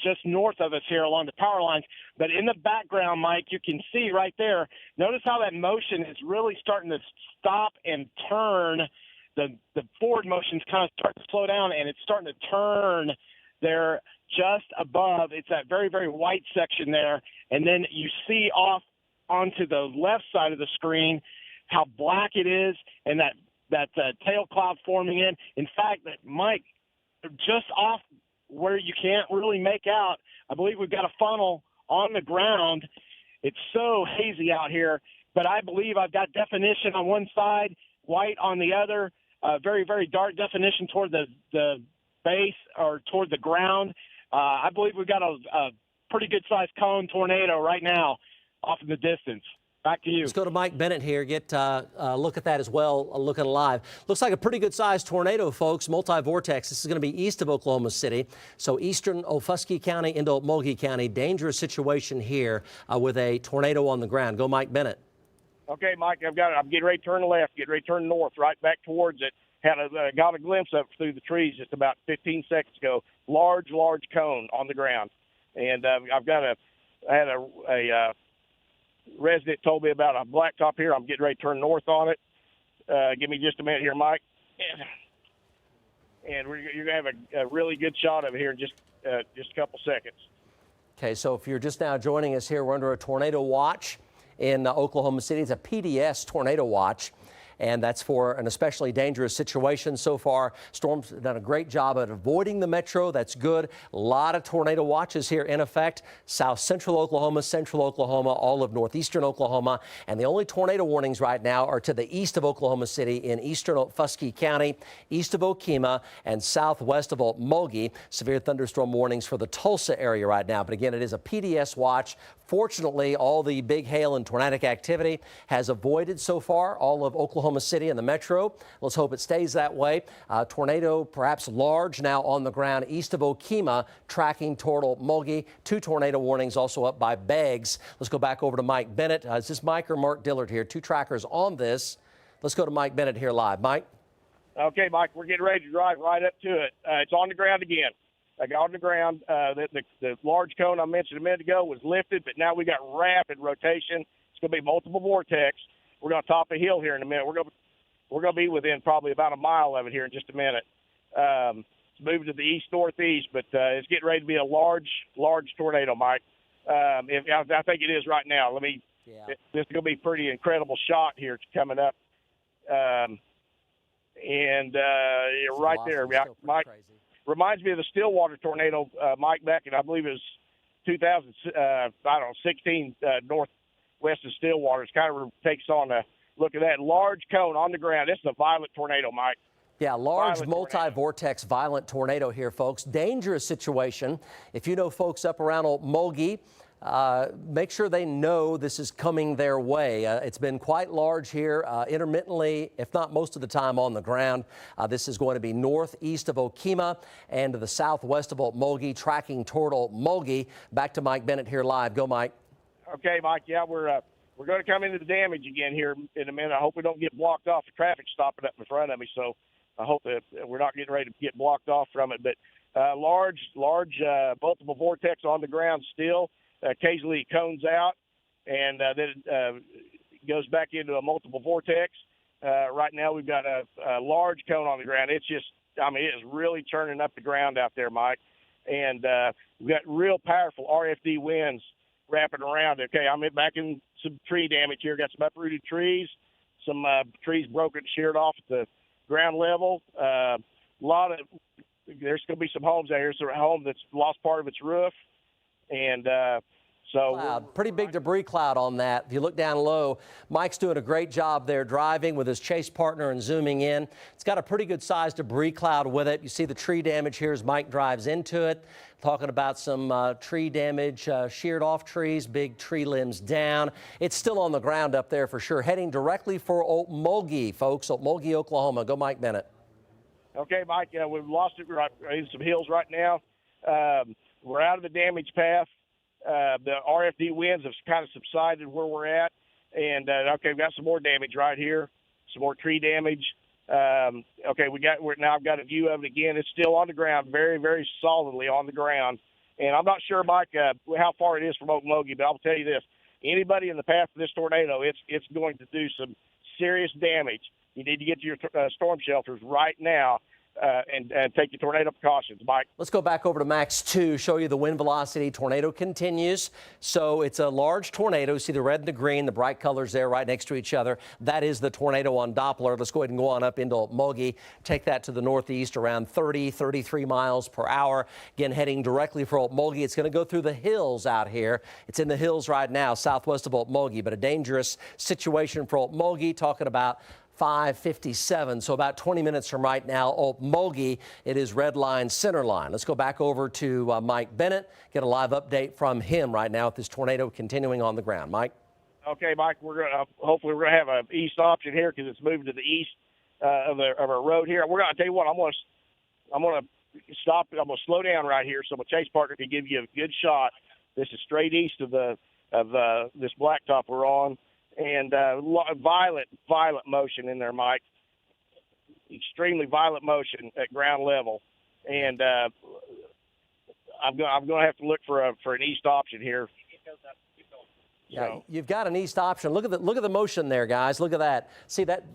S8: just north of us here along the power lines. But in the background, Mike, you can see right there, notice how that motion is really starting to stop and turn. The forward motion is kind of starting to slow down, and it's starting to turn there just above. It's that very, very white section there. And then you see off onto the left side of the screen how black it is and that tail cloud forming in. In fact, Mike, just off where you can't really make out, I believe we've got a funnel on the ground. It's so hazy out here, but I believe I've got definition on one side, white on the other, very, very dark definition toward the base or toward the ground. I believe we've got a pretty good-sized cone tornado right now off in the distance. Back to you.
S1: Let's go to Mike Bennett here, get a look at that as well, looking live. Looks like a pretty good-sized tornado, folks, multi-vortex. This is going to be east of Oklahoma City, so eastern Ofuskee County into Mogi County. Dangerous situation here with a tornado on the ground. Go, Mike Bennett.
S5: Okay, Mike, I'm getting ready to turn left, getting ready to turn north, right back towards it. Got a glimpse of it through the trees just about 15 seconds ago. Large cone on the ground. And I had a resident told me about a blacktop here. I'm getting ready to turn north on it. Give me just a minute here, Mike. And you're going to have a really good shot of it here in just a couple seconds.
S1: Okay, so if you're just now joining us here, we're under a tornado watch in Oklahoma City. It's a PDS tornado watch, and that's for an especially dangerous situation so far. Storm's done a great job at avoiding the metro. That's good. A lot of tornado watches here in effect. South central Oklahoma, central Oklahoma, all of northeastern Oklahoma. And the only tornado warnings right now are to the east of Oklahoma City in eastern Ofuskee County, east of Okemah, and southwest of Mogi. Severe thunderstorm warnings for the Tulsa area right now. But again, it is a PDS watch. Fortunately, all the big hail and tornadic activity has avoided so far all of Oklahoma City and the metro. Let's hope it stays that way. Tornado perhaps large now on the ground east of Okemah, tracking toward Mogi. 2 tornado warnings also up by Beggs. Let's go back over to Mike Bennett. Is this Mike or Mark Dillard here? 2 trackers on this. Let's go to Mike Bennett here live. Mike?
S5: Okay, Mike, we're getting ready to drive right up to it. It's on the ground again. I got on the ground. The large cone I mentioned a minute ago was lifted, but now we got rapid rotation. It's going to be multiple vortex. We're going to top a hill here in a minute. We're going to be within probably about a mile of it here in just a minute. It's moving to the east-northeast, but it's getting ready to be a large tornado, Mike. I think it is right now. This is going to be a pretty incredible shot here coming up. Right there, Mike.
S1: Crazy.
S5: Reminds me of the Stillwater tornado, Mike, back in, I believe it was 2016, northwest of Stillwater. It kind of takes on a look at that large cone on the ground. This is a violent tornado, Mike.
S1: Yeah, large multi-vortex violent tornado here, folks. Dangerous situation. If you know folks up around Mogi, make sure they know this is coming their way. It's been quite large here, intermittently, if not most of the time, on the ground. This is going to be northeast of Okemah and to the southwest of Mogi, tracking toward Mogi. Back to Mike Bennett here live. Go, Mike.
S5: Okay, Mike. Yeah, we're going to come into the damage again here in a minute. I hope we don't get blocked off. The traffic's stopping up in front of me, so I hope that we're not getting ready to get blocked off from it. But large multiple vortex on the ground still. Occasionally it cones out, and then it goes back into a multiple vortex. Right now we've got a large cone on the ground. It's just, it is really churning up the ground out there, Mike. And we've got real powerful RFD winds wrapping around. Okay, I'm back in some tree damage here. Got some uprooted trees, some trees broken, sheared off at the ground level. A lot of there's going to be some homes out here. There's a home that's lost part of its roof, and
S1: Cloud, pretty big debris cloud on that. If you look down low, Mike's doing a great job there driving with his chase partner and zooming in. It's got a pretty good sized debris cloud with it. You see the tree damage here as Mike drives into it. Talking about some tree damage, sheared off trees, big tree limbs down. It's still on the ground up there for sure. Heading directly for Okmulgee, folks. Okmulgee, Oklahoma. Go Mike Bennett.
S5: Okay, Mike, we've lost it right in some hills right now. We're out of the damage path. The RFD winds have kind of subsided where we're at. And, okay, we've got some more damage right here, some more tree damage. Okay, now I've got a view of it again. It's still on the ground, very, very solidly on the ground. And I'm not sure, Mike, how far it is from Okmulgee, but I'll tell you this. Anybody in the path of this tornado, it's going to do some serious damage. You need to get to your storm shelters right now and take your tornado precautions, Mike.
S1: Let's go back over to Max 2, show you the wind velocity. Tornado continues. So it's a large tornado. See the red and the green, the bright colors there right next to each other. That is the tornado on Doppler. Let's go ahead and go on up into Okmulgee. Take that to the northeast around 30, 33 miles per hour. Again, heading directly for Okmulgee. It's going to go through the hills out here. It's in the hills right now, southwest of Okmulgee, but a dangerous situation for Okmulgee. Talking about 5:57, so about 20 minutes from right now, Okmulgee, it is red line, center line. Let's go back over to Mike Bennett, get a live update from him right now with this tornado continuing on the ground. Mike?
S5: Okay, Mike, hopefully we're going to have an east option here because it's moving to the east of our road here. We're going to tell you what, I'm going to stop. I'm going to slow down right here so my chase partner can give you a good shot. This is straight east of this blacktop we're on. And violent motion in there, Mike. Extremely violent motion at ground level, and I'm going to have to look for an east option here.
S1: Yeah, you've got an east option. Look at the motion there, guys. Look at that. See that,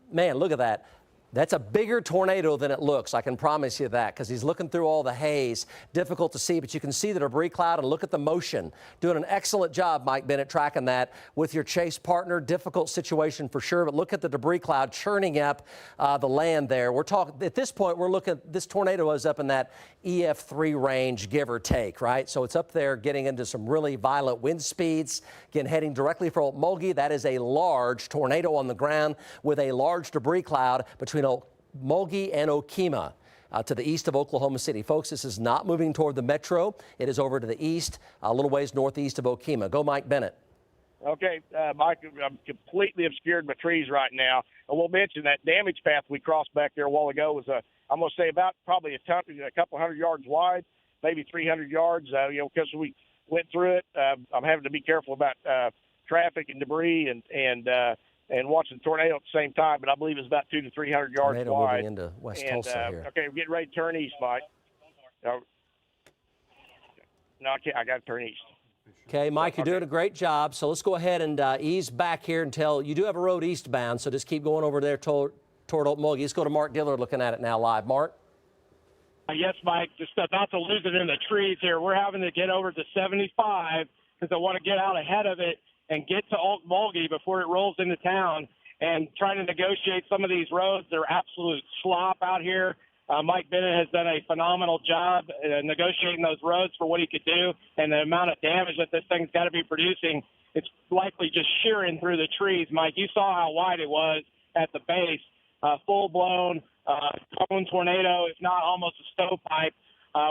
S1: man? Look at that. That's a bigger tornado than it looks. I can promise you that, because he's looking through all the haze. Difficult to see, but you can see the debris cloud and look at the motion. Doing an excellent job, Mike Bennett, tracking that with your chase partner. Difficult situation for sure, but look at the debris cloud churning up the land there. We're talking, at this point, we're looking, this tornado is up in that EF3 range, give or take, right? So it's up there getting into some really violent wind speeds. Again, heading directly for Okmulgee. That is a large tornado on the ground with a large debris cloud between Okmulgee and Okemah to the east of Oklahoma City. Folks, this is not moving toward the metro. It is over to the east, a little ways northeast of Okemah. Go Mike Bennett.
S5: Okay, Mike, I'm completely obscured by trees right now. I will mention that damage path we crossed back there a while ago was, I'm going to say about probably a couple hundred yards wide, maybe 300 yards, because we went through it. I'm having to be careful about traffic and debris and watching the tornado at the same time, but I believe it's about 200 to 300 yards
S1: tornado
S5: wide.
S1: Moving into West Tulsa here.
S5: Okay, we're getting ready to turn east, Mike. No, I can't. I got to turn east.
S1: Okay, Mike, you're doing a great job. So let's go ahead and ease back here until you do have a road eastbound. So just keep going over there toward Okmulgee. Let's go to Mark Dillard looking at it now live. Mark?
S8: Yes, Mike, just about to lose it in the trees here. We're having to get over to 75 because I want to get out ahead of it and get to Okmulgee before it rolls into town and trying to negotiate some of these roads. They're absolute slop out here. Mike Bennett has done a phenomenal job negotiating those roads for what he could do, and the amount of damage that this thing's got to be producing, it's likely just shearing through the trees. Mike, you saw how wide it was at the base, full-blown cone tornado, if not almost a stovepipe.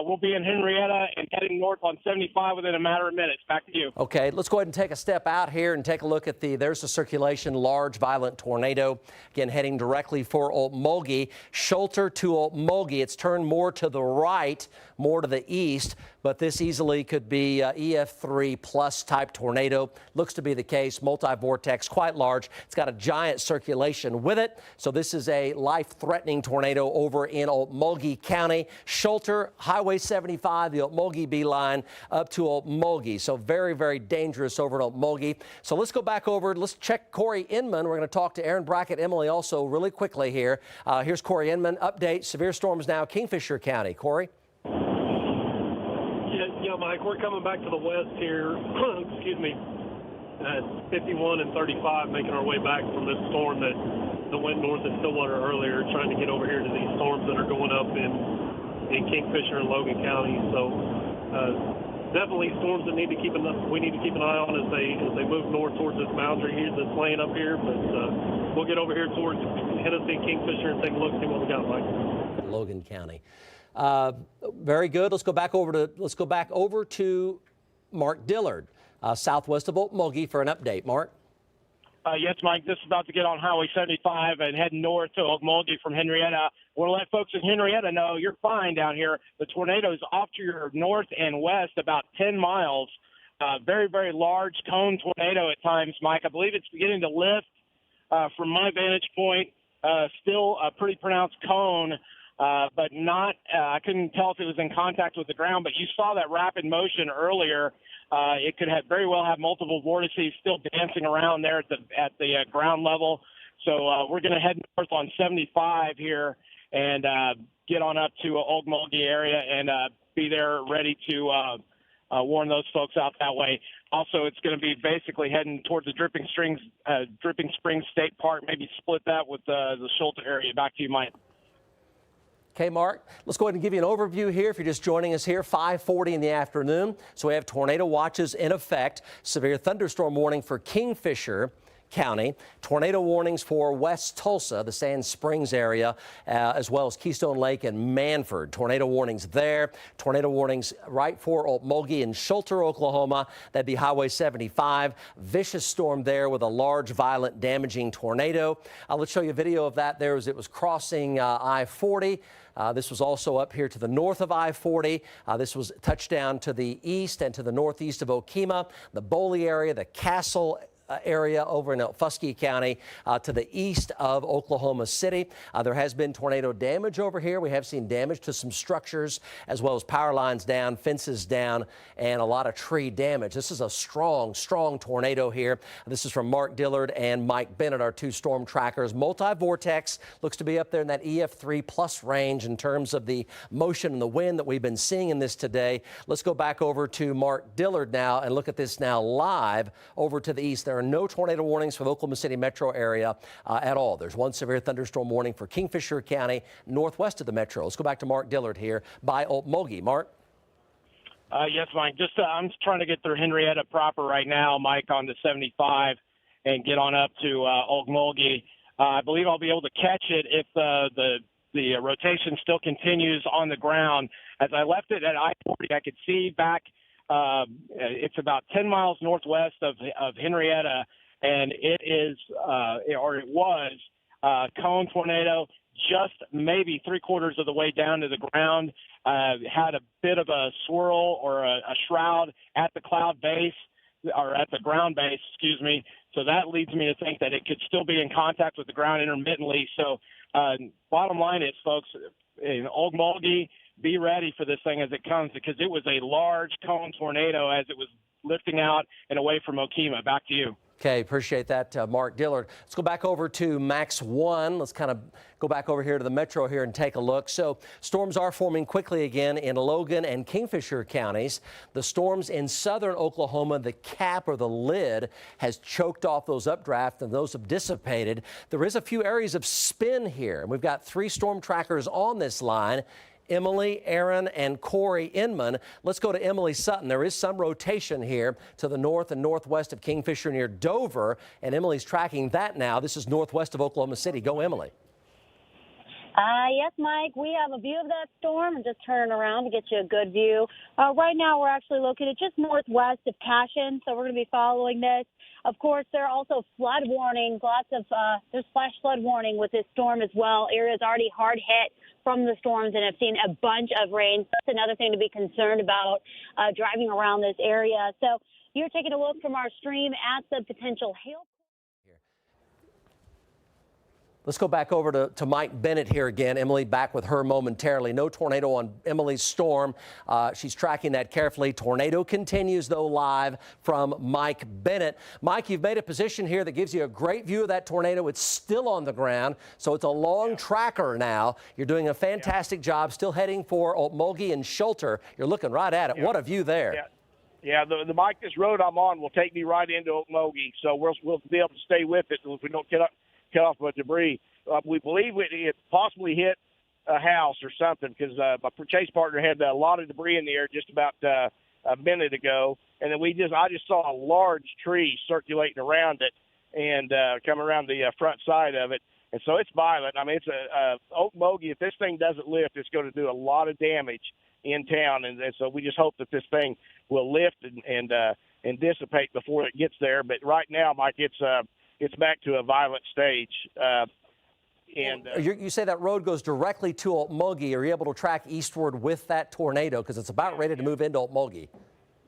S8: We'll be in Henrietta and heading north on 75 within a matter of minutes. Back to you.
S1: Okay, let's go ahead and take a step out here and take a look at there's the circulation, large violent tornado. Again, heading directly for Okmulgee. Shelter to Okmulgee. It's turned more to the right, more to the east, but this easily could be EF3 plus type tornado. Looks to be the case. Multi-vortex, quite large. It's got a giant circulation with it. So this is a life-threatening tornado over in Okmulgee County. Shelter, Highway 75, the Okmulgee B-line up to Okmulgee. So very, very dangerous over at Okmulgee. So let's go back over. Let's check Corey Inman. We're going to talk to Aaron Brackett, Emily also really quickly here. Here's Corey Inman. Update, severe storms now, Kingfisher County. Corey?
S4: Yeah, Mike, we're coming back to the west here, excuse me, at 51 and 35, making our way back from this storm that went north of Stillwater earlier, trying to get over here to these storms that are going up in in Kingfisher and Logan County. So definitely storms that we need to keep an eye on as they move north towards this boundary here that's laying up here. But we'll get over here towards Hennessy, Kingfisher, and take a look, see what we got, Mike.
S1: Logan County. Very good. Let's go back over to Mark Dillard, southwest of Okmulgee, for an update. Mark.
S8: Yes, Mike, this is about to get on Highway 75 and head north to Okmulgee from Henrietta. I want to let folks in Henrietta know you're fine down here. The tornado's off to your north and west about 10 miles. Very, very large cone tornado at times, Mike. I believe it's beginning to lift from my vantage point. Still a pretty pronounced cone, but not I couldn't tell if it was in contact with the ground, but you saw that rapid motion earlier. It could very well have multiple vortices still dancing around there at the ground level. So we're going to head north on 75 here and get on up to Okmulgee area and be there ready to warn those folks out that way. Also, it's going to be basically heading towards the Dripping Springs State Park, maybe split that with the Schulter area. Back to you, Mike.
S1: Okay, Mark, let's go ahead and give you an overview here. If you're just joining us here, 5:40 in the afternoon. So we have tornado watches in effect. Severe thunderstorm warning for Kingfisher County. Tornado warnings for West Tulsa, the Sand Springs area, as well as Keystone Lake and Manford. Tornado warnings there. Tornado warnings right for Okmulgee and Schulter, Oklahoma. That'd be Highway 75. Vicious storm there with a large, violent, damaging tornado. Let's show you a video of that there as it was crossing I-40. This was also up here to the north of I-40. This was touchdown to the east and to the northeast of Okemah, the Boley area, the Castle area over in Fusky County to the east of Oklahoma City. There has been tornado damage over here. We have seen damage to some structures as well as power lines down, fences down, and a lot of tree damage. This is a strong, strong tornado here. This is from Mark Dillard and Mike Bennett, our two storm trackers. Multi-vortex looks to be up there in that EF3 plus range in terms of the motion and the wind that we've been seeing in this today. Let's go back over to Mark Dillard now and look at this now live over to the east. There are no tornado warnings for the Oklahoma City metro area at all. There's one severe thunderstorm warning for Kingfisher County, northwest of the metro. Let's go back to Mark Dillard here by Okmulgee. Mark?
S8: Yes, Mike. I'm trying to get through Henrietta proper right now, Mike, on the 75 and get on up to Okmulgee. I believe I'll be able to catch it if the rotation still continues on the ground. As I left it at I-40, I could see back it's about 10 miles northwest of Henrietta, and it is, or it was, cone tornado, just maybe 3/4 of the way down to the ground. Had a bit of a swirl or a shroud at the cloud base, or at the ground base, excuse me. So that leads me to think that it could still be in contact with the ground intermittently. So bottom line is, folks, in Okmulgee, be ready for this thing as it comes, because it was a large cone tornado as it was lifting out and away from Okemah. Back to you.
S1: Okay, appreciate that, Mark Dillard. Let's go back over to Max 1. Let's kind of go back over here to the metro here and take a look. So storms are forming quickly again in Logan and Kingfisher counties. The storms in southern Oklahoma, the cap or the lid has choked off those updrafts and those have dissipated. There is a few areas of spin here, and we've got 3 storm trackers on this line. Emily, Aaron, and Corey Inman. Let's go to Emily Sutton. There is some rotation here to the north and northwest of Kingfisher near Dover, and Emily's tracking that now. This is northwest of Oklahoma City. Go, Emily.
S6: Yes, Mike, we have a view of that storm. I'm just turning around to get you a good view. Right now, we're actually located just northwest of Cashin, so we're going to be following this. Of course, there are also flood warnings. There's flash flood warning with this storm as well. Areas already hard hit from the storms and have seen a bunch of rain. That's another thing to be concerned about driving around this area. So you're taking a look from our stream at the potential hail.
S1: Let's go back over to Mike Bennett here again. Emily back with her momentarily. No tornado on Emily's storm. She's tracking that carefully. Tornado continues, though, live from Mike Bennett. Mike, you've made a position here that gives you a great view of that tornado. It's still on the ground, so it's a long tracker now. You're doing a fantastic job, still heading for Okmulgee and Schulter. You're looking right at it. What a view there.
S7: Yeah, the Mike, this road I'm on will take me right into Okmulgee, so we'll be able to stay with it if we don't get off of debris. We believe it possibly hit
S5: a house or something, because my chase partner had a lot of debris in the air just about a minute ago, and then I just saw a large tree circulating around it and come around the front side of it. And so it's violent. I mean, it's a Okmulgee. If this thing doesn't lift, it's going to do a lot of damage in town. And so we just hope that this thing will lift and dissipate before it gets there. But right now, Mike, it's back to a violent stage.
S1: You say that road goes directly to Okmulgee. Are you able to track eastward with that tornado, because it's about ready to move into Okmulgee?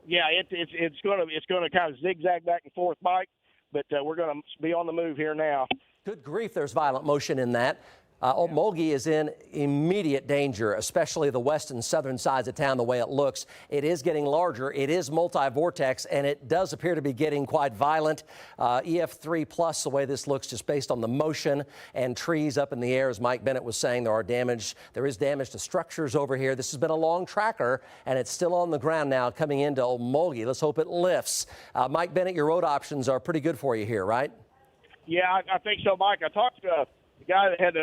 S5: Yeah, it's going to kind of zigzag back and forth, Mike. But we're going to be on the move here now.
S1: Good grief, there's violent motion in that. Okmulgee is in immediate danger, especially the west and southern sides of town, the way it looks. It is getting larger. It is multi-vortex, and it does appear to be getting quite violent. EF3 plus, the way this looks, just based on the motion and trees up in the air, as Mike Bennett was saying, there is damage to structures over here. This has been a long tracker, and it's still on the ground now coming into Okmulgee. Let's hope it lifts. Mike Bennett, your road options are pretty good for you here, right?
S5: Yeah, I think so, Mike. I talked to the guy that had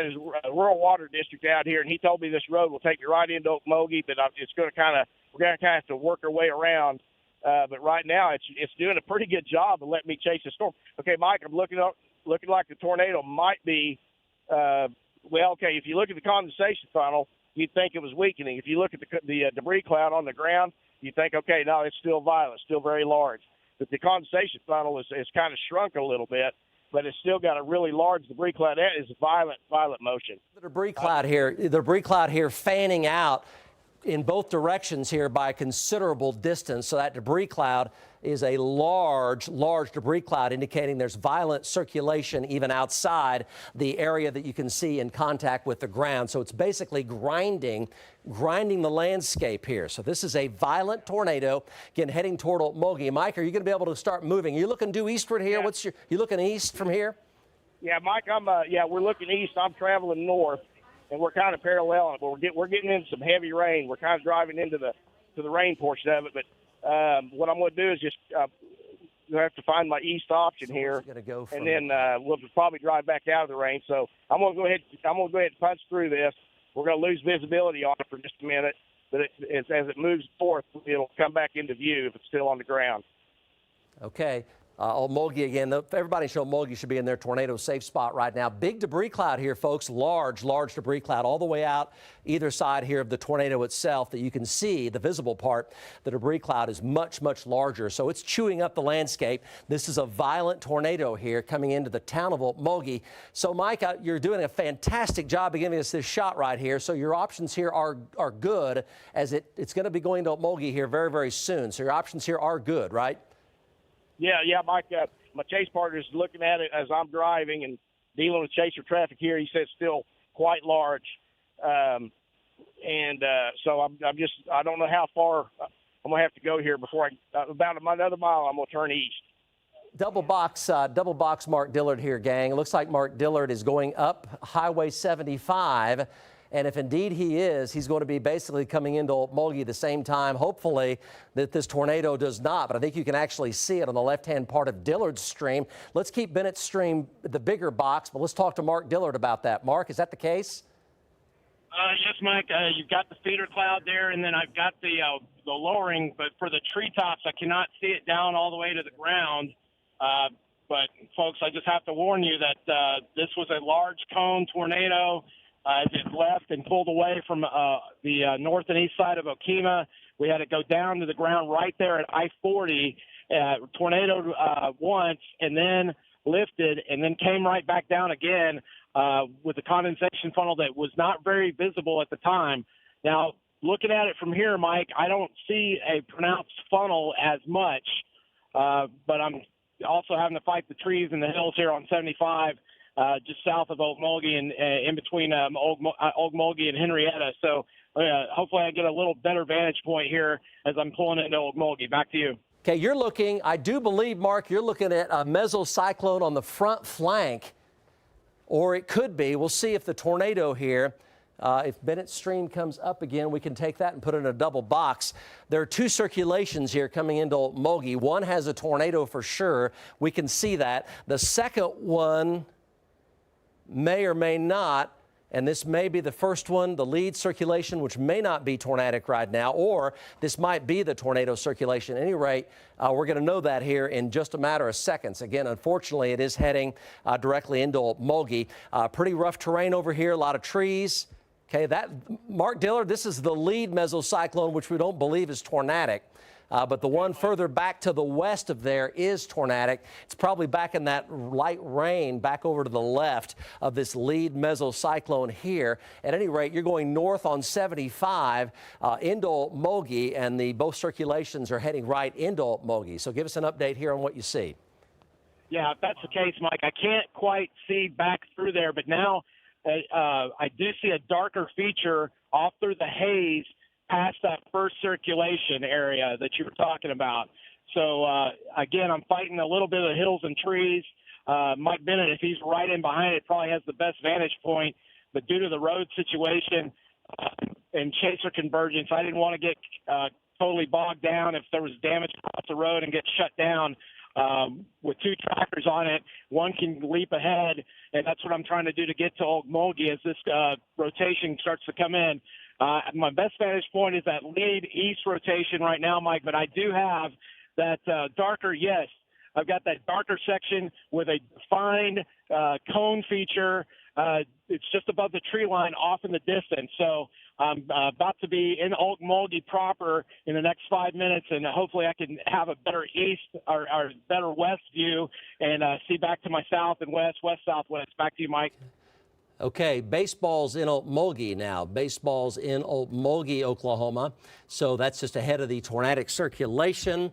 S5: his rural water district out here, and he told me this road will take you right into Okmulgee, but we're going to have to work our way around. But right now, it's doing a pretty good job of letting me chase the storm. Okay, Mike, I'm looking like the tornado might be. If you look at the condensation funnel, you'd think it was weakening. If you look at the debris cloud on the ground, you think, okay, no, it's still violent, still very large. But the condensation funnel is kind of shrunk a little bit, but it's still got a really large debris cloud. That is violent motion.
S1: The debris cloud here fanning out in both directions here by a considerable distance. So that debris cloud is a large debris cloud, indicating there's violent circulation even outside the area that you can see in contact with the ground. So it's basically grinding the landscape here. So this is a violent tornado, again, heading toward Okmulgee. Mike, are you going to be able to start moving? Are you looking due eastward here?
S5: Yeah.
S1: You looking east from here?
S5: Yeah, Mike, we're looking east. I'm traveling north, and we're kind of paralleling. But we're getting into some heavy rain. We're kind of driving into the rain portion of it. But what I'm going to do is just have to find my east option here, and then we'll probably drive back out of the rain. So I'm going to go ahead and punch through this. We're going to lose visibility on it for just a minute, but as it moves forth, it'll come back into view if it's still on the ground.
S1: Okay. Okmulgee again. Everybody in Okmulgee should be in their tornado safe spot right now. Big debris cloud here, folks. Large debris cloud all the way out either side here of the tornado itself that you can see, the visible part. The debris cloud is much larger, so it's chewing up the landscape. This is a violent tornado here coming into the town of Okmulgee. So, Mike, you're doing a fantastic job of giving us this shot right here. So your options here are good, as it's going to be going to Okmulgee here very soon. So your options here are good, right?
S5: Yeah, Mike, my chase partner is looking at it as I'm driving and dealing with chaser traffic here. He says it's still quite large. So I don't know how far I'm going to have to go here before about another mile, I'm going to turn east.
S1: Double box Mark Dillard here, gang. It looks like Mark Dillard is going up Highway 75. And if indeed he is, he's going to be basically coming into Okmulgee the same time, hopefully, that this tornado does not. But I think you can actually see it on the left-hand part of Dillard's stream. Let's keep Bennett's stream the bigger box, but let's talk to Mark Dillard about that. Mark, is that the case?
S8: Yes, Mike. You've got the feeder cloud there, and then I've got the lowering. But for the treetops, I cannot see it down all the way to the ground. But, folks, I just have to warn you that this was a large cone tornado. As it left and pulled away from the north and east side of Okemah, we had it go down to the ground right there at I-40, tornadoed once, and then lifted, and then came right back down again with a condensation funnel that was not very visible at the time. Now, looking at it from here, Mike, I don't see a pronounced funnel as much, but I'm also having to fight the trees and the hills here on 75. Just south of Okmulgee and in between Okmulgee and Henrietta. So hopefully I get a little better vantage point here as I'm pulling into Okmulgee. Back to you.
S1: Okay, you're looking, I do believe, Mark, you're looking at a mesocyclone on the front flank, or it could be. We'll see if the tornado here, if Bennett's stream comes up again, we can take that and put it in a double box. There are two circulations here coming into Okmulgee. One has a tornado for sure. We can see that. The second one may or may not. And this may be the first one, the lead circulation, which may not be tornadic right now, or this might be the tornado circulation. At any rate, we're going to know that here in just a matter of seconds. Again, unfortunately, it is heading directly into Okmulgee. Pretty rough terrain over here, a lot of trees. Okay, that, Mark Dillard, this is the lead mesocyclone, which we don't believe is tornadic. But the one further back to the west of there is tornadic. It's probably back in that light rain back over to the left of this lead mesocyclone here. At any rate, you're going north on 75 into Okmulgee, and both circulations are heading right into Okmulgee. So give us an update here on what you see.
S8: Yeah, if that's the case, Mike, I can't quite see back through there, but now I do see a darker feature off through the haze past that first circulation area that you were talking about. So, again, I'm fighting a little bit of hills and trees. Mike Bennett, if he's right in behind it, probably has the best vantage point. But due to the road situation and chaser convergence, I didn't want to get totally bogged down if there was damage across the road and get shut down. With two trackers on it, one can leap ahead, and that's what I'm trying to do to get to Okmulgee as this rotation starts to come in. My best vantage point is that lead east rotation right now, Mike, but I do have that darker, yes, I've got that darker section with a defined cone feature. It's just above the tree line off in the distance. So I'm about to be in Okmulgee proper in the next 5 minutes, and hopefully I can have a better east or better west view and see back to my south and west, southwest. Back to you, Mike.
S1: Okay, baseball's in Okmulgee now. Baseball's in Okmulgee, Oklahoma. So that's just ahead of the tornadic circulation.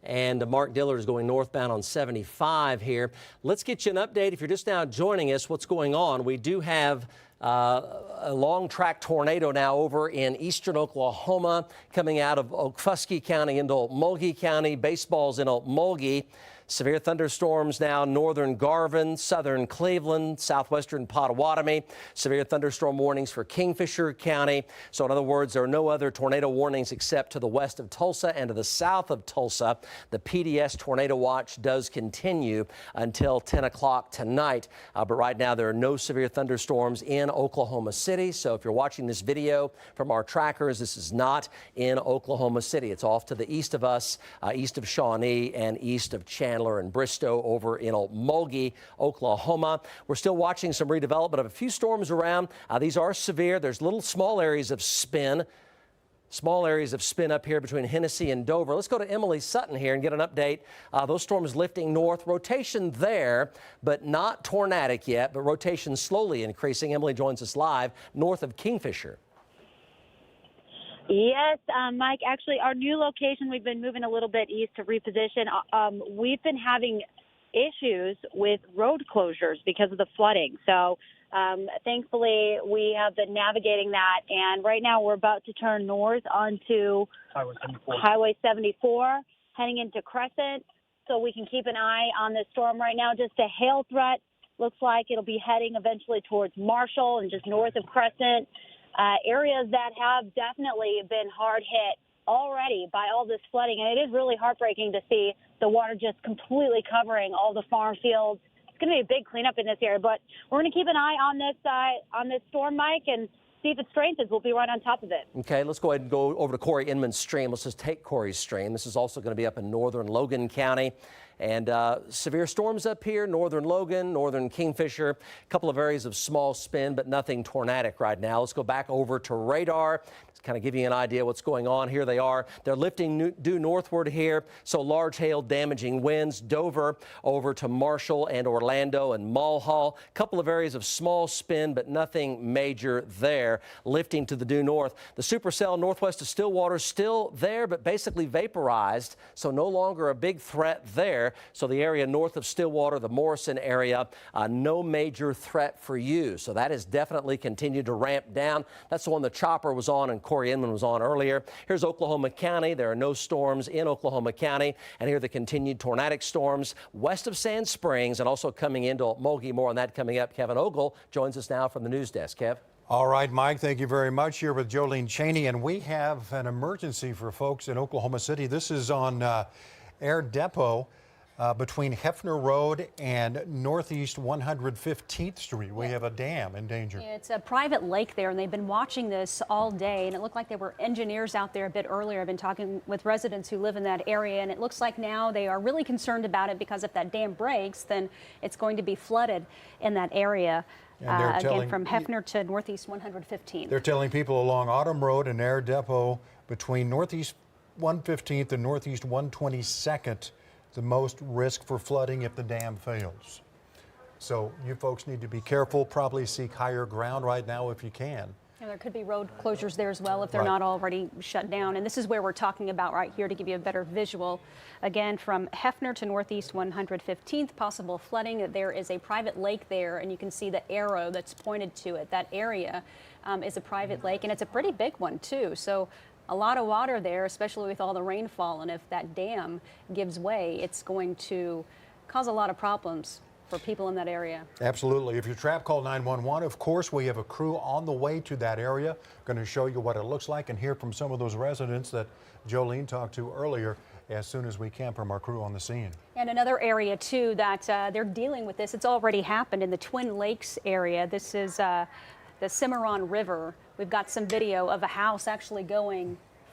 S1: And Mark Dillard is going northbound on 75 here. Let's get you an update. If you're just now joining us, what's going on? We do have a long track tornado now over in eastern Oklahoma coming out of Okfuskee County into Okmulgee County. Baseball's in Okmulgee. Severe thunderstorms now northern Garvin, southern Cleveland, southwestern Pottawatomie. Severe thunderstorm warnings for Kingfisher County. So in other words, there are no other tornado warnings except to the west of Tulsa and to the south of Tulsa. The PDS tornado watch does continue until 10 o'clock tonight. But right now there are no severe thunderstorms in Oklahoma City. So if you're watching this video from our trackers, this is not in Oklahoma City. It's off to the east of us, east of Shawnee and east of Chandler and Bristow over in Okmulgee, Oklahoma. We're still watching some redevelopment of a few storms around. These are severe. There's little small areas of spin. Small areas of spin up here between Hennessy and Dover. Let's go to Emily Sutton here and get an update. Those storms lifting north. Rotation there, but not tornadic yet, but rotation slowly increasing. Emily joins us live north of Kingfisher.
S6: Yes, Mike, actually, our new location, we've been moving a little bit east to reposition. We've been having issues with road closures because of the flooding. So thankfully, we have been navigating that. And right now, we're about to turn north onto Highway 74, heading into Crescent. So we can keep an eye on this storm right now. Just a hail threat. Looks like it'll be heading eventually towards Marshall and just north of Crescent. Areas that have definitely been hard hit already by all this flooding. And it is really heartbreaking to see the water just completely covering all the farm fields. It's going to be a big cleanup in this area, but we're going to keep an eye on this storm, Mike, and see if it strengthens. We'll be right on top of it.
S1: Okay, let's go ahead and go over to Corey Inman's stream. Let's just take Corey's stream. This is also going to be up in northern Logan County. And severe storms up here, northern Logan, northern Kingfisher, a couple of areas of small spin, but nothing tornadic right now. Let's go back over to radar. Just kind of give you an idea what's going on. Here they are. They're lifting due northward here. So large hail damaging winds, Dover over to Marshall and Orlando and Mulhall. A couple of areas of small spin, but nothing major there. Lifting to the due north. The supercell northwest of Stillwater still there, but basically vaporized. So no longer a big threat there. So the area north of Stillwater, the Morrison area, no major threat for you. So that has definitely continued to ramp down. That's the one the chopper was on and Corey Inman was on earlier. Here's Oklahoma County. There are no storms in Oklahoma County. And here are the continued tornadic storms west of Sand Springs and also coming into Okmulgee. More on that coming up. Kevin Ogle joins us now from the news desk. Kev.
S12: All right, Mike, thank you very much. Here with Jolene Cheney, and we have an emergency for folks in Oklahoma City. This is on Air Depot. between Hefner Road and Northeast 115th Street. We have a dam in danger.
S13: It's a private lake there, and they've been watching this all day, and it looked like there were engineers out there a bit earlier. I've been talking with residents who live in that area, and it looks like now they are really concerned about it because if that dam breaks, then it's going to be flooded in that area. Again, from Hefner to Northeast 115th.
S12: They're telling people along Autumn Road and Air Depot between Northeast 115th and Northeast 122nd, the most risk for flooding if the dam fails. So you folks need to be careful, probably seek higher ground right now if you can.
S13: And there could be road closures there as well if they're not already shut down. And this is where we're talking about right here to give you a better visual. Again, from Hefner to Northeast 115th, possible flooding. There is a private lake there, and you can see the arrow that's pointed to it. That area is a private lake, and it's a pretty big one too. So a lot of water there, especially with all the rainfall. And if that dam gives way, it's going to cause a lot of problems for people in that area.
S12: Absolutely. If you're trapped, call 911. Of course, we have a crew on the way to that area. Going to show you what it looks like and hear from some of those residents that Jolene talked to earlier as soon as we can from our crew on the scene.
S13: And another area, too, that they're dealing with this. It's already happened in the Twin Lakes area. This is the Cimarron River. We've got some video of a house actually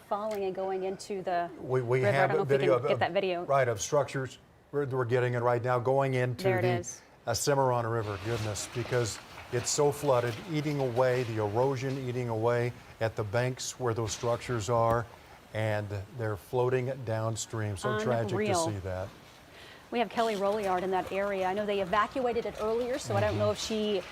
S13: falling and going into the river.
S12: We have a video
S13: get that video.
S12: Right, of structures. We're getting it right now, going into the Cimarron River. Goodness, because it's so flooded, eating away, the erosion eating away at the banks where those structures are, and they're floating downstream. So tragic to see that.
S13: We have Kelly Rolliard in that area. I know they evacuated it earlier, so I don't know if she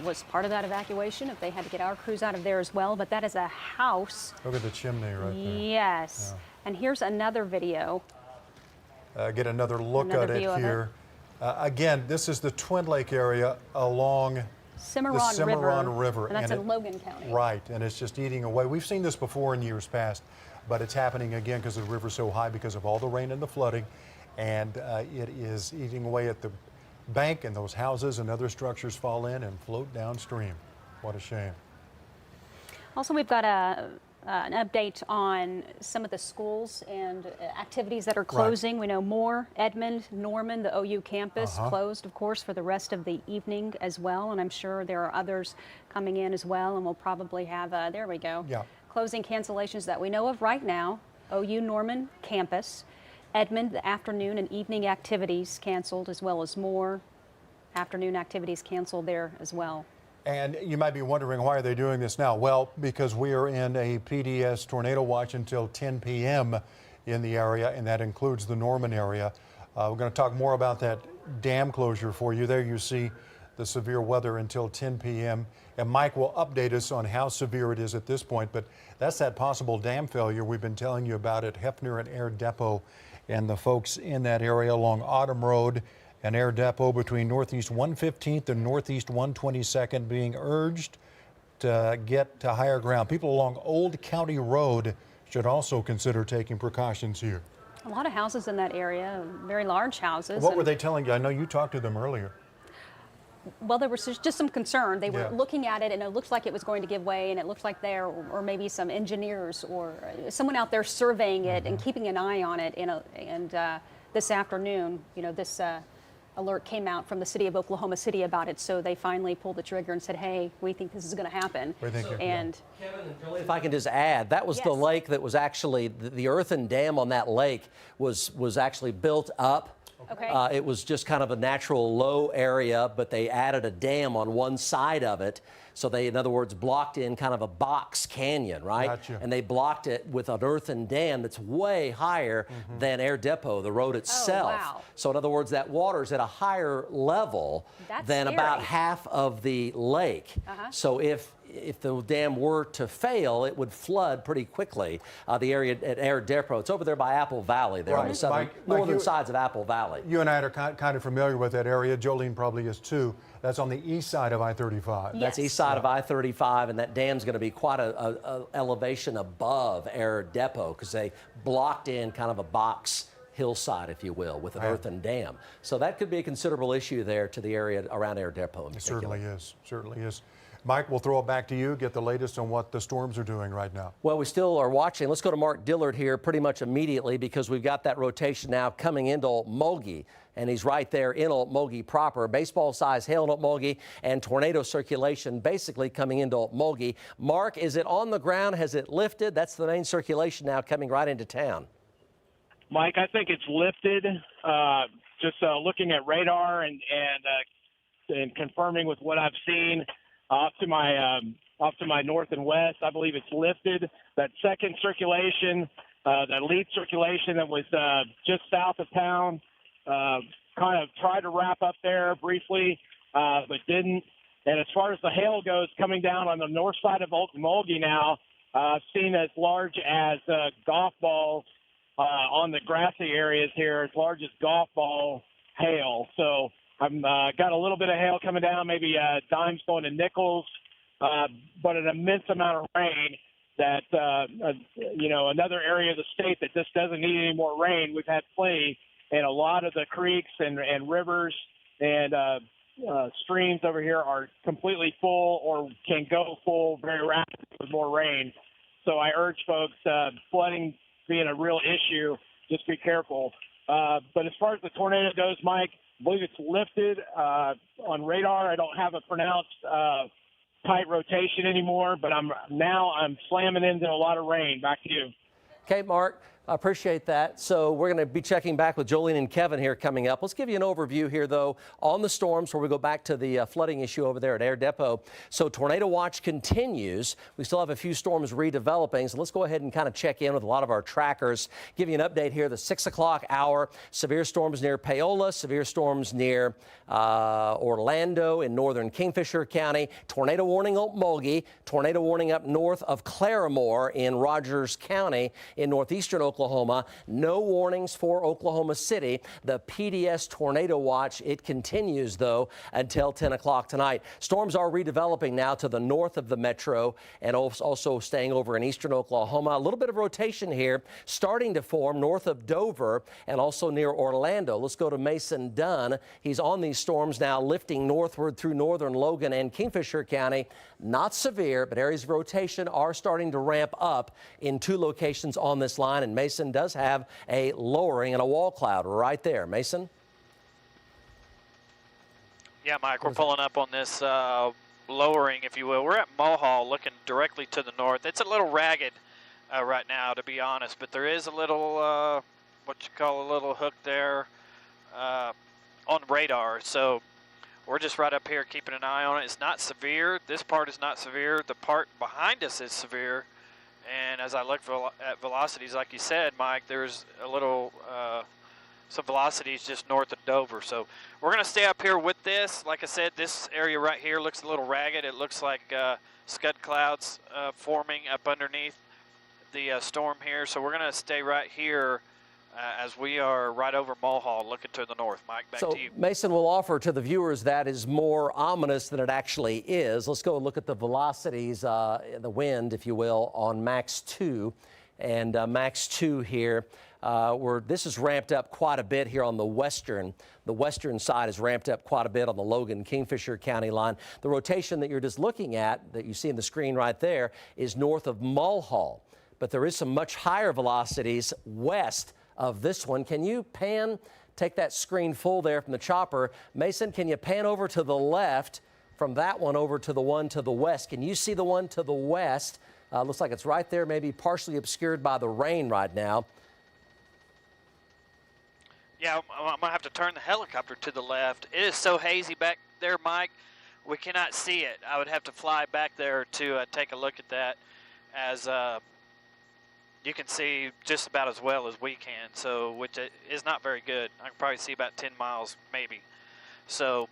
S13: was part of that evacuation, if they had to get our crews out of there as well, but that is a house.
S12: Look at the chimney right there.
S13: Yes. Yeah. And here's another video.
S12: Get another look at it here. Again, this is the Twin Lake area along the Cimarron River.
S13: And that's in Logan County.
S12: Right, and it's just eating away. We've seen this before in years past, but it's happening again because the river's so high because of all the rain and the flooding. And it is eating away at the bank, and those houses and other structures fall in and float downstream. What a shame.
S13: Also, we've got an update on some of the schools and activities that are closing. We know more. Edmond, Norman, the OU campus closed, of course, for the rest of the evening as well. And I'm sure there are others coming in as well. And we'll probably have, there we go, closing cancellations that we know of right now. OU Norman campus. Edmond, the afternoon and evening activities canceled, as well as more afternoon activities canceled there as well.
S12: And you might be wondering, why are they doing this now? Well, because we are in a PDS tornado watch until 10 p.m. in the area, and that includes the Norman area. We're going to talk more about that dam closure for you. There you see the severe weather until 10 p.m. And Mike will update us on how severe it is at this point, but that's that possible dam failure we've been telling you about at Hefner and Air Depot, and the folks in that area along Autumn Road and Air Depot between Northeast 115th and Northeast 122nd being urged to get to higher ground. People along Old County Road should also consider taking precautions here.
S13: A lot of houses in that area, very large houses.
S12: What were they telling you? I know you talked to them earlier.
S13: Well, there was just some concern. They were looking at it, and it looked like it was going to give way, and it looked like there, or maybe some engineers or someone out there surveying it and keeping an eye on it. And this afternoon, this alert came out from the city of Oklahoma City about it, so they finally pulled the trigger and said, hey, we think this is going to happen.
S1: And Kevin and Julie, if I can just add, that was the lake that was actually, the earthen dam on that lake was actually built up. It was just kind of a natural low area, but they added a dam on one side of it. So they, in other words, blocked in kind of a box canyon, right?
S12: Gotcha.
S1: And they blocked it with an earthen dam that's way higher than Air Depot, the road itself.
S13: Oh, wow.
S1: So in other words, that water's at a higher level than about half of the lake. So if the dam were to fail, it would flood pretty quickly. The area at Air Depot, it's over there by Apple Valley, there on the northern sides of Apple Valley.
S12: You and I are kind of familiar with that area. Jolene probably is too. That's on the east side of I-35.
S1: That's east side of I-35, and that dam's going to be quite a elevation above Air Depot because they blocked in kind of a box hillside, if you will, with an earthen dam. So that could be a considerable issue there to the area around Air Depot in particular.
S12: It certainly is. Mike, we'll throw it back to you. Get the latest on what the storms are doing right now.
S1: Well, we still are watching. Let's go to Mark Dillard here pretty much immediately because we've got that rotation now coming into Okmulgee. And he's right there in Okmulgee proper. Baseball-sized hail in Okmulgee and tornado circulation basically coming into Okmulgee. Mark, is it on the ground? Has it lifted? That's the main circulation now coming right into town.
S8: Mike, I think it's lifted. Just looking at radar and confirming with what I've seen off to my north and west, I believe it's lifted. That second circulation, that lead circulation that was just south of town, kind of tried to wrap up there briefly, but didn't. And as far as the hail goes, coming down on the north side of Okmulgee now, I've seen as large as golf balls on the grassy areas here, as large as golf ball hail. So I've got a little bit of hail coming down, maybe dimes going to nickels, but an immense amount of rain that, another area of the state that just doesn't need any more rain. We've had plenty, and a lot of the creeks and rivers and streams over here are completely full or can go full very rapidly with more rain. So I urge folks, flooding being a real issue, just be careful. But as far as the tornado goes, Mike, I believe it's lifted on radar. I don't have a pronounced tight rotation anymore, but I'm slamming into a lot of rain. Back to you.
S1: Okay, Mark, I appreciate that. So we're going to be checking back with Jolene and Kevin here coming up. Let's give you an overview here, though, on the storms where we go back to the flooding issue over there at Air Depot. So tornado watch continues. We still have a few storms redeveloping. So let's go ahead and kind of check in with a lot of our trackers. Give you an update here, the 6 o'clock hour. Severe storms near Paola, severe storms near Orlando in northern Kingfisher County. Tornado warning Okmulgee. Tornado warning up north of Claremore in Rogers County in northeastern Oklahoma. No warnings for Oklahoma City. The PDS tornado watch, it continues, though, until 10 o'clock tonight. Storms are redeveloping now to the north of the metro and also staying over in eastern Oklahoma. A little bit of rotation here starting to form north of Dover and also near Orlando. Let's go to Mason Dunn. He's on these storms now, lifting northward through northern Logan and Kingfisher County. Not severe, but areas of rotation are starting to ramp up in two locations on this line, and Mason does have a lowering and a wall cloud right there. Mason?
S9: Yeah, Mike, we're pulling up on this lowering, if you will. We're at Mulhall looking directly to the north. It's a little ragged right now, to be honest, but there is a little, what you call a little hook there on radar. So we're just right up here keeping an eye on it. It's not severe. This part is not severe. The part behind us is severe. And as I look at velocities, like you said, Mike, there's a little, some velocities just north of Dover. So we're going to stay up here with this. Like I said, this area right here looks a little ragged. It looks like scud clouds forming up underneath the storm here. So we're going to stay right here as we are right over Mulhall looking to the north. Mike, back to you.
S1: Mason will offer to the viewers that is more ominous than it actually is. Let's go and look at the velocities, the wind, if you will, on Max 2. And Max 2 here, this is ramped up quite a bit here on the western. The western side is ramped up quite a bit on the Logan-Kingfisher County line. The rotation that you're just looking at, that you see in the screen right there, is north of Mulhall. But there is some much higher velocities west of this one. Can you take that screen full there from the chopper? Mason, can you pan over to the left from that one over to the one to the west? Can you see the one to the west? Looks like it's right there, maybe partially obscured by the rain right now.
S9: Yeah, I'm going to have to turn the helicopter to the left. It is so hazy back there, Mike. We cannot see it. I would have to fly back there to take a look at that, as you can see just about as well as we can, so which is not very good. I can probably see about 10 miles maybe. So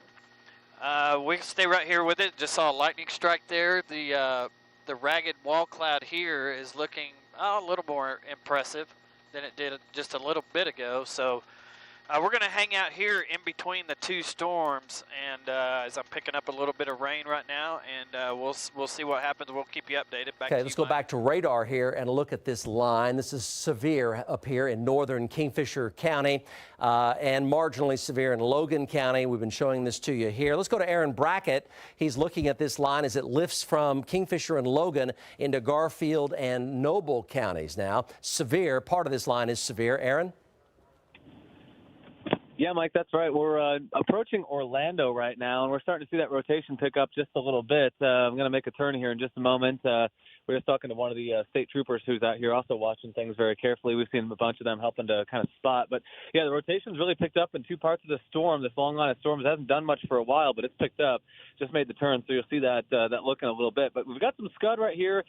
S9: we can stay right here with it. Just saw a lightning strike there. The ragged wall cloud here is looking a little more impressive than it did just a little bit ago. So We're going to hang out here in between the two storms, and as I'm picking up a little bit of rain right now, and we'll see what happens. We'll keep you updated.
S1: Okay, let's go back to radar here and look at this line. This is severe up here in northern Kingfisher County and marginally severe in Logan County. We've been showing this to you here. Let's go to Aaron Brackett. He's looking at this line as it lifts from Kingfisher and Logan into Garfield and Noble counties now. Severe, part of this line is severe. Aaron?
S11: Yeah, Mike, that's right. We're approaching Orlando right now, and we're starting to see that rotation pick up just a little bit. I'm going to make a turn here in just a moment. We're just talking to one of the state troopers who's out here also watching things very carefully. We've seen a bunch of them helping to kind of spot. But, yeah, the rotation's really picked up in two parts of the storm. This long line of storms hasn't done much for a while, but it's picked up. Just made the turn, so you'll see that look in a little bit. But we've got some scud right here.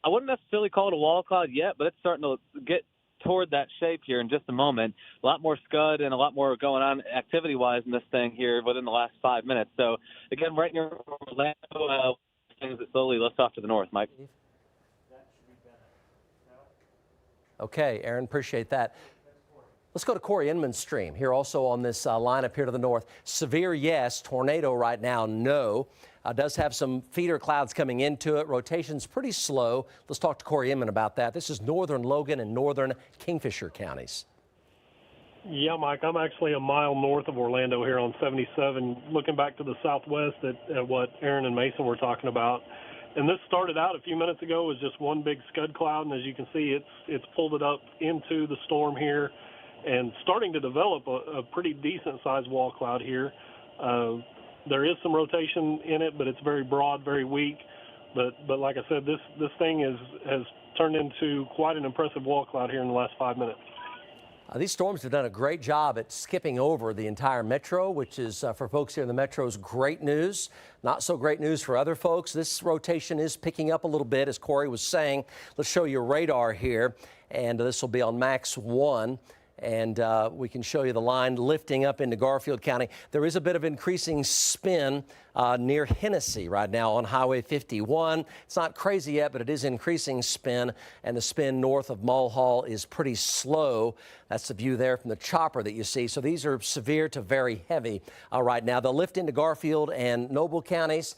S11: I wouldn't necessarily call it a wall cloud yet, but it's starting to get toward that shape here in just a moment. A lot more scud and a lot more going on activity-wise in this thing here within the last 5 minutes. So, again, right near Orlando, things that slowly lifts off to the north, Mike.
S1: Okay, Aaron, appreciate that. Let's go to Corey Inman's stream here also on this line up here to the north. Severe, yes. Tornado right now, no. Does have some feeder clouds coming into it. Rotation's pretty slow. Let's talk to Corey Inman about that. This is northern Logan and northern Kingfisher counties.
S4: Yeah, Mike, I'm actually a mile north of Orlando here on 77, looking back to the southwest at what Aaron and Mason were talking about. And this started out a few minutes ago as just one big scud cloud, and as you can see, it's pulled it up into the storm here and starting to develop a pretty decent-sized wall cloud here. There is some rotation in it, but it's very broad, very weak. But like I said, this thing has turned into quite an impressive wall cloud here in the last 5 minutes.
S1: These storms have done a great job at skipping over the entire metro, which is, for folks here in the metro, is great news. Not so great news for other folks. This rotation is picking up a little bit, as Corey was saying. Let's show you radar here, and this will be on Max 1. And we can show you the line lifting up into Garfield County. There is a bit of increasing spin near Hennessy right now on Highway 51. It's not crazy yet, but it is increasing spin, and the spin north of Mulhall is pretty slow. That's the view there from the chopper that you see. So these are severe to very heavy right now. They'll lift into Garfield and Noble counties.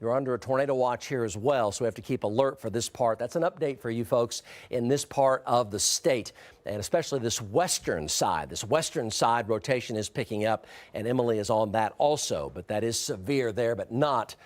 S1: You're under a tornado watch here as well, so we have to keep alert for this part. That's an update for you folks in this part of the state, and especially this western side. This western side rotation is picking up, and Emily is on that also, but that is severe there, but not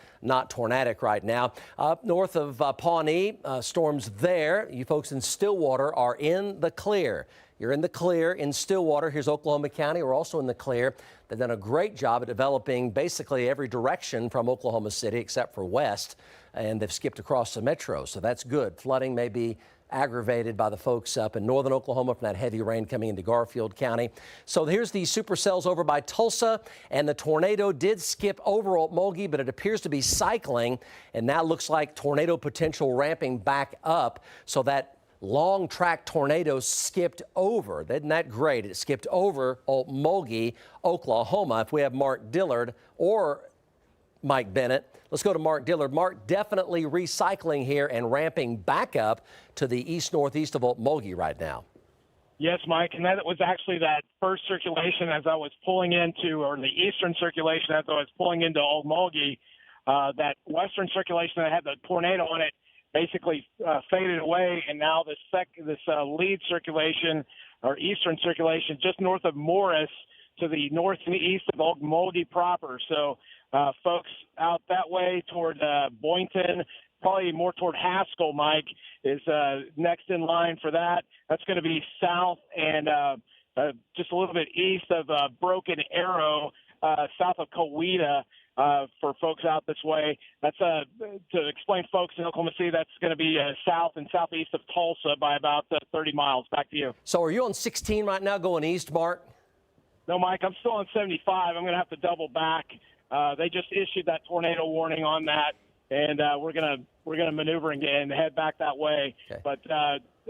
S1: tornadic right now. Up north of Pawnee, storms there. You folks in Stillwater are in the clear. You're in the clear in Stillwater. Here's Oklahoma County. We're also in the clear. They've done a great job at developing basically every direction from Oklahoma City except for west, and they've skipped across the metro, so that's good. Flooding may be aggravated by the folks up in northern Oklahoma from that heavy rain coming into Garfield County. So here's the supercells over by Tulsa, and the tornado did skip over Okmulgee, but it appears to be cycling, and now looks like tornado potential ramping back up, so that long track tornado skipped over. Isn't that great? It skipped over Okmulgee, Oklahoma. If we have Mark Dillard or Mike Bennett, let's go to Mark Dillard. Mark, definitely recycling here and ramping back up to the east-northeast of Okmulgee right now.
S8: Yes, Mike, and that was actually that first circulation as I was pulling into, or the eastern circulation as I was pulling into Okmulgee. That western circulation that had the tornado on it basically faded away, and now this lead circulation or eastern circulation just north of Morris to the north and east of Okmulgee proper. So folks out that way toward Boynton, probably more toward Haskell, Mike, is next in line for that. That's going to be south and just a little bit east of Broken Arrow, south of Coweta. For folks out this way, that's to explain folks in Oklahoma City, that's going to be south and southeast of Tulsa by about 30 miles. Back to you.
S1: So are you on 16 right now going east, Mark?
S8: No, Mike, I'm still on 75. I'm going to have to double back. They just issued that tornado warning on that, and we're going to maneuver and head back that way.
S1: Okay.
S8: But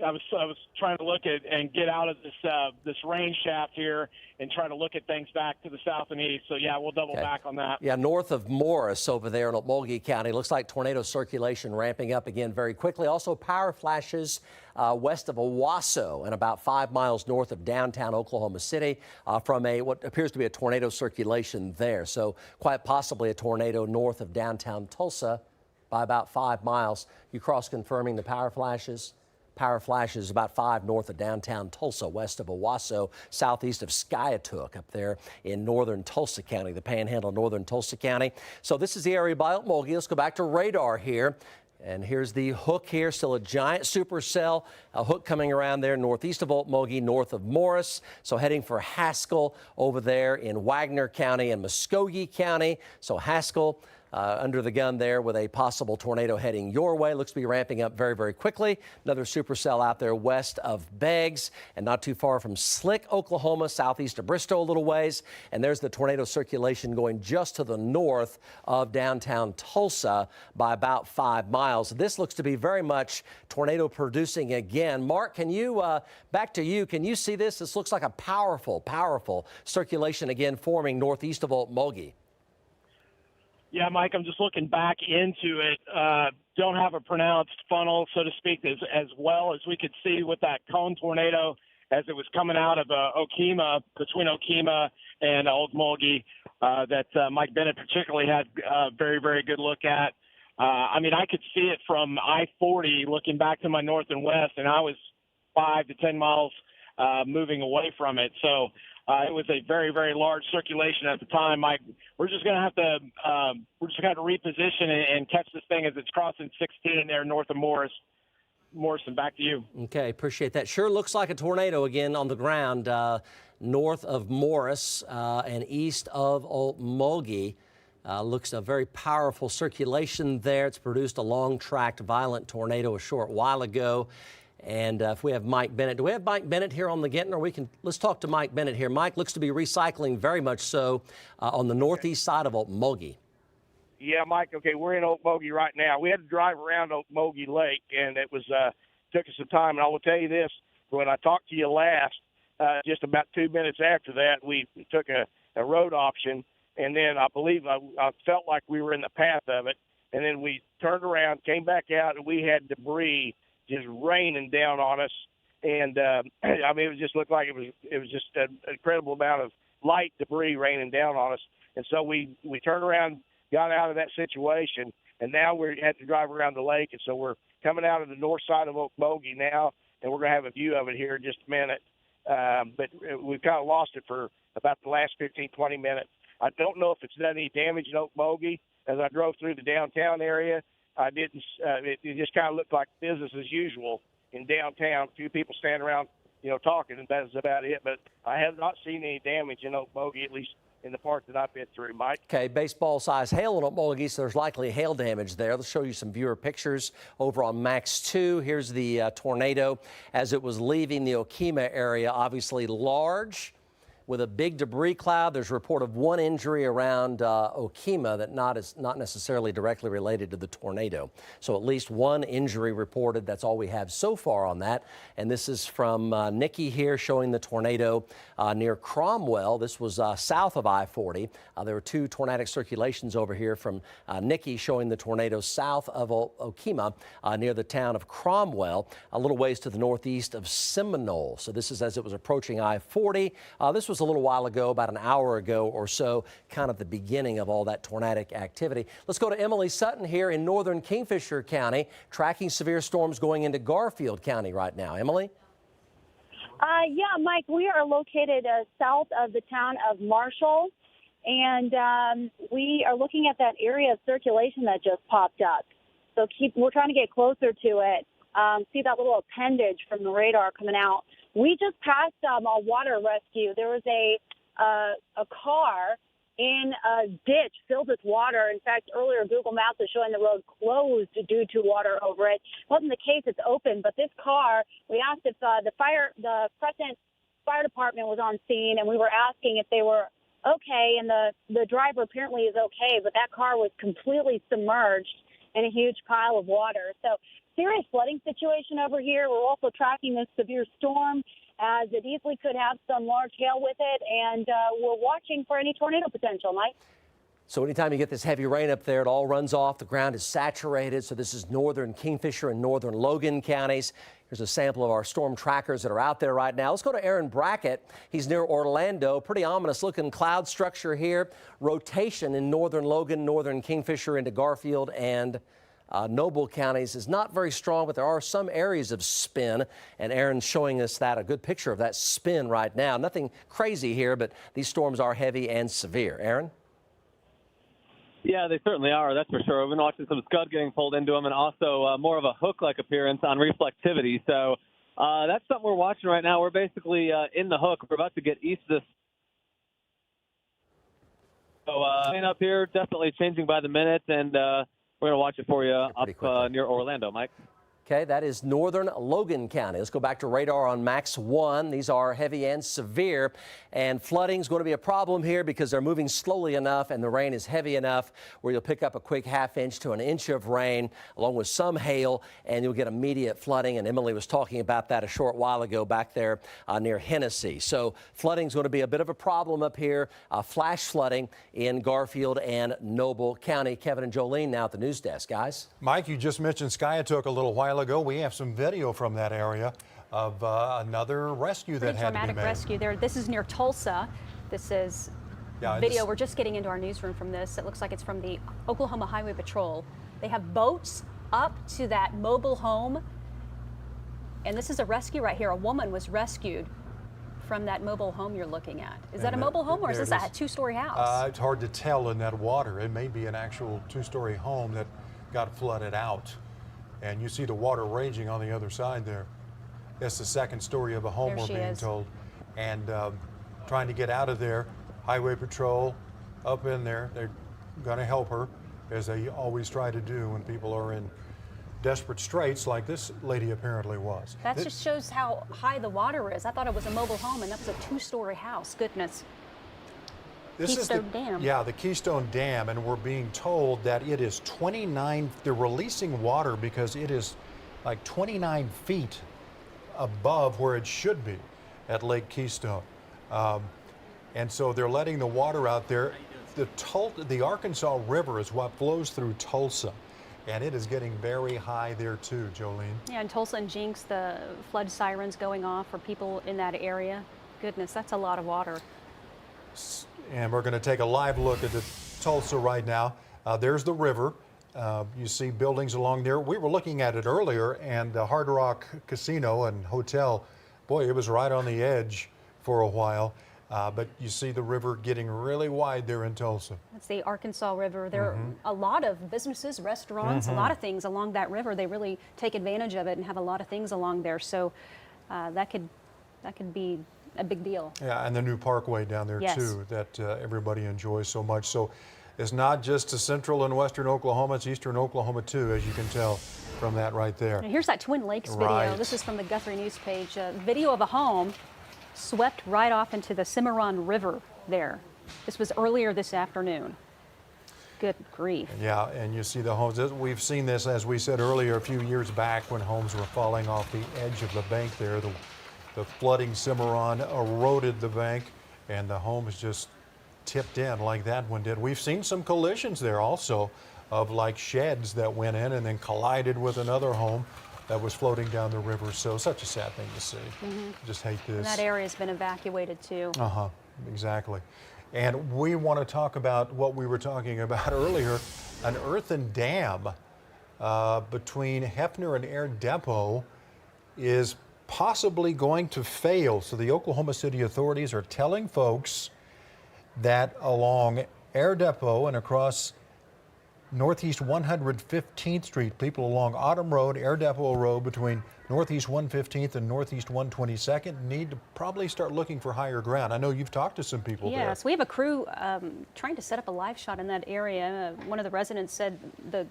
S8: was trying to look at and get out of this rain shaft here and try to look at things back to the south and east. So yeah, we'll double back on that.
S1: Yeah, north of Morris over there in Okmulgee County. Looks like tornado circulation ramping up again very quickly. Also power flashes west of Owasso and about 5 miles north of downtown Oklahoma City from what appears to be a tornado circulation there. So quite possibly a tornado north of downtown Tulsa by about 5 miles. You cross-confirming the power flashes? Power flashes about 5 north of downtown Tulsa, west of Owasso, southeast of Skiatook up there in northern Tulsa County, the panhandle of northern Tulsa County. So this is the area by Okmulgee. Let's go back to radar here. And here's the hook here, still a giant supercell, a hook coming around there northeast of Okmulgee, north of Morris. So heading for Haskell over there in Wagner County and Muskogee County. So Haskell under the gun there with a possible tornado heading your way. Looks to be ramping up very, very quickly. Another supercell out there west of Beggs and not too far from Slick, Oklahoma, southeast of Bristow a little ways. And there's the tornado circulation going just to the north of downtown Tulsa by about 5 miles. This looks to be very much tornado producing again. Mark, can you, back to you, can you see this? This looks like a powerful, powerful circulation again forming northeast of Okmulgee.
S8: Yeah, Mike, I'm just looking back into it. Don't have a pronounced funnel, so to speak, as well as we could see with that cone tornado as it was coming out of Okemah, between Okemah and Okmulgee, that Mike Bennett particularly had a very, very good look at. I mean, I could see it from I-40 looking back to my north and west, and I was 5 to 10 miles moving away from it. So it was a very, very large circulation at the time. Mike, we're just going to have to reposition and catch this thing as it's crossing 16 there north of Morris. Morrison, back to you.
S1: Okay, appreciate that. Sure looks like a tornado again on the ground north of Morris and east of Okmulgee. Looks a very powerful circulation there. It's produced a long-tracked violent tornado a short while ago. And if we have Mike Bennett, do we have Mike Bennett here on the Ginton? Or let's talk to Mike Bennett here. Mike looks to be recycling very much so on the northeast side of Okmulgee.
S5: Yeah, Mike. Okay, we're in Okmulgee right now. We had to drive around Okmulgee Lake, and it was took us some time. And I will tell you this: when I talked to you last, just about 2 minutes after that, we took a road option, and then I believe I felt like we were in the path of it, and then we turned around, came back out, and we had debris just raining down on us, and I mean, it just looked like it was just an incredible amount of light debris raining down on us. And so we turned around, got out of that situation, and now we had to drive around the lake. And so we're coming out of the north side of Okmulgee now, and we're going to have a view of it here in just a minute. But we've kind of lost it for about the last 15, 20 minutes. I don't know if it's done any damage in Okmulgee. As I drove through the downtown area, I didn't. It just kind of looked like business as usual in downtown. A few people standing around, talking, and that's about it. But I have not seen any damage in Okmulgee, at least in the part that I've been through, Mike.
S1: Okay, baseball-sized hail in Okmulgee, so there's likely hail damage there. Let's show you some viewer pictures over on Max 2. Here's the tornado as it was leaving the Okemah area, obviously large, with a big debris cloud. There's a report of one injury around Okemah that not necessarily directly related to the tornado. So at least one injury reported. That's all we have so far on that. And this is from Nikki here showing the tornado near Cromwell. This was south of I-40. There were two tornadic circulations over here from Nikki showing the tornado south of Okemah near the town of Cromwell, a little ways to the northeast of Seminole. So this is as it was approaching I-40. This was a little while ago, about an hour ago or so, kind of the beginning of all that tornadic activity. Let's go to Emily Sutton here in northern Kingfisher County, tracking severe storms going into Garfield County right now. Emily?
S6: Yeah, Mike, we are located south of the town of Marshall, and we are looking at that area of circulation that just popped up. So we're trying to get closer to it, see that little appendage from the radar coming out. We just passed a water rescue. There was a car in a ditch filled with water. In fact, earlier Google Maps was showing the road closed due to water over it. It wasn't the case; it's open. But this car, we asked if the Crescent Fire Department was on scene, and we were asking if they were okay. And the driver apparently is okay, but that car was completely submerged in a huge pile of water. So serious flooding situation over here. We're also tracking this severe storm as it easily could have some large hail with it, and we're watching for any tornado potential, Mike.
S1: So anytime you get this heavy rain up there, it all runs off. The ground is saturated. So this is northern Kingfisher and northern Logan counties. Here's a sample of our storm trackers that are out there right now. Let's go to Aaron Brackett. He's near Orlando. Pretty ominous looking cloud structure here. Rotation in northern Logan, northern Kingfisher into Garfield and Noble counties is not very strong, but there are some areas of spin, and Aaron's showing us a good picture of that spin right now. Nothing crazy here, but these storms are heavy and severe. Aaron?
S11: Yeah, they certainly are, that's for sure. We've been watching some scud getting pulled into them and also more of a hook-like appearance on reflectivity. So that's something we're watching right now. We're basically in the hook. We're about to get east of this. So rain up here, definitely changing by the minute, and we're going to watch it for you up near Orlando, Mike.
S1: Okay, that is northern Logan County. Let's go back to radar on Max 1. These are heavy and severe, and flooding is going to be a problem here because they're moving slowly enough and the rain is heavy enough where you'll pick up a quick ½ to an inch of rain along with some hail, and you'll get immediate flooding. And Emily was talking about that a short while ago back there near Hennessy. So flooding is going to be a bit of a problem up here. Flash flooding in Garfield and Noble County. Kevin and Jolene now at the news desk, guys.
S12: Mike, you just mentioned Skiatook a little while ago. We have some video from that area of another rescue that had to be made.
S13: Traumatic rescue there. This is near Tulsa. This is video. We're just getting into our newsroom from this. It looks like it's from the Oklahoma Highway Patrol. They have boats up to that mobile home, and this is a rescue right here. A woman was rescued from that mobile home you're looking at. Is that a mobile home, or is this a two-story house?
S12: It's hard to tell in that water. It may be an actual two-story home that got flooded out. And you see the water raging on the other side there. That's the second story of a home, we're being told. And trying to get out of there. Highway Patrol up in there. They're going to help her, as they always try to do when people are in desperate straits like this lady apparently was.
S13: That just shows how high the water is. I thought it was a mobile home, and that was a two-story house. Goodness.
S12: This
S13: Keystone
S12: is
S13: Dam.
S12: Yeah, the Keystone Dam, and we're being told that it is 29, they're releasing water because it is like 29 feet above where it should be at Lake Keystone. And so they're letting the water out there. The Arkansas River is what flows through Tulsa, and it is getting very high there too, Jolene.
S13: Yeah, in Tulsa and Jinx, the flood sirens going off for people in that area. Goodness, that's a lot of water.
S12: And we're going to take a live look at the Tulsa right now. There's the river. You see buildings along there. We were looking at it earlier, and the Hard Rock Casino and Hotel, boy, it was right on the edge for a while. But you see the river getting really wide there in Tulsa.
S13: That's the Arkansas River. There are a lot of businesses, restaurants, a lot of things along that river. They really take advantage of it and have a lot of things along there. So that could be a big deal.
S12: Yeah, and the new parkway down there too that everybody enjoys so much. So it's not just to central and western Oklahoma, it's eastern Oklahoma too, as you can tell from that right there.
S13: Now here's that Twin Lakes video. This is from the Guthrie News page. Video of a home swept right off into the Cimarron River there. This was earlier this afternoon. Good grief.
S12: Yeah, and you see the homes. We've seen this, as we said earlier, a few years back when homes were falling off the edge of the bank there. The flooding Cimarron eroded the bank, and the homes just tipped in like that one did. We've seen some collisions there also of like sheds that went in and then collided with another home that was floating down the river. So such a sad thing to see. Just hate this.
S13: And that area has been evacuated too.
S12: Exactly. And we want to talk about what we were talking about earlier, an earthen dam between Hefner and Air Depot is possibly going to fail. So the Oklahoma City authorities are telling folks that along Air Depot and across Northeast 115th Street, people along Autumn Road, Air Depot Road between Northeast 115th and Northeast 122nd need to probably start looking for higher ground. I know you've talked to some people there.
S13: Yes, we have a crew trying to set up a live shot in that area. One of the residents said the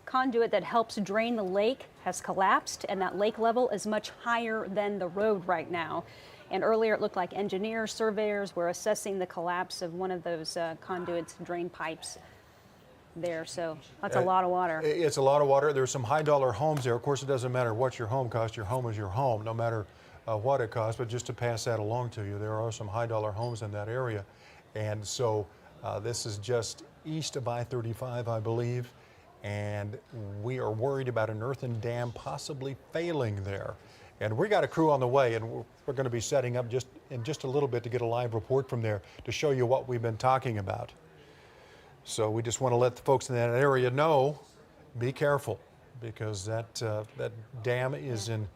S13: conduit that helps drain the lake has collapsed, and that lake level is much higher than the road right now. And earlier it looked like engineers, surveyors were assessing the collapse of one of those conduits, drain pipes. there. So that's a lot of water.
S12: It's a lot of water. There's some high-dollar homes there. Of course, it doesn't matter what your home costs. Your home is your home, no matter what it costs. But just to pass that along to you, there are some high-dollar homes in that area. And so this is just east of I-35, I believe. And we are worried about an earthen dam possibly failing there. And we got a crew on the way, and we're going to be setting up in just a little bit to get a live report from there to show you what we've been talking about. So we just want to let the folks in that area know, be careful, because that dam is in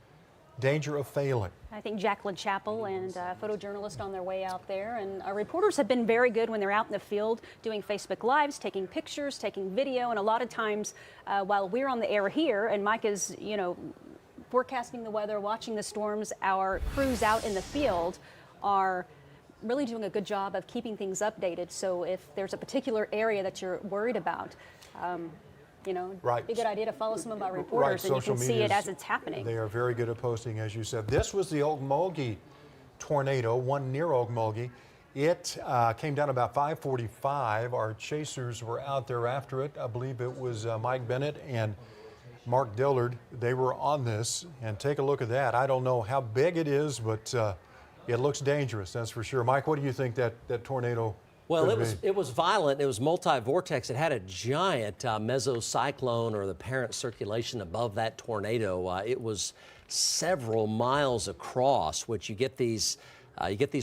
S12: danger of failing.
S13: I think Jacqueline Chappell and photojournalist on their way out there, and our reporters have been very good when they're out in the field doing Facebook Lives, taking pictures, taking video, and a lot of times while we're on the air here and Mike is, forecasting the weather, watching the storms, our crews out in the field are really doing a good job of keeping things updated. So if there's a particular area that you're worried about,
S12: right.
S13: It'd be a good idea to follow some of our reporters,
S12: right.
S13: and you can see it as it's happening.
S12: They are very good at posting, as you said. This was the Okmulgee tornado, one near Okmulgee. It came down about 5:45. Our chasers were out there after it. I believe it was Mike Bennett and Mark Dillard. They were on this, and take a look at that. I don't know how big it is, but it looks dangerous, that's for sure. Mike, what do you think that tornado
S1: Well,
S12: could be?
S1: it was violent. It was multi-vortex. It had a giant mesocyclone, or the parent circulation above that tornado. It was several miles across, which you get these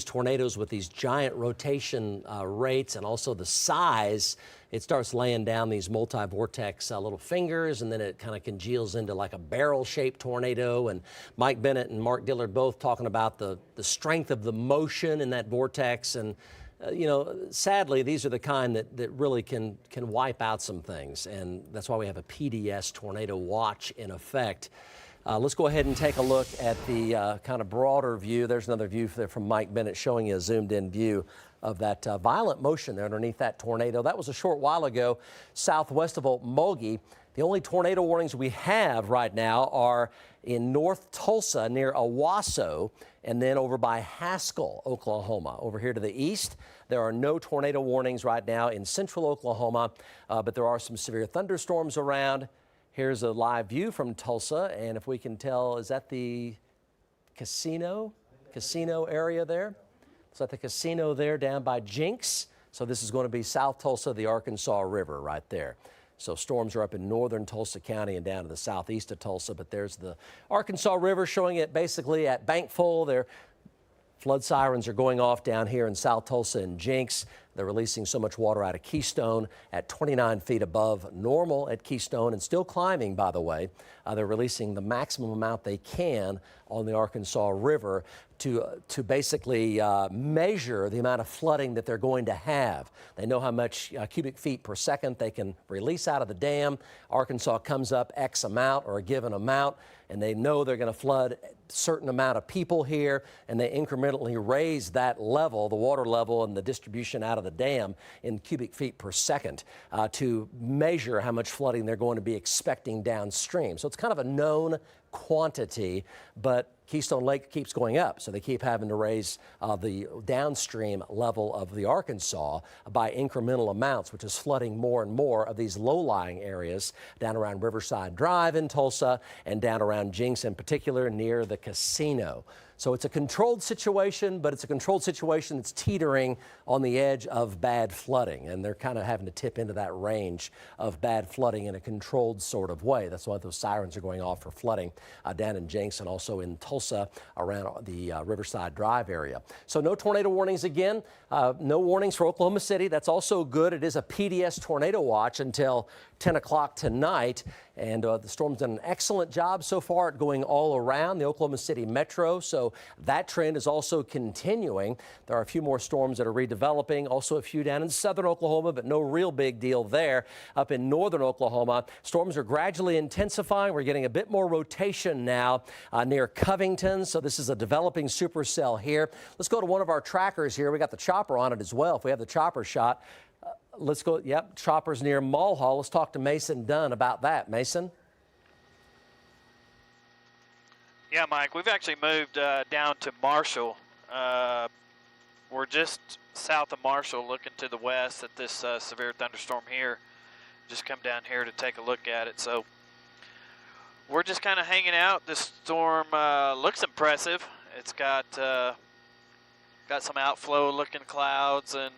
S1: tornadoes with these giant rotation rates, and also the size. It starts laying down these multi-vortex little fingers, and then it kind of congeals into like a barrel-shaped tornado. And Mike Bennett and Mark Dillard both talking about the strength of the motion in that vortex. And sadly, these are the kind that really can wipe out some things, and that's why we have a PDS tornado watch in effect. Let's go ahead and take a look at the kind of broader view. There's another view there from Mike Bennett showing you a zoomed-in view of that violent motion there underneath that tornado. That was a short while ago, southwest of Okmulgee. The only tornado warnings we have right now are in North Tulsa near Owasso, and then over by Haskell, Oklahoma. Over here to the east, there are no tornado warnings right now in central Oklahoma, but there are some severe thunderstorms around. Here's a live view from Tulsa, and if we can tell, is that the casino area there? Is that the casino there down by Jinx? So this is going to be South Tulsa, the Arkansas River right there. So storms are up in northern Tulsa County and down to the southeast of Tulsa, but there's the Arkansas River showing it basically at bank full. There, flood sirens are going off down here in South Tulsa and Jinx. They're releasing so much water out of Keystone at 29 feet above normal at Keystone, and still climbing, by the way. They're releasing the maximum amount they can on the Arkansas River to basically measure the amount of flooding that they're going to have. They know how much cubic feet per second they can release out of the dam. Arkansas comes up X amount or a given amount, and they know they're going to flood a certain amount of people here, and they incrementally raise that level, the water level and the distribution out of the dam in cubic feet per second to measure how much flooding they're going to be expecting downstream. So it's kind of a known quantity, but Keystone Lake keeps going up, so they keep having to raise the downstream level of the Arkansas by incremental amounts, which is flooding more and more of these low-lying areas down around Riverside Drive in Tulsa and down around Jinx in particular near the casino. So it's a controlled situation, but it's a controlled situation that's teetering on the edge of bad flooding, and they're kind of having to tip into that range of bad flooding in a controlled sort of way. That's why those sirens are going off for flooding down in Jinx and also in Tulsa around the Riverside Drive area. So no tornado warnings again. No warnings for Oklahoma City. That's also good. It is a PDS tornado watch until 10 o'clock tonight, and the storm's done an excellent job so far at going all around the Oklahoma City metro, so that trend is also continuing. There are a few more storms that are redeveloping, also a few down in southern Oklahoma, but no real big deal there. Up in northern Oklahoma, storms are gradually intensifying. We're getting a bit more rotation now near Covington, so this is a developing supercell here. Let's go to one of our trackers here. We got the chopper on it as well, if we have the chopper shot. Let's go, yep, choppers near Mulhall. Let's talk to Mason Dunn about that. Mason?
S9: Yeah, Mike, we've actually moved down to Marshall. We're just south of Marshall looking to the west at this severe thunderstorm here. just come down here to take a look at it. So we're just kind of hanging out. This storm looks impressive. It's got some outflow-looking clouds and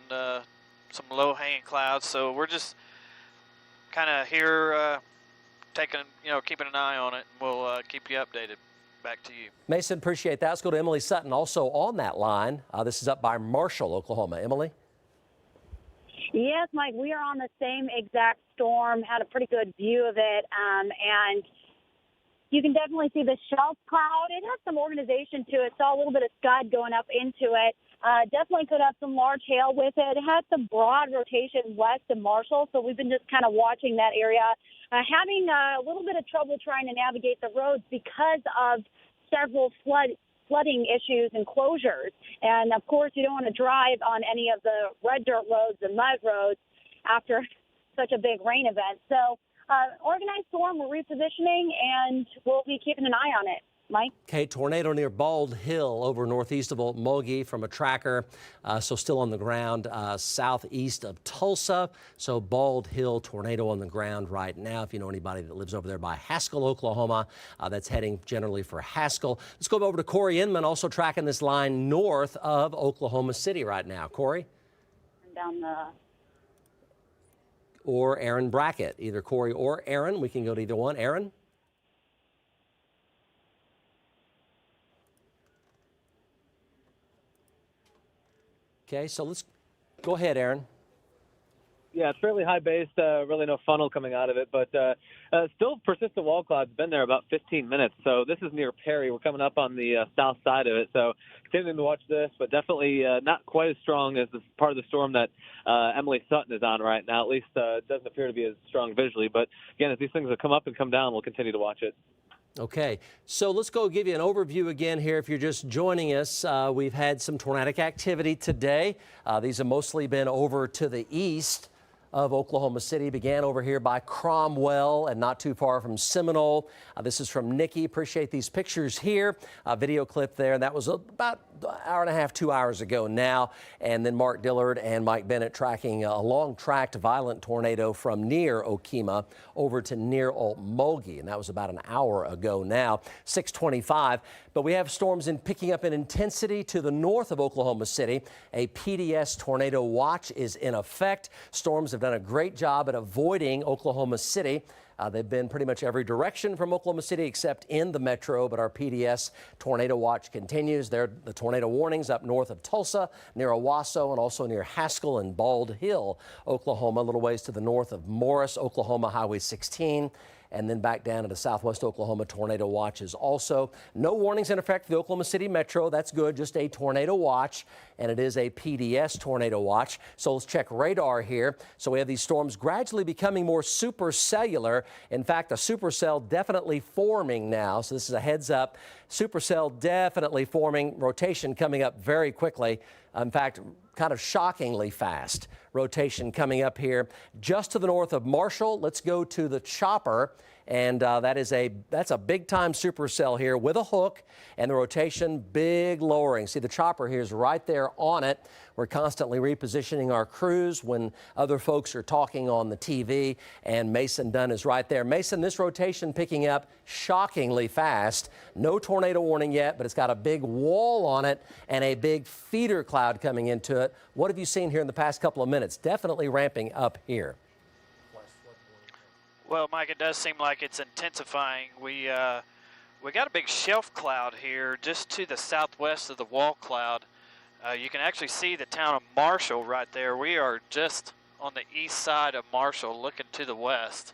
S9: some low-hanging clouds. So we're just kind of here keeping an eye on it. And we'll keep you updated. Back to you.
S1: Mason, appreciate that. Let's go to Emily Sutton, also on that line. This is up by Marshall, Oklahoma. Emily?
S6: Yes, Mike, we are on the same exact storm, had a pretty good view of it, and you can definitely see the shelf cloud. It has some organization to it. Saw a little bit of scud going up into it. Definitely could have some large hail with it. It has some broad rotation west of Marshall, so we've been just kind of watching that area. Having a little bit of trouble trying to navigate the roads because of several flooding issues and closures. And, of course, you don't want to drive on any of the red dirt roads and mud roads after such a big rain event. So organized storm, we're repositioning, and we'll be keeping an eye on it. Mike?
S1: Okay, tornado near Bald Hill over northeast of Okmulgee from a tracker. So still on the ground southeast of Tulsa. So Bald Hill tornado on the ground right now. If you know anybody that lives over there by Haskell, Oklahoma, that's heading generally for Haskell. Let's go over to Corey Inman, also tracking this line north of Oklahoma City right now. Corey?
S6: Down the...
S1: Or Aaron Brackett, either Corey or Aaron. We can go to either one. Aaron? Okay, so let's go ahead, Aaron.
S11: Yeah, it's fairly high based, really no funnel coming out of it, but still persistent wall clouds. Been there about 15 minutes. So this is near Perry. We're coming up on the south side of it. So continuing to watch this, but definitely not quite as strong as the part of the storm that Emily Sutton is on right now. At least it doesn't appear to be as strong visually. But again, as these things will come up and come down, we'll continue to watch it.
S1: Okay, so let's go give you an overview again here. If you're just joining us, we've had some tornadic activity today. These have mostly been over to the east of Oklahoma City. Began over here by Cromwell and not too far from Seminole. This is from Nikki. Appreciate these pictures here. Video clip there. That was about an hour and a half, 2 hours ago now. And then Mark Dillard and Mike Bennett tracking a long-tracked violent tornado from near Okemah over to near Okmulgee. And that was about an hour ago now, 6:25. But we have storms picking up in intensity to the north of Oklahoma City. A PDS tornado watch is in effect. Storms have done a great job at avoiding Oklahoma City. They've been pretty much every direction from Oklahoma City except in the metro, but our PDS tornado watch continues. The tornado warnings up north of Tulsa, near Owasso, and also near Haskell and Bald Hill, Oklahoma, a little ways to the north of Morris, Oklahoma, Highway 16. And then back down into southwest Oklahoma, tornado watches also. No warnings in effect for the Oklahoma City metro. That's good, just a tornado watch, and it is a PDS tornado watch. So let's check radar here. So we have these storms gradually becoming more supercellular. In fact, a supercell definitely forming now. So this is a heads up. Supercell definitely forming. Rotation coming up very quickly. In fact, kind of shockingly fast rotation coming up here just to the north of Marshall. Let's go to the chopper, and that's a big-time supercell here with a hook, and the rotation big lowering. See, the chopper here is right there on it. We're constantly repositioning our crews when other folks are talking on the TV, and Mason Dunn is right there. Mason, this rotation picking up shockingly fast. No tornado warning yet, but it's got a big wall on it and a big feeder cloud coming into it. What have you seen here in the past couple of minutes? Definitely ramping up here.
S9: Well, Mike, it does seem like it's intensifying. We got a big shelf cloud here just to the southwest of the wall cloud. You can actually see the town of Marshall right there. We are just on the east side of Marshall looking to the west.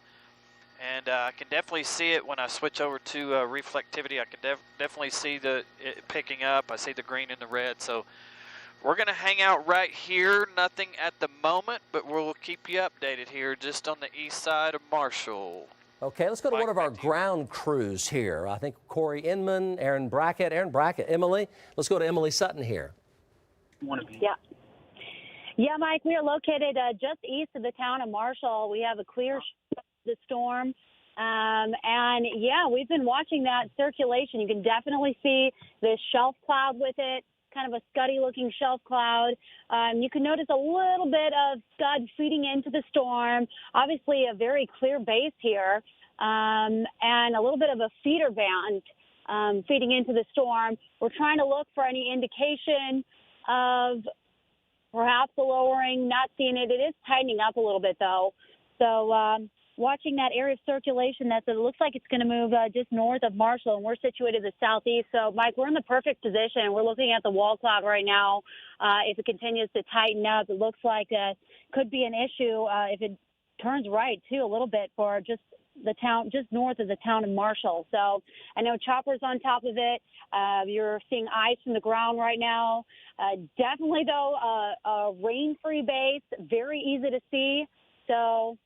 S9: And I can definitely see it when I switch over to reflectivity. I can definitely see it picking up. I see the green and the red. So we're going to hang out right here. Nothing at the moment, but we'll keep you updated here just on the east side of Marshall.
S1: Okay, let's go to one of our ground crews here. I think Corey Inman, Aaron Brackett, Emily. Let's go to Emily Sutton here.
S6: Yeah, Mike, we are located just east of the town of Marshall. We have a clear the storm. And yeah, we've been watching that circulation. You can definitely see the shelf cloud with it. kind of a scuddy-looking shelf cloud. You can notice a little bit of scud feeding into the storm. Obviously, a very clear base here, and a little bit of a feeder band feeding into the storm. We're trying to look for any indication of perhaps a lowering. Not seeing it. It is tightening up a little bit, though. So watching that area of circulation, it looks like it's going to move just north of Marshall, and we're situated in the southeast. So, Mike, we're in the perfect position. We're looking at the wall cloud right now. If it continues to tighten up, it looks like it could be an issue if it turns right, too, a little bit for just the town, just north of the town of Marshall. So I know Chopper's on top of it. You're seeing ice from the ground right now. Definitely, though, a rain-free base, very easy to see. So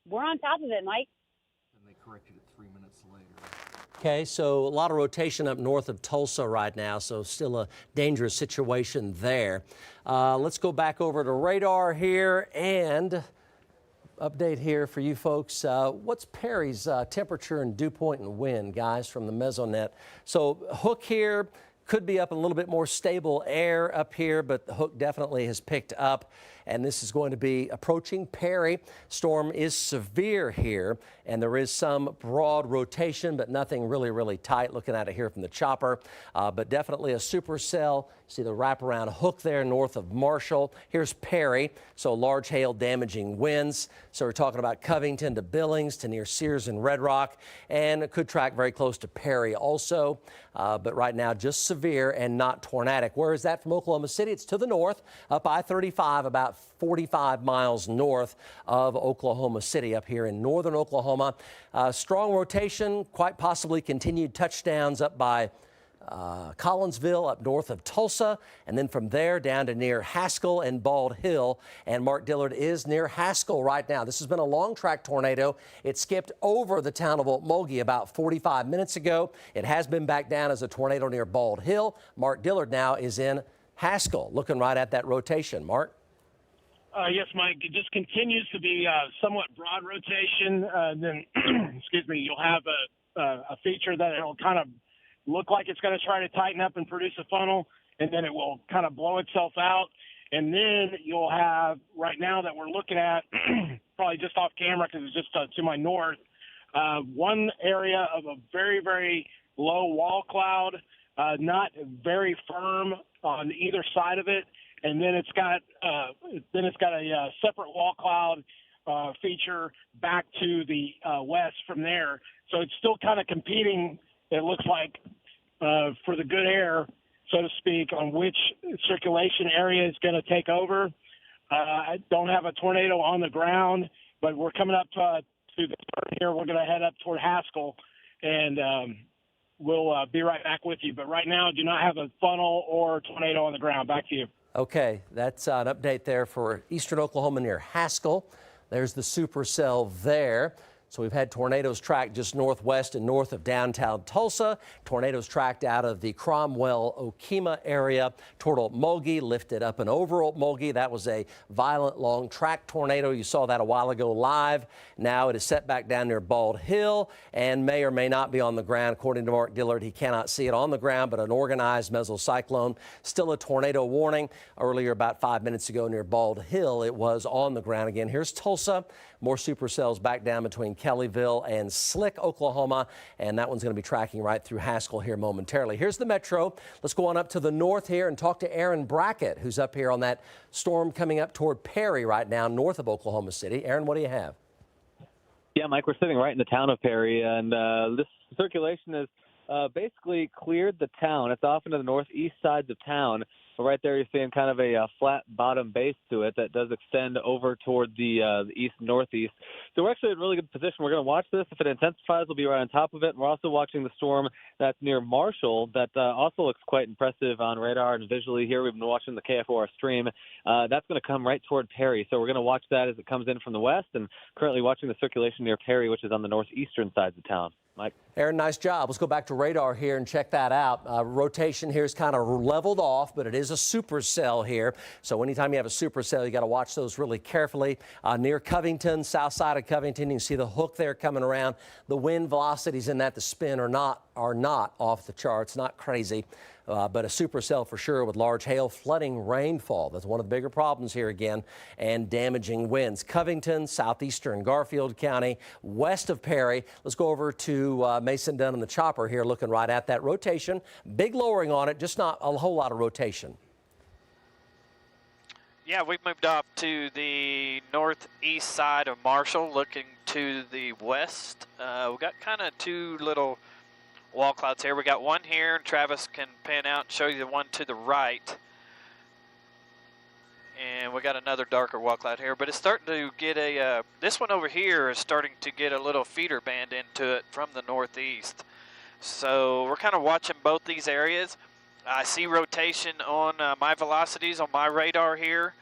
S6: we're on top of it, Mike.
S3: And they corrected it 3 minutes later.
S1: Okay, so a lot of rotation up north of Tulsa right now, so still a dangerous situation there. Let's go back over to radar here and update here for you folks. What's Perry's temperature and dew point and wind, guys, from the Mesonet? So Hook here could be up in a little bit more stable air up here, but the Hook definitely has picked up, and this is going to be approaching Perry. Storm is severe here, and there is some broad rotation, but nothing really tight. Looking at it here from the chopper, but definitely a supercell. See the wraparound Hook there north of Marshall. Here's Perry, so large hail damaging winds. So we're talking about Covington to Billings to near Sears and Red Rock, and it could track very close to Perry also, but right now just severe and not tornadic. Where is that from Oklahoma City? It's to the north, up I-35, about 45 miles north of Oklahoma City, up here in northern Oklahoma. Strong rotation, quite possibly continued touchdowns up by Collinsville, up north of Tulsa, and then from there down to near Haskell and Bald Hill. And Mark Dillard is near Haskell right now. This has been a long track tornado. It skipped over the town of Okmulgee about 45 minutes ago. It has been back down as a tornado near Bald Hill. Mark Dillard now is in Haskell, looking right at that rotation. Mark?
S8: Yes, Mike. It just continues to be somewhat broad rotation. Then, excuse me, you'll have a feature that it'll kind of look like it's going to try to tighten up and produce a funnel, and then it will kind of blow itself out. And then you'll have, right now that we're looking at, probably just off camera because it's just to my north, one area of a very low wall cloud, not very firm on either side of it. And then it's got a separate wall cloud feature back to the west from there. So it's still kind of competing, it looks like, for the good air, so to speak, on which circulation area is going to take over. I don't have a tornado on the ground, but we're coming up to the turn here. We're going to head up toward Haskell, and we'll be right back with you. But right now, do not have a funnel or tornado on the ground. Back to you.
S1: Okay, that's an update there for eastern Oklahoma near Haskell. There's the supercell there. So we've had tornadoes tracked just northwest and north of downtown Tulsa. Tornadoes tracked out of the Cromwell-Okemah area toward Okmulgee, lifted up and over Okmulgee. That was a violent long track tornado. You saw that a while ago live. Now it is set back down near Bald Hill and may or may not be on the ground. According to Mark Dillard, he cannot see it on the ground, but an organized mesocyclone. Still a tornado warning. Earlier, about 5 minutes ago near Bald Hill, it was on the ground again. Here's Tulsa. More supercells back down between Kellyville and Slick, Oklahoma, and that one's going to be tracking right through Haskell here momentarily. Here's the metro. Let's go on up to the north here and talk to Aaron Brackett, who's up here on that storm coming up toward Perry right now, north of Oklahoma City. Aaron, what do you have?
S11: Yeah, Mike, we're sitting right in the town of Perry, and this circulation has basically cleared the town. It's off into the northeast sides of town. But right there, you're seeing kind of a flat bottom base to it that does extend over toward the east-northeast. So we're actually in a really good position. We're going to watch this. If it intensifies, we'll be right on top of it. And we're also watching the storm that's near Marshall that also looks quite impressive on radar and visually here. We've been watching the KFOR stream. That's going to come right toward Perry. So we're going to watch that as it comes in from the west and currently watching the circulation near Perry, which is on the northeastern sides of town. Mike?
S1: Aaron, nice job. Let's go back to radar here and check that out. Rotation here is kind of leveled off, but it is a supercell here. So anytime you have a supercell, you got to watch those really carefully. Near Covington, south side of Covington, you can see the Hook there coming around. The wind velocities in that, the spin, are not are not off the charts, not crazy, but a supercell for sure with large hail, flooding, rainfall. That's one of the bigger problems here again, and damaging winds. Covington, southeastern Garfield County, west of Perry. Let's go over to Mason Dunn and the chopper here, looking right at that rotation. Big lowering on it, just not a whole lot of rotation.
S9: Yeah, we've moved up to the northeast side of Marshall, looking to the west. We've got kind of two little wall clouds here. We got one here, and Travis can pan out and show you the one to the right. And we got another darker wall cloud here, but it's starting to get a, this one over here is starting to get a little feeder band into it from the northeast. So we're kind of watching both these areas. I see rotation on my velocities on my radar here.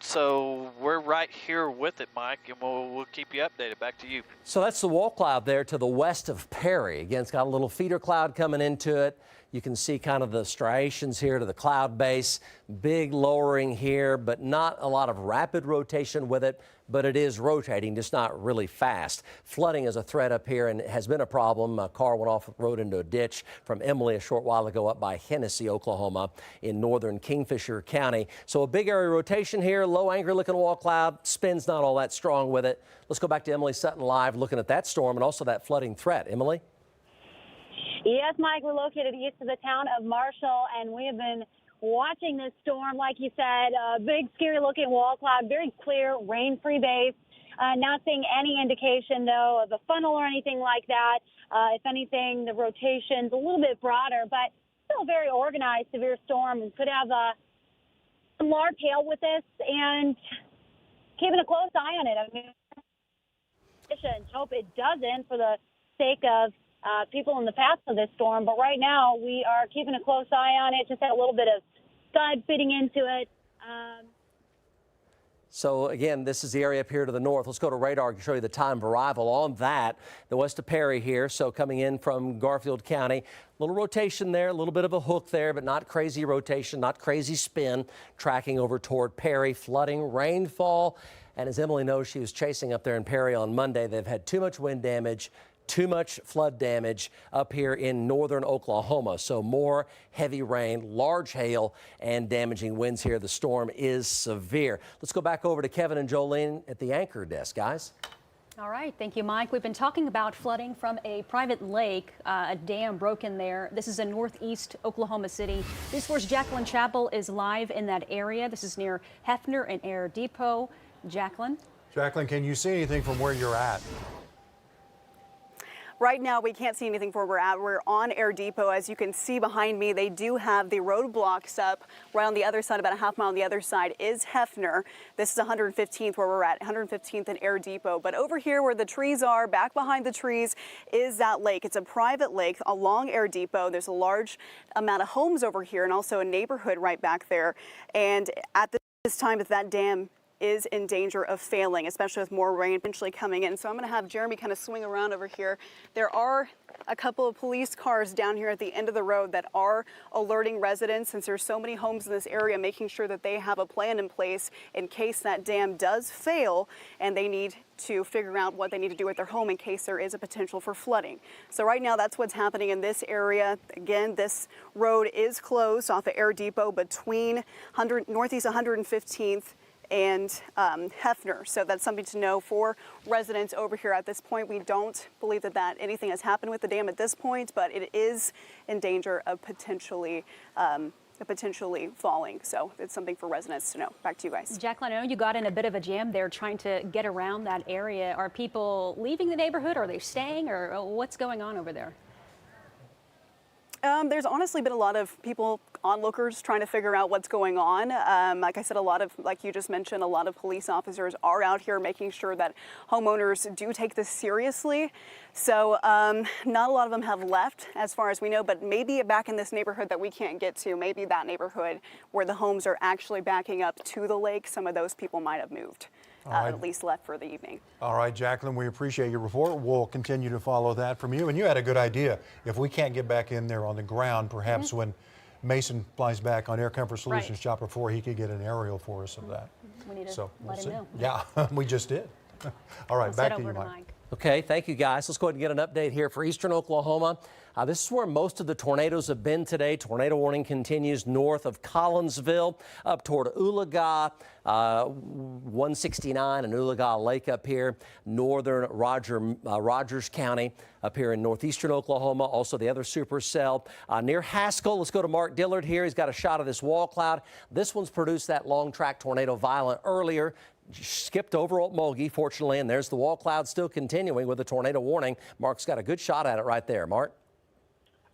S9: So we're right here with it, Mike, and we'll keep you updated. Back to you.
S1: So that's the wall cloud there to the west of Perry. Again, it's got a little feeder cloud coming into it. You can see kind of the striations here to the cloud base. Big lowering here, but not a lot of rapid rotation with it, but it is rotating, just not really fast. Flooding is a threat up here and it has been a problem. A car went off the road into a ditch from Emily a short while ago up by Hennessy, Oklahoma in northern Kingfisher County. So a big area rotation here, low angry looking wall cloud, spin's not all that strong with it. Let's go back to Emily Sutton live looking at that storm and also that flooding threat. Emily?
S6: Yes, Mike, we're located east of the town of Marshall, and we have been watching this storm, like you said, big, scary-looking wall cloud, very clear, rain-free base. Not seeing any indication, though, of a funnel or anything like that. If anything, the rotation's a little bit broader, but still very organized, severe storm, and could have some large hail with this, and keeping a close eye on it. I mean, hope it doesn't for the sake of people in the path of this storm, but right now we are keeping a close eye on it. Just had a little bit of scud fitting into it.
S1: So again, this is the area up here to the north. Let's go to radar to show you the time of arrival on that. The west of Perry here, so coming in from Garfield County. Little rotation there, a little bit of a hook there, but not crazy rotation, not crazy spin. Tracking over toward Perry, flooding, rainfall. And as Emily knows, she was chasing up there in Perry on Monday. They've had too much wind damage, too much flood damage up here in northern Oklahoma. So more heavy rain, large hail, and damaging winds here. The storm is severe. Let's go back over to Kevin and Jolene at the anchor desk, guys.
S13: All right, thank you, Mike. We've been talking about flooding from a private lake. A dam broke in there. This is in northeast Oklahoma City. News 4's Jacqueline Chappell is live in that area. This is near Hefner and Air Depot. Jacqueline?
S12: Jacqueline, can you see anything from where you're at?
S14: Right now, we can't see anything from where we're at. We're on Air Depot. As you can see behind me, they do have the roadblocks up. Right on the other side, about a half mile on the other side, is Hefner. This is 115th where we're at, 115th and Air Depot. But over here where the trees are, back behind the trees, is that lake. It's a private lake along Air Depot. There's a large amount of homes over here and also a neighborhood right back there. And at this time, that dam is in danger of failing, especially with more rain potentially coming in. So I'm going to have Jeremy kind of swing around over here. There are a couple of police cars down here at the end of the road that are alerting residents, since there's so many homes in this area, making sure that they have a plan in place in case that dam does fail and they need to figure out what they need to do with their home in case there is a potential for flooding. So right now, that's what's happening in this area. Again, this road is closed off of Air Depot between Northeast 115th and Hefner. So that's something to know for residents over here at this point. We don't believe that anything has happened with the dam at this point, but it is in danger of potentially falling. So it's something for residents to know. Back to you guys.
S13: Jacqueline, I know you got in a bit of a jam there trying to get around that area. Are people leaving the neighborhood? Are they staying? Or what's going on over there?
S14: There's honestly been a lot of people, onlookers, trying to figure out what's going on. Like I said, like you just mentioned, a lot of police officers are out here making sure that homeowners do take this seriously. So not a lot of them have left as far as we know, but maybe back in this neighborhood that we can't get to, maybe that neighborhood where the homes are actually backing up to the lake, some of those people might have moved. At least left for the evening.
S12: All right, Jacqueline, we appreciate your report. We'll continue to follow that from you. And you had a good idea. If we can't get back in there on the ground, perhaps when Mason flies back on Air Comfort Solutions Chopper 4, he could get an aerial for us of that.
S13: We need to let him know.
S12: Yeah, we just did. All right, back to you, Mike.
S1: Okay, thank you guys. Let's go ahead and get an update here for eastern Oklahoma. This is where most of the tornadoes have been today. Tornado warning continues north of Collinsville up toward Oologah, 169 and Oologah Lake up here, northern Rogers County up here in northeastern Oklahoma. Also the other supercell near Haskell. Let's go to Mark Dillard here. He's got a shot of this wall cloud. This one's produced that long track tornado violent earlier. Skipped over Okmulgee, fortunately, and there's the wall cloud still continuing with a tornado warning. Mark's got a good shot at it right there. Mark?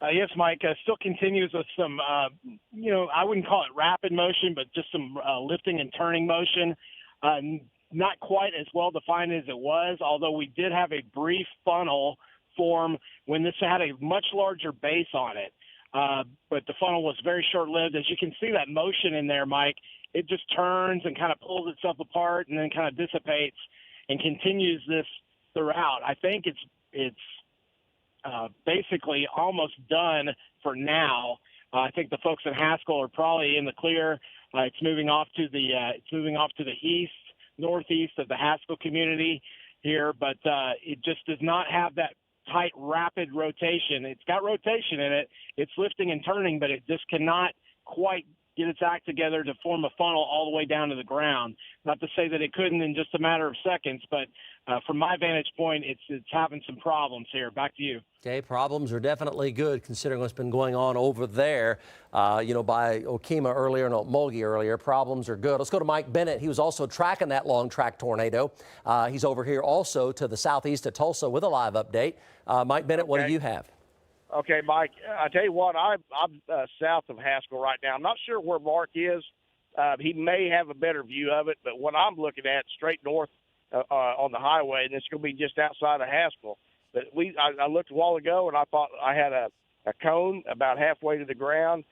S8: Yes, Mike, still continues with some, I wouldn't call it rapid motion, but just some lifting and turning motion. Not quite as well defined as it was, although we did have a brief funnel form when this had a much larger base on it. But the funnel was very short-lived. As you can see that motion in there, Mike, it just turns and kind of pulls itself apart and then kind of dissipates and continues this throughout. I think it's basically almost done for now. I think the folks in Haskell are probably in the clear. It's moving off to the east, northeast of the Haskell community here, but it just does not have that tight, rapid rotation. It's got rotation in it. It's lifting and turning, but it just cannot quite get its act together to form a funnel all the way down to the ground. Not to say that it couldn't in just a matter of seconds, but from my vantage point, it's having some problems here. Back to you.
S1: Okay, problems are definitely good considering what's been going on over there, by Okemah earlier and Okmulgee earlier. Problems are good. Let's go to Mike Bennett. He was also tracking that long track tornado. He's over here also to the southeast of Tulsa with a live update. Mike Bennett, What do you have?
S5: Okay, Mike, I tell you what, I'm south of Haskell right now. I'm not sure where Mark is. He may have a better view of it, but what I'm looking at straight north on the highway, and it's going to be just outside of Haskell. But I looked a while ago, and I thought I had a cone about halfway to the ground.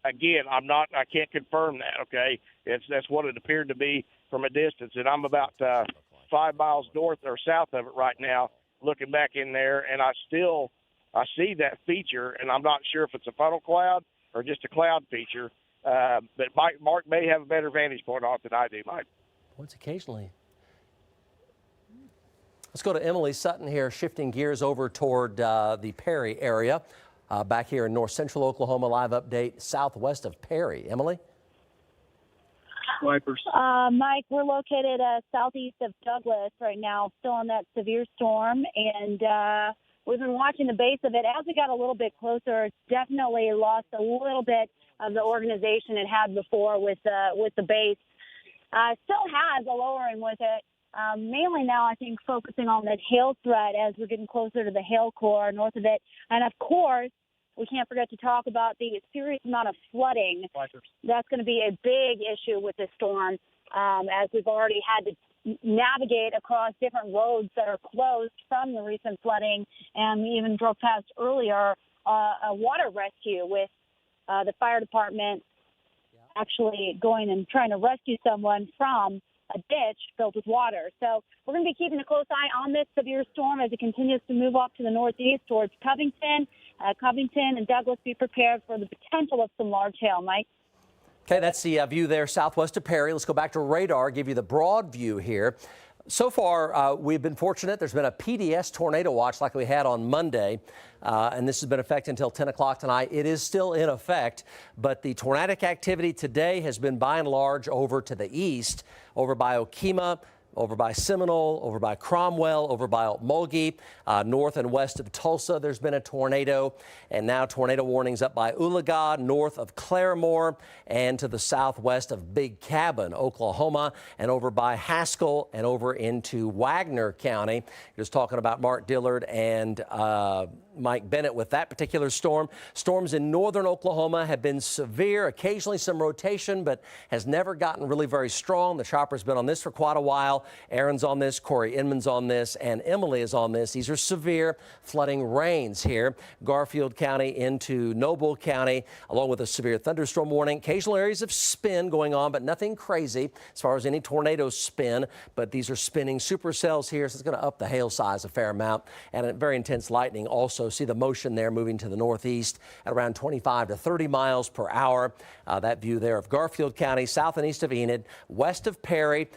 S5: Again, I can't confirm that, okay? That's what it appeared to be from a distance, and I'm about 5 miles north or south of it right now, looking back in there, and I see that feature, and I'm not sure if it's a funnel cloud or just a cloud feature. But Mark may have a better vantage point on it than I do, Mike.
S1: Once occasionally. Let's go to Emily Sutton here, shifting gears over toward the Perry area. Back here in north central Oklahoma, live update southwest of Perry. Emily?
S6: Mike, we're located southeast of Douglas right now, still on that severe storm, and we've been watching the base of it. As we got a little bit closer, it's definitely lost a little bit of the organization it had before with the base. Still has a lowering with it. Mainly now, I think, focusing on that hail threat as we're getting closer to the hail core north of it. And, of course, we can't forget to talk about the serious amount of flooding. That's going to be a big issue with this storm, as we've already had to navigate across different roads that are closed from the recent flooding. And we even drove past earlier a water rescue with the fire department actually going and trying to rescue someone from a ditch filled with water. So we're going to be keeping a close eye on this severe storm as it continues to move off to the northeast towards Covington. Covington and Douglas, be prepared for the potential of some large hail, Mike.
S1: Okay, that's the view there southwest of Perry. Let's go back to radar, give you the broad view here. So far, we've been fortunate. There's been a PDS tornado watch like we had on Monday, and this has been in effect until 10 o'clock tonight. It is still in effect, but the tornadic activity today has been by and large over to the east, over by Okemah, over by Seminole, over by Cromwell, over by Okmulgee, north and west of Tulsa. There's been a tornado, and now tornado warnings up by Oologah, north of Claremore, and to the southwest of Big Cabin, Oklahoma, and over by Haskell and over into Wagner County. Just talking about Mark Dillard and Mike Bennett with that particular storm. Storms in northern Oklahoma have been severe, occasionally some rotation, but has never gotten really very strong. The chopper's been on this for quite a while. Aaron's on this, Corey Inman's on this, and Emily is on this. These are severe flooding rains here. Garfield County into Noble County, along with a severe thunderstorm warning. Occasional areas of spin going on, but nothing crazy as far as any tornado spin. But these are spinning supercells here, so it's going to up the hail size a fair amount. And a very intense lightning also. See the motion there moving to the northeast at around 25 to 30 miles per hour. That view there of Garfield County, south and east of Enid, west of Perry.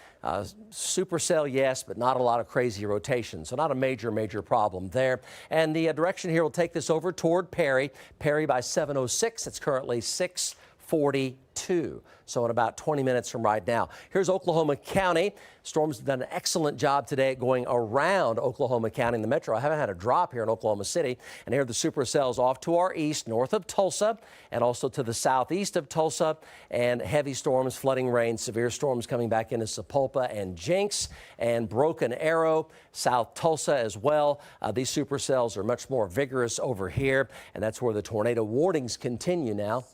S1: supercell, yes, but not a lot of crazy rotation. So not a major problem there. And the direction here will take this over toward Perry. Perry by 7:06. It's currently 6:42. So in about 20 minutes from right now. Here's Oklahoma County. Storm's done an excellent job today at going around Oklahoma County in the metro. I haven't had a drop here in Oklahoma City. And here are the supercells off to our east, north of Tulsa, and also to the southeast of Tulsa. And heavy storms, flooding rain, severe storms coming back into Sapulpa and Jenks and Broken Arrow, South Tulsa as well. These supercells are much more vigorous over here, and that's where the tornado warnings continue now.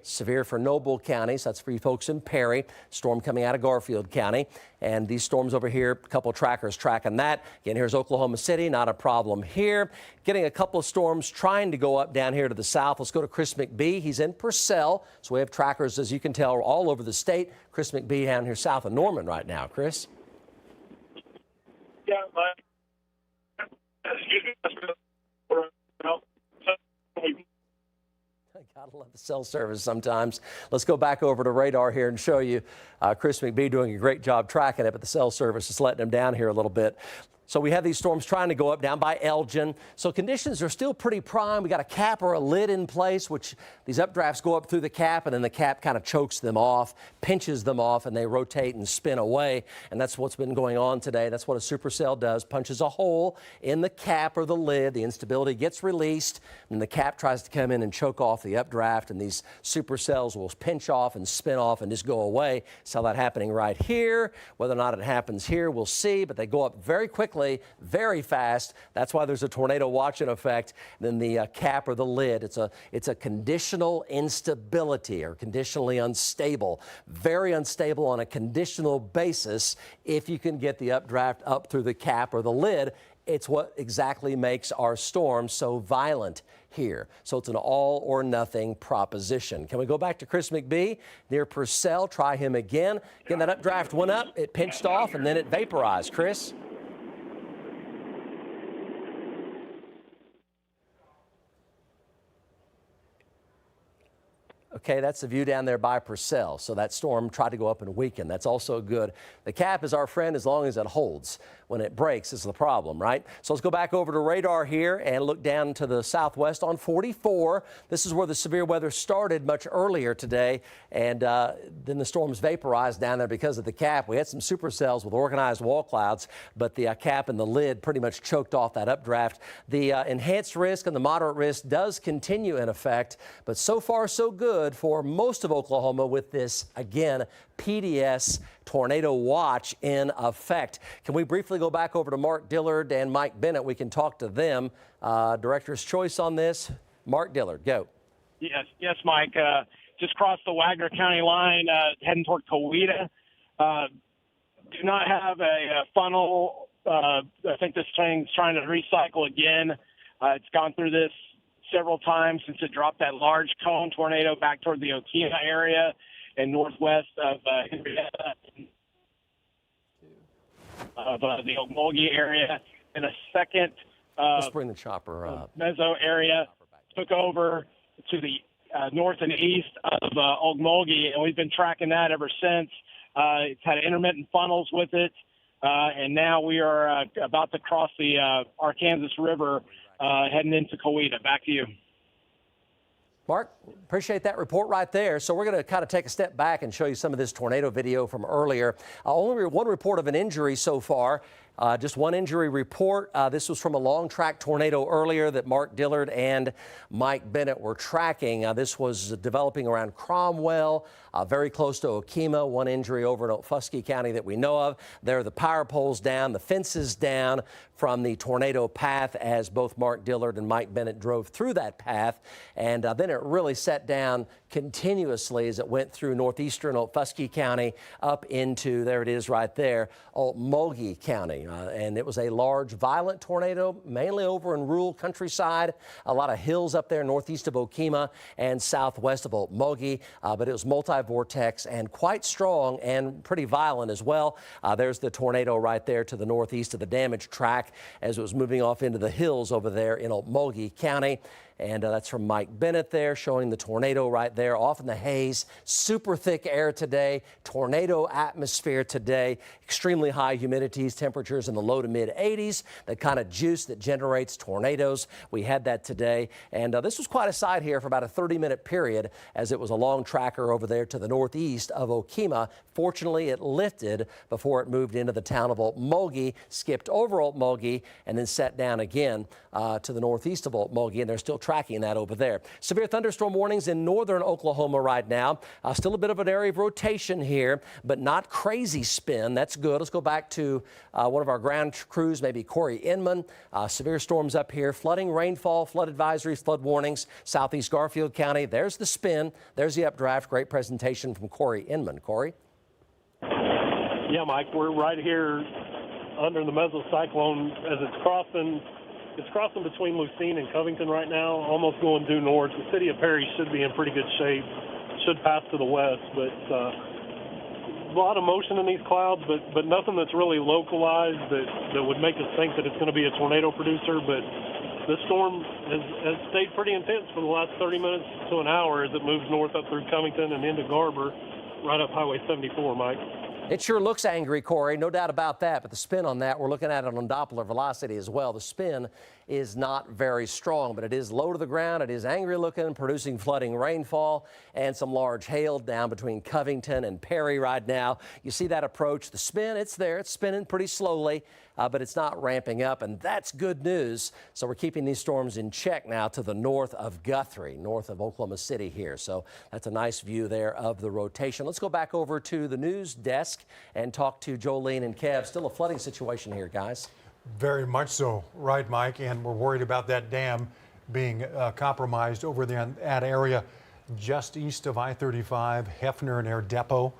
S1: Severe for Noble County, so that's for you folks in Perry. Storm coming out of Garfield County. And these storms over here, a couple trackers tracking that. Again, here's Oklahoma City, not a problem here. Getting a couple of storms trying to go up down here to the south. Let's go to Chris McBee. He's in Purcell, so we have trackers, as you can tell, all over the state. Chris McBee down here south of Norman right now. Chris?
S2: Yeah, excuse me.
S1: Gotta love the cell service sometimes. Let's go back over to radar here and show you Chris McBee doing a great job tracking it, but the cell service is letting him down here a little bit. So we have these storms trying to go up down by Elgin. So conditions are still pretty prime. We got a cap or a lid in place, which these updrafts go up through the cap, and then the cap kind of chokes them off, pinches them off, and they rotate and spin away. And that's what's been going on today. That's what a supercell does, punches a hole in the cap or the lid. The instability gets released, and the cap tries to come in and choke off the updraft, and these supercells will pinch off and spin off and just go away. Saw that happening right here. Whether or not it happens here, we'll see, but they go up very quickly, very fast. That's why there's a tornado watch in effect. Then the cap or the lid, it's a conditional instability or conditionally unstable. Very unstable on a conditional basis. If you can get the updraft up through the cap or the lid, it's what exactly makes our storm so violent here. So it's an all or nothing proposition. Can we go back to Chris McBee near Purcell? Try him again. Again, that updraft went up, it pinched off, and then it vaporized. Chris? Okay, that's the view down there by Purcell. So that storm tried to go up and weaken. That's also good. The cap is our friend as long as it holds. When it breaks is the problem, right? So let's go back over to radar here and look down to the southwest on 44. This is where the severe weather started much earlier today, and then the storms vaporized down there because of the cap. We had some supercells with organized wall clouds, but the cap and the lid pretty much choked off that updraft. The enhanced risk and the moderate risk does continue in effect, but so far so good for most of Oklahoma with this, again, PDS tornado watch in effect. Can we briefly go back over to Mark Dillard and Mike Bennett? We can talk to them. Director's choice on this. Mark Dillard, go.
S8: Yes, Mike. Just crossed the Wagner County line, heading toward Coweta. Do not have a funnel. I think this thing's trying to recycle again. It's gone through this several times since it dropped that large cone tornado back toward the Okina area and northwest of Henrietta, of the Okmulgee area. In a second,
S1: let's bring the chopper up.
S8: Meso area took over to the north and east of Okmulgee, and we've been tracking that ever since. It's had intermittent funnels with it, and now we are about to cross the Arkansas River, heading into Coweta. Back to you.
S1: Mark, appreciate that report right there. So we're going to kind of take a step back and show you some of this tornado video from earlier. Only one report of an injury so far. Just one injury report. This was from a long track tornado earlier that Mark Dillard and Mike Bennett were tracking. This was developing around Cromwell, very close to Okima. One injury over in Fusky County that we know of. There are the power poles down, the fences down from the tornado path as both Mark Dillard and Mike Bennett drove through that path. And then it really set down continuously as it went through northeastern Fusky County up into, there it is right there, Okmulgee County. And it was a large, violent tornado, mainly over in rural countryside. A lot of hills up there northeast of Okima and southwest of Okmulgee. But it was multi-vortex and quite strong and pretty violent as well. There's the tornado right there to the northeast of the damage track as it was moving off into the hills over there in Okmulgee County. And that's from Mike Bennett there, showing the tornado right there off in the haze. Super thick air today, tornado atmosphere today, extremely high humidities, temperatures in the low to mid 80s, the kind of juice that generates tornadoes. We had that today. And this was quite a sight here for about a 30-minute period, as it was a long tracker over there to the northeast of Okemah. Fortunately, it lifted before it moved into the town of Okmulgee, skipped over Okmulgee, and then set down again to the northeast of Okmulgee, and they're still tracking that over there. Severe thunderstorm warnings in northern Oklahoma right now. Still a bit of an area of rotation here, but not crazy spin. That's good. Let's go back to one of our ground crews, maybe Corey Inman. Severe storms up here, flooding, rainfall, flood advisories, flood warnings, southeast Garfield County. There's the spin. There's the updraft. Great presentation from Corey Inman. Corey?
S4: Yeah, Mike, we're right here under the mesocyclone as it's crossing between Lucene and Covington right now, almost going due north. The city of Perry should be in pretty good shape, should pass to the west, but a lot of motion in these clouds, but nothing that's really localized that would make us think that it's going to be a tornado producer. But this storm has stayed pretty intense for the last 30 minutes to an hour as it moves north up through Covington and into Garber, right up Highway 74, Mike.
S1: It sure looks angry, Corey, no doubt about that, but the spin on that, we're looking at it on Doppler velocity as well. The spin is not very strong, but it is low to the ground. It is angry looking, producing flooding rainfall and some large hail down between Covington and Perry right now. You see that approach, the spin, it's there, it's spinning pretty slowly, but it's not ramping up, and that's good news. So we're keeping these storms in check now to the north of Guthrie, north of Oklahoma City here. So that's a nice view there of the rotation. Let's go back over to the news desk and talk to Jolene and Kev. Still a flooding situation here, guys.
S12: Very much so, right, Mike? And we're worried about that dam being compromised over there in that area just east of I-35, Hefner and Air Depot.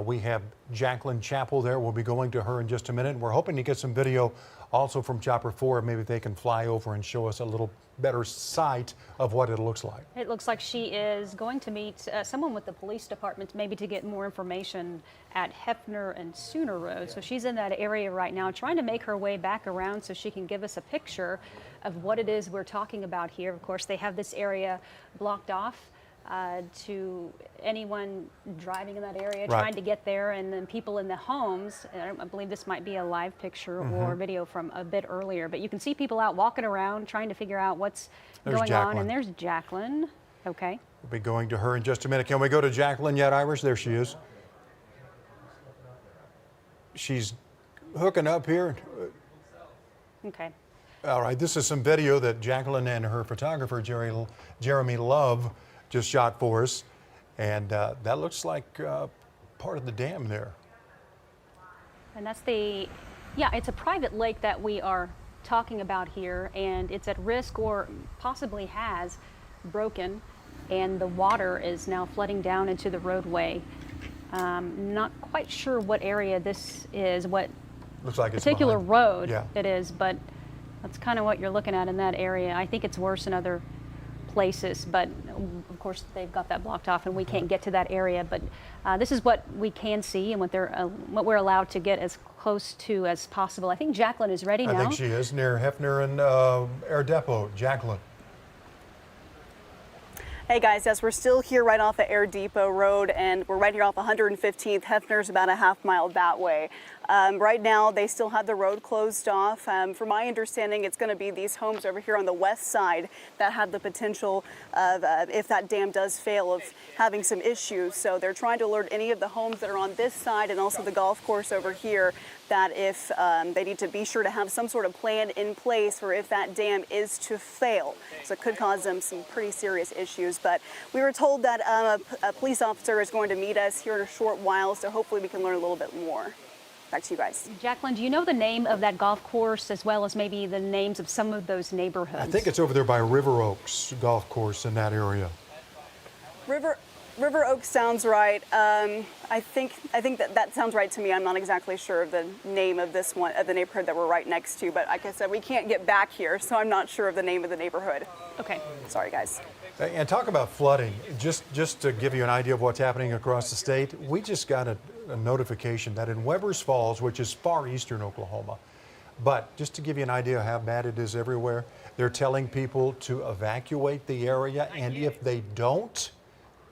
S12: We have Jacqueline Chappell there. We'll be going to her in just a minute. We're hoping to get some video also from Chopper 4. Maybe they can fly over and show us a little better sight of what it looks like.
S13: It looks like she is going to meet someone with the police department, maybe to get more information at Hefner and Sooner Road. So she's in that area right now, trying to make her way back around so she can give us a picture of what it is we're talking about here. Of course, they have this area blocked off to anyone driving in that area, trying to get there, and then people in the homes. I believe this might be a live picture or video from a bit earlier, but you can see people out walking around trying to figure out what's going on. And there's Jacqueline. Okay.
S12: We'll be going to her in just a minute. Can we go to Jacqueline yet, Irish? There she is. She's hooking up here.
S13: Okay.
S12: All right, this is some video that Jacqueline and her photographer, Jeremy Love, just shot for us, and that looks like part of the dam there.
S13: And that's it's a private lake that we are talking about here, and it's at risk or possibly has broken, and the water is now flooding down into the roadway. Not quite sure what area this is, what
S12: looks like it's
S13: particular
S12: behind.
S13: road it is, but that's kind of what you're looking at in that area. I think it's worse in other places, but of course they've got that blocked off and we can't get to that area. But this is what we can see and what we're allowed to get as close to as possible. I think Jacqueline is ready now.
S12: I think she is, near Hefner and Air Depot. Jacqueline.
S14: Hey guys, yes, we're still here right off the Air Depot Road, and we're right here off 115th. Hefner's about a half mile that way. Right now, they still have the road closed off. From my understanding, it's going to be these homes over here on the west side that have the potential of, if that dam does fail, of having some issues. So they're trying to alert any of the homes that are on this side and also the golf course over here that if they need to be sure to have some sort of plan in place for if that dam is to fail. So it could cause them some pretty serious issues. But we were told that a police officer is going to meet us here in a short while, so hopefully we can learn a little bit more. Back to you guys.
S13: Jacqueline, do you know the name of that golf course as well as maybe the names of some of those neighborhoods?
S12: I think it's over there by River Oaks Golf Course in that area.
S14: River Oaks sounds right. I think that sounds right to me. I'm not exactly sure of the name of this one, of the neighborhood that we're right next to. But like I said, we can't get back here, so I'm not sure of the name of the neighborhood.
S13: Okay.
S14: Sorry, guys.
S12: And talk about flooding. Just to give you an idea of what's happening across the state, we just got a notification that in Webbers Falls, which is far eastern Oklahoma, But just to give you an idea of how bad it is everywhere, they're telling people to evacuate the area, and if they don't,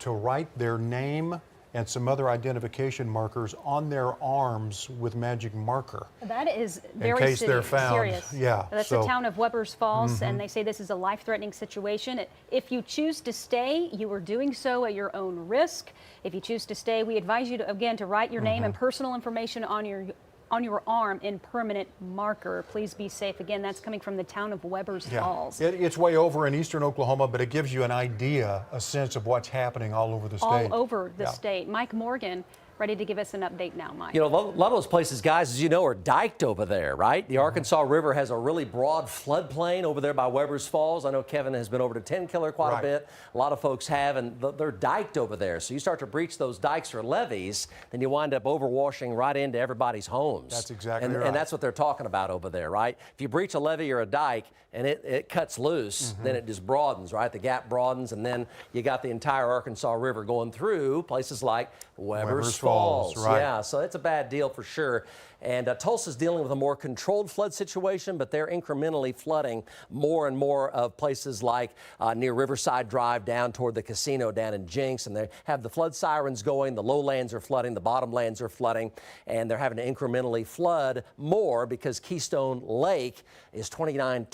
S12: to write their name and some other identification markers on their arms with magic marker.
S13: That is very
S12: in case they're found.
S13: serious.
S12: Yeah.
S13: That's the town of Webbers Falls, and they say this is a life-threatening situation. If you choose to stay, you are doing so at your own risk. If you choose to stay, we advise you to, again, to write your name and personal information on your arm in permanent marker. Please be safe. Again, that's coming from the town of Webbers Falls.
S12: It's way over in eastern Oklahoma, but it gives you an idea, a sense of what's happening all over the state.
S13: All over the state. Mike Morgan, ready to give us an update now, Mike.
S1: You know, a lot of those places, guys, as you know, are diked over there, right? The Arkansas River has a really broad floodplain over there by Webbers Falls. I know Kevin has been over to Tenkiller quite a bit. A lot of folks have, and they're diked over there. So you start to breach those dikes or levees, then you wind up overwashing right into everybody's homes.
S12: That's exactly right.
S1: And that's what they're talking about over there, right? If you breach a levee or a dike and it cuts loose, then it just broadens, right? The gap broadens, and then you got the entire Arkansas River going through places like Webbers Falls.
S12: Right.
S1: Yeah, so it's a bad deal for sure. And Tulsa's dealing with a more controlled flood situation, but they're incrementally flooding more and more of places like near Riverside Drive down toward the casino down in Jinx. And they have the flood sirens going. The lowlands are flooding. The bottomlands are flooding. And they're having to incrementally flood more because Keystone Lake is 29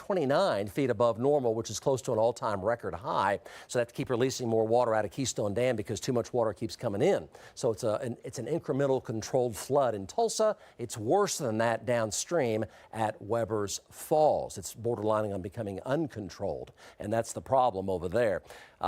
S1: feet above normal, which is close to an all-time record high. So they have to keep releasing more water out of Keystone Dam because too much water keeps coming in. So it's an incremental controlled flood in Tulsa. It's worse than that downstream at Webbers Falls. It's borderlining on becoming uncontrolled, and that's the problem over there.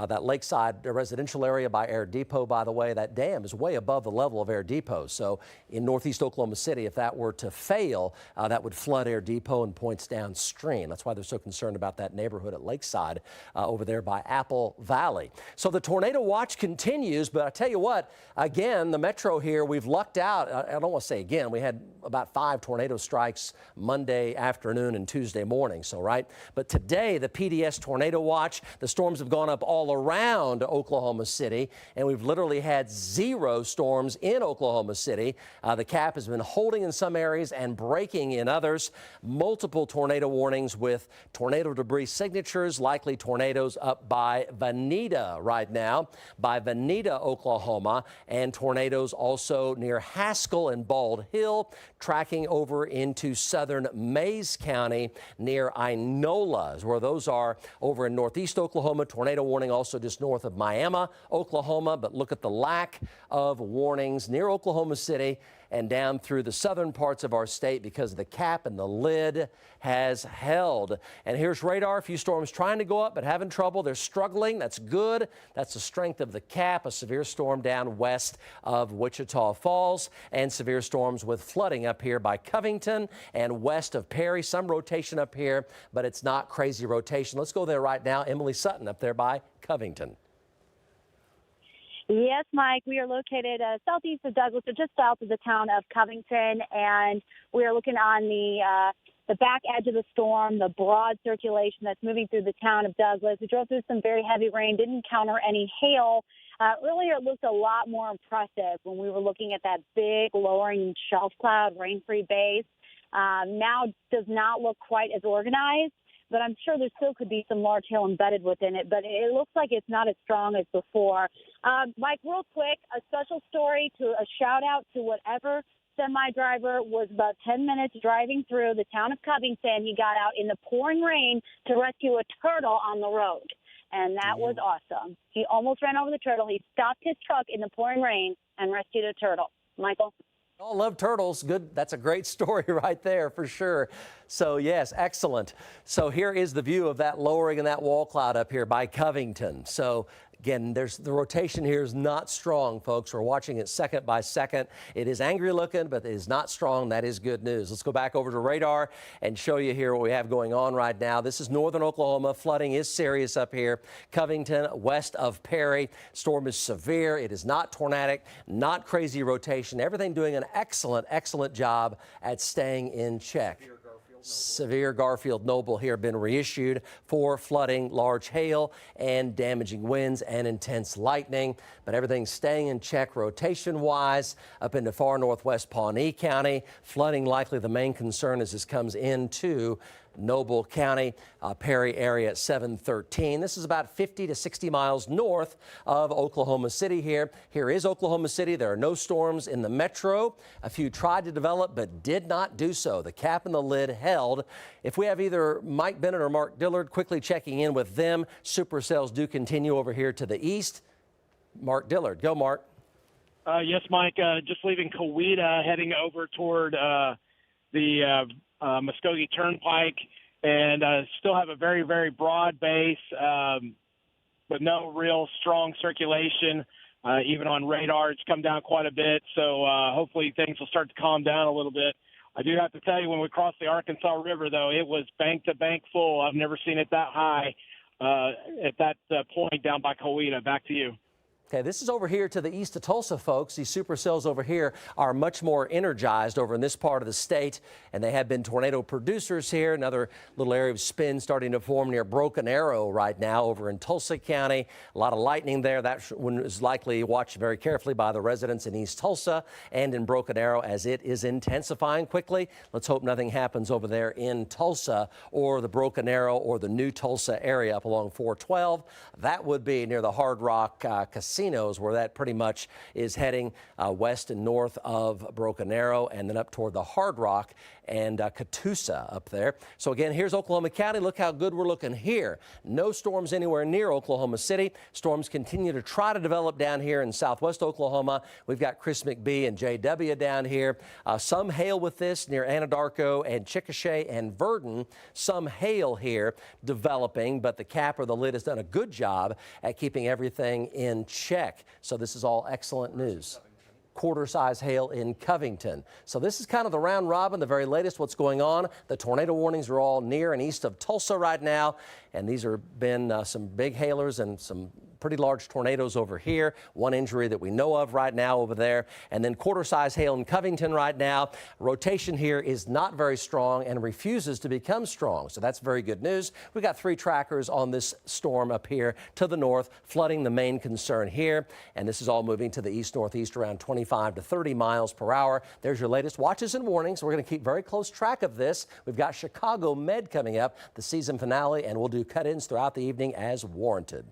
S1: That lakeside residential area by Air Depot, by the way, that dam is way above the level of Air Depot. So in northeast Oklahoma City, if that were to fail, that would flood Air Depot and points downstream. That's why they're so concerned about that neighborhood at Lakeside over there by Apple Valley. So the tornado watch continues, but I tell you what, again, the metro here, we've lucked out. I don't want to say again, we had about 5 tornado strikes Monday afternoon and Tuesday morning. So, right. But today, the PDS tornado watch, the storms have gone up all around Oklahoma City, and we've literally had 0 storms in Oklahoma City. The cap has been holding in some areas and breaking in others. Multiple tornado warnings with tornado debris signatures, likely tornadoes up by Veneta right now, by Veneta, Oklahoma, and tornadoes also near Haskell and Bald Hill, tracking over into southern Mays County near Inola, where those are over in northeast Oklahoma. Tornado warning also just north of Miami, Oklahoma, but look at the lack of warnings near Oklahoma City and down through the southern parts of our state because the cap and the lid has held. And here's radar. A few storms trying to go up but having trouble. They're struggling. That's good. That's the strength of the cap. A severe storm down west of Wichita Falls and severe storms with flooding up here by Covington and west of Perry. Some rotation up here, but it's not crazy rotation. Let's go there right now. Emily Sutton up there by Covington.
S6: Yes, Mike, we are located southeast of Douglas, so just south of the town of Covington, and we are looking on the back edge of the storm, the broad circulation that's moving through the town of Douglas. We drove through some very heavy rain, didn't encounter any hail. Earlier, it looked a lot more impressive when we were looking at that big lowering shelf cloud, rain-free base. Now does not look quite as organized, but I'm sure there still could be some large hail embedded within it, but it looks like it's not as strong as before. Mike, real quick, a special story, a shout-out to whatever semi-driver was about 10 minutes driving through the town of Covington. He got out in the pouring rain to rescue a turtle on the road, and that was awesome. He almost ran over the turtle. He stopped his truck in the pouring rain and rescued a turtle. Michael?
S1: Oh, love turtles. Good. That's a great story right there for sure. So, yes, excellent. So here is the view of that lowering and that wall cloud up here by Covington. So, again, the rotation here is not strong, folks. We're watching it second by second. It is angry looking, but it is not strong. That is good news. Let's go back over to radar and show you here what we have going on right now. This is northern Oklahoma. Flooding is serious up here. Covington, west of Perry. Storm is severe. It is not tornadic, not crazy rotation. Everything doing an excellent, excellent job at staying in check. severe Garfield Noble here been reissued for flooding, large hail, and damaging winds and intense lightning. But everything's staying in check rotation-wise up into far northwest Pawnee County. Flooding likely the main concern as this comes into Noble County, Perry area at 713. This is about 50 to 60 miles north of Oklahoma City here. Here is Oklahoma City. There are no storms in the metro. A few tried to develop but did not do so. The cap and the lid held. If we have either Mike Bennett or Mark Dillard quickly checking in with them, supercells do continue over here to the east. Mark Dillard. Go, Mark.
S8: Yes, Mike. Just leaving Coweta, heading over toward the Muskogee Turnpike, and still have a very, very broad base, but no real strong circulation. Even on radar, it's come down quite a bit, so hopefully things will start to calm down a little bit. I do have to tell you, when we crossed the Arkansas River, though, it was bank to bank full. I've never seen it that high at that point down by Coweta. Back to you.
S1: Okay, this is over here to the east of Tulsa, folks. These supercells over here are much more energized over in this part of the state, and they have been tornado producers here. Another little area of spin starting to form near Broken Arrow right now over in Tulsa County. A lot of lightning there. That one is likely watched very carefully by the residents in East Tulsa and in Broken Arrow as it is intensifying quickly. Let's hope nothing happens over there in Tulsa or the Broken Arrow or the new Tulsa area up along 412. That would be near the Hard Rock Casino, where that pretty much is heading west and north of Broken Arrow and then up toward the Hard Rock and Catoosa up there. So again, here's Oklahoma County. Look how good we're looking here. No storms anywhere near Oklahoma City. Storms continue to try to develop down here in southwest Oklahoma. We've got Chris McBee and JW down here. Some hail with this near Anadarko and Chickasha and Verdon. Some hail here developing, but the cap or the lid has done a good job at keeping everything in check. So this is all excellent news. Quarter-size hail in Covington. So this is kind of the round robin, the very latest what's going on. The tornado warnings are all near and east of Tulsa right now, and these have been some big hailers and some pretty large tornadoes over here. One injury that we know of right now over there, and then quarter-size hail in Covington right now. Rotation here is not very strong and refuses to become strong, so that's very good news. We've got 3 trackers on this storm up here to the north, flooding the main concern here, and this is all moving to the east-northeast around 25 to 30 miles per hour. There's your latest watches and warnings. We're going to keep very close track of this. We've got Chicago Med coming up, the season finale, and we'll do cut-ins throughout the evening as warranted.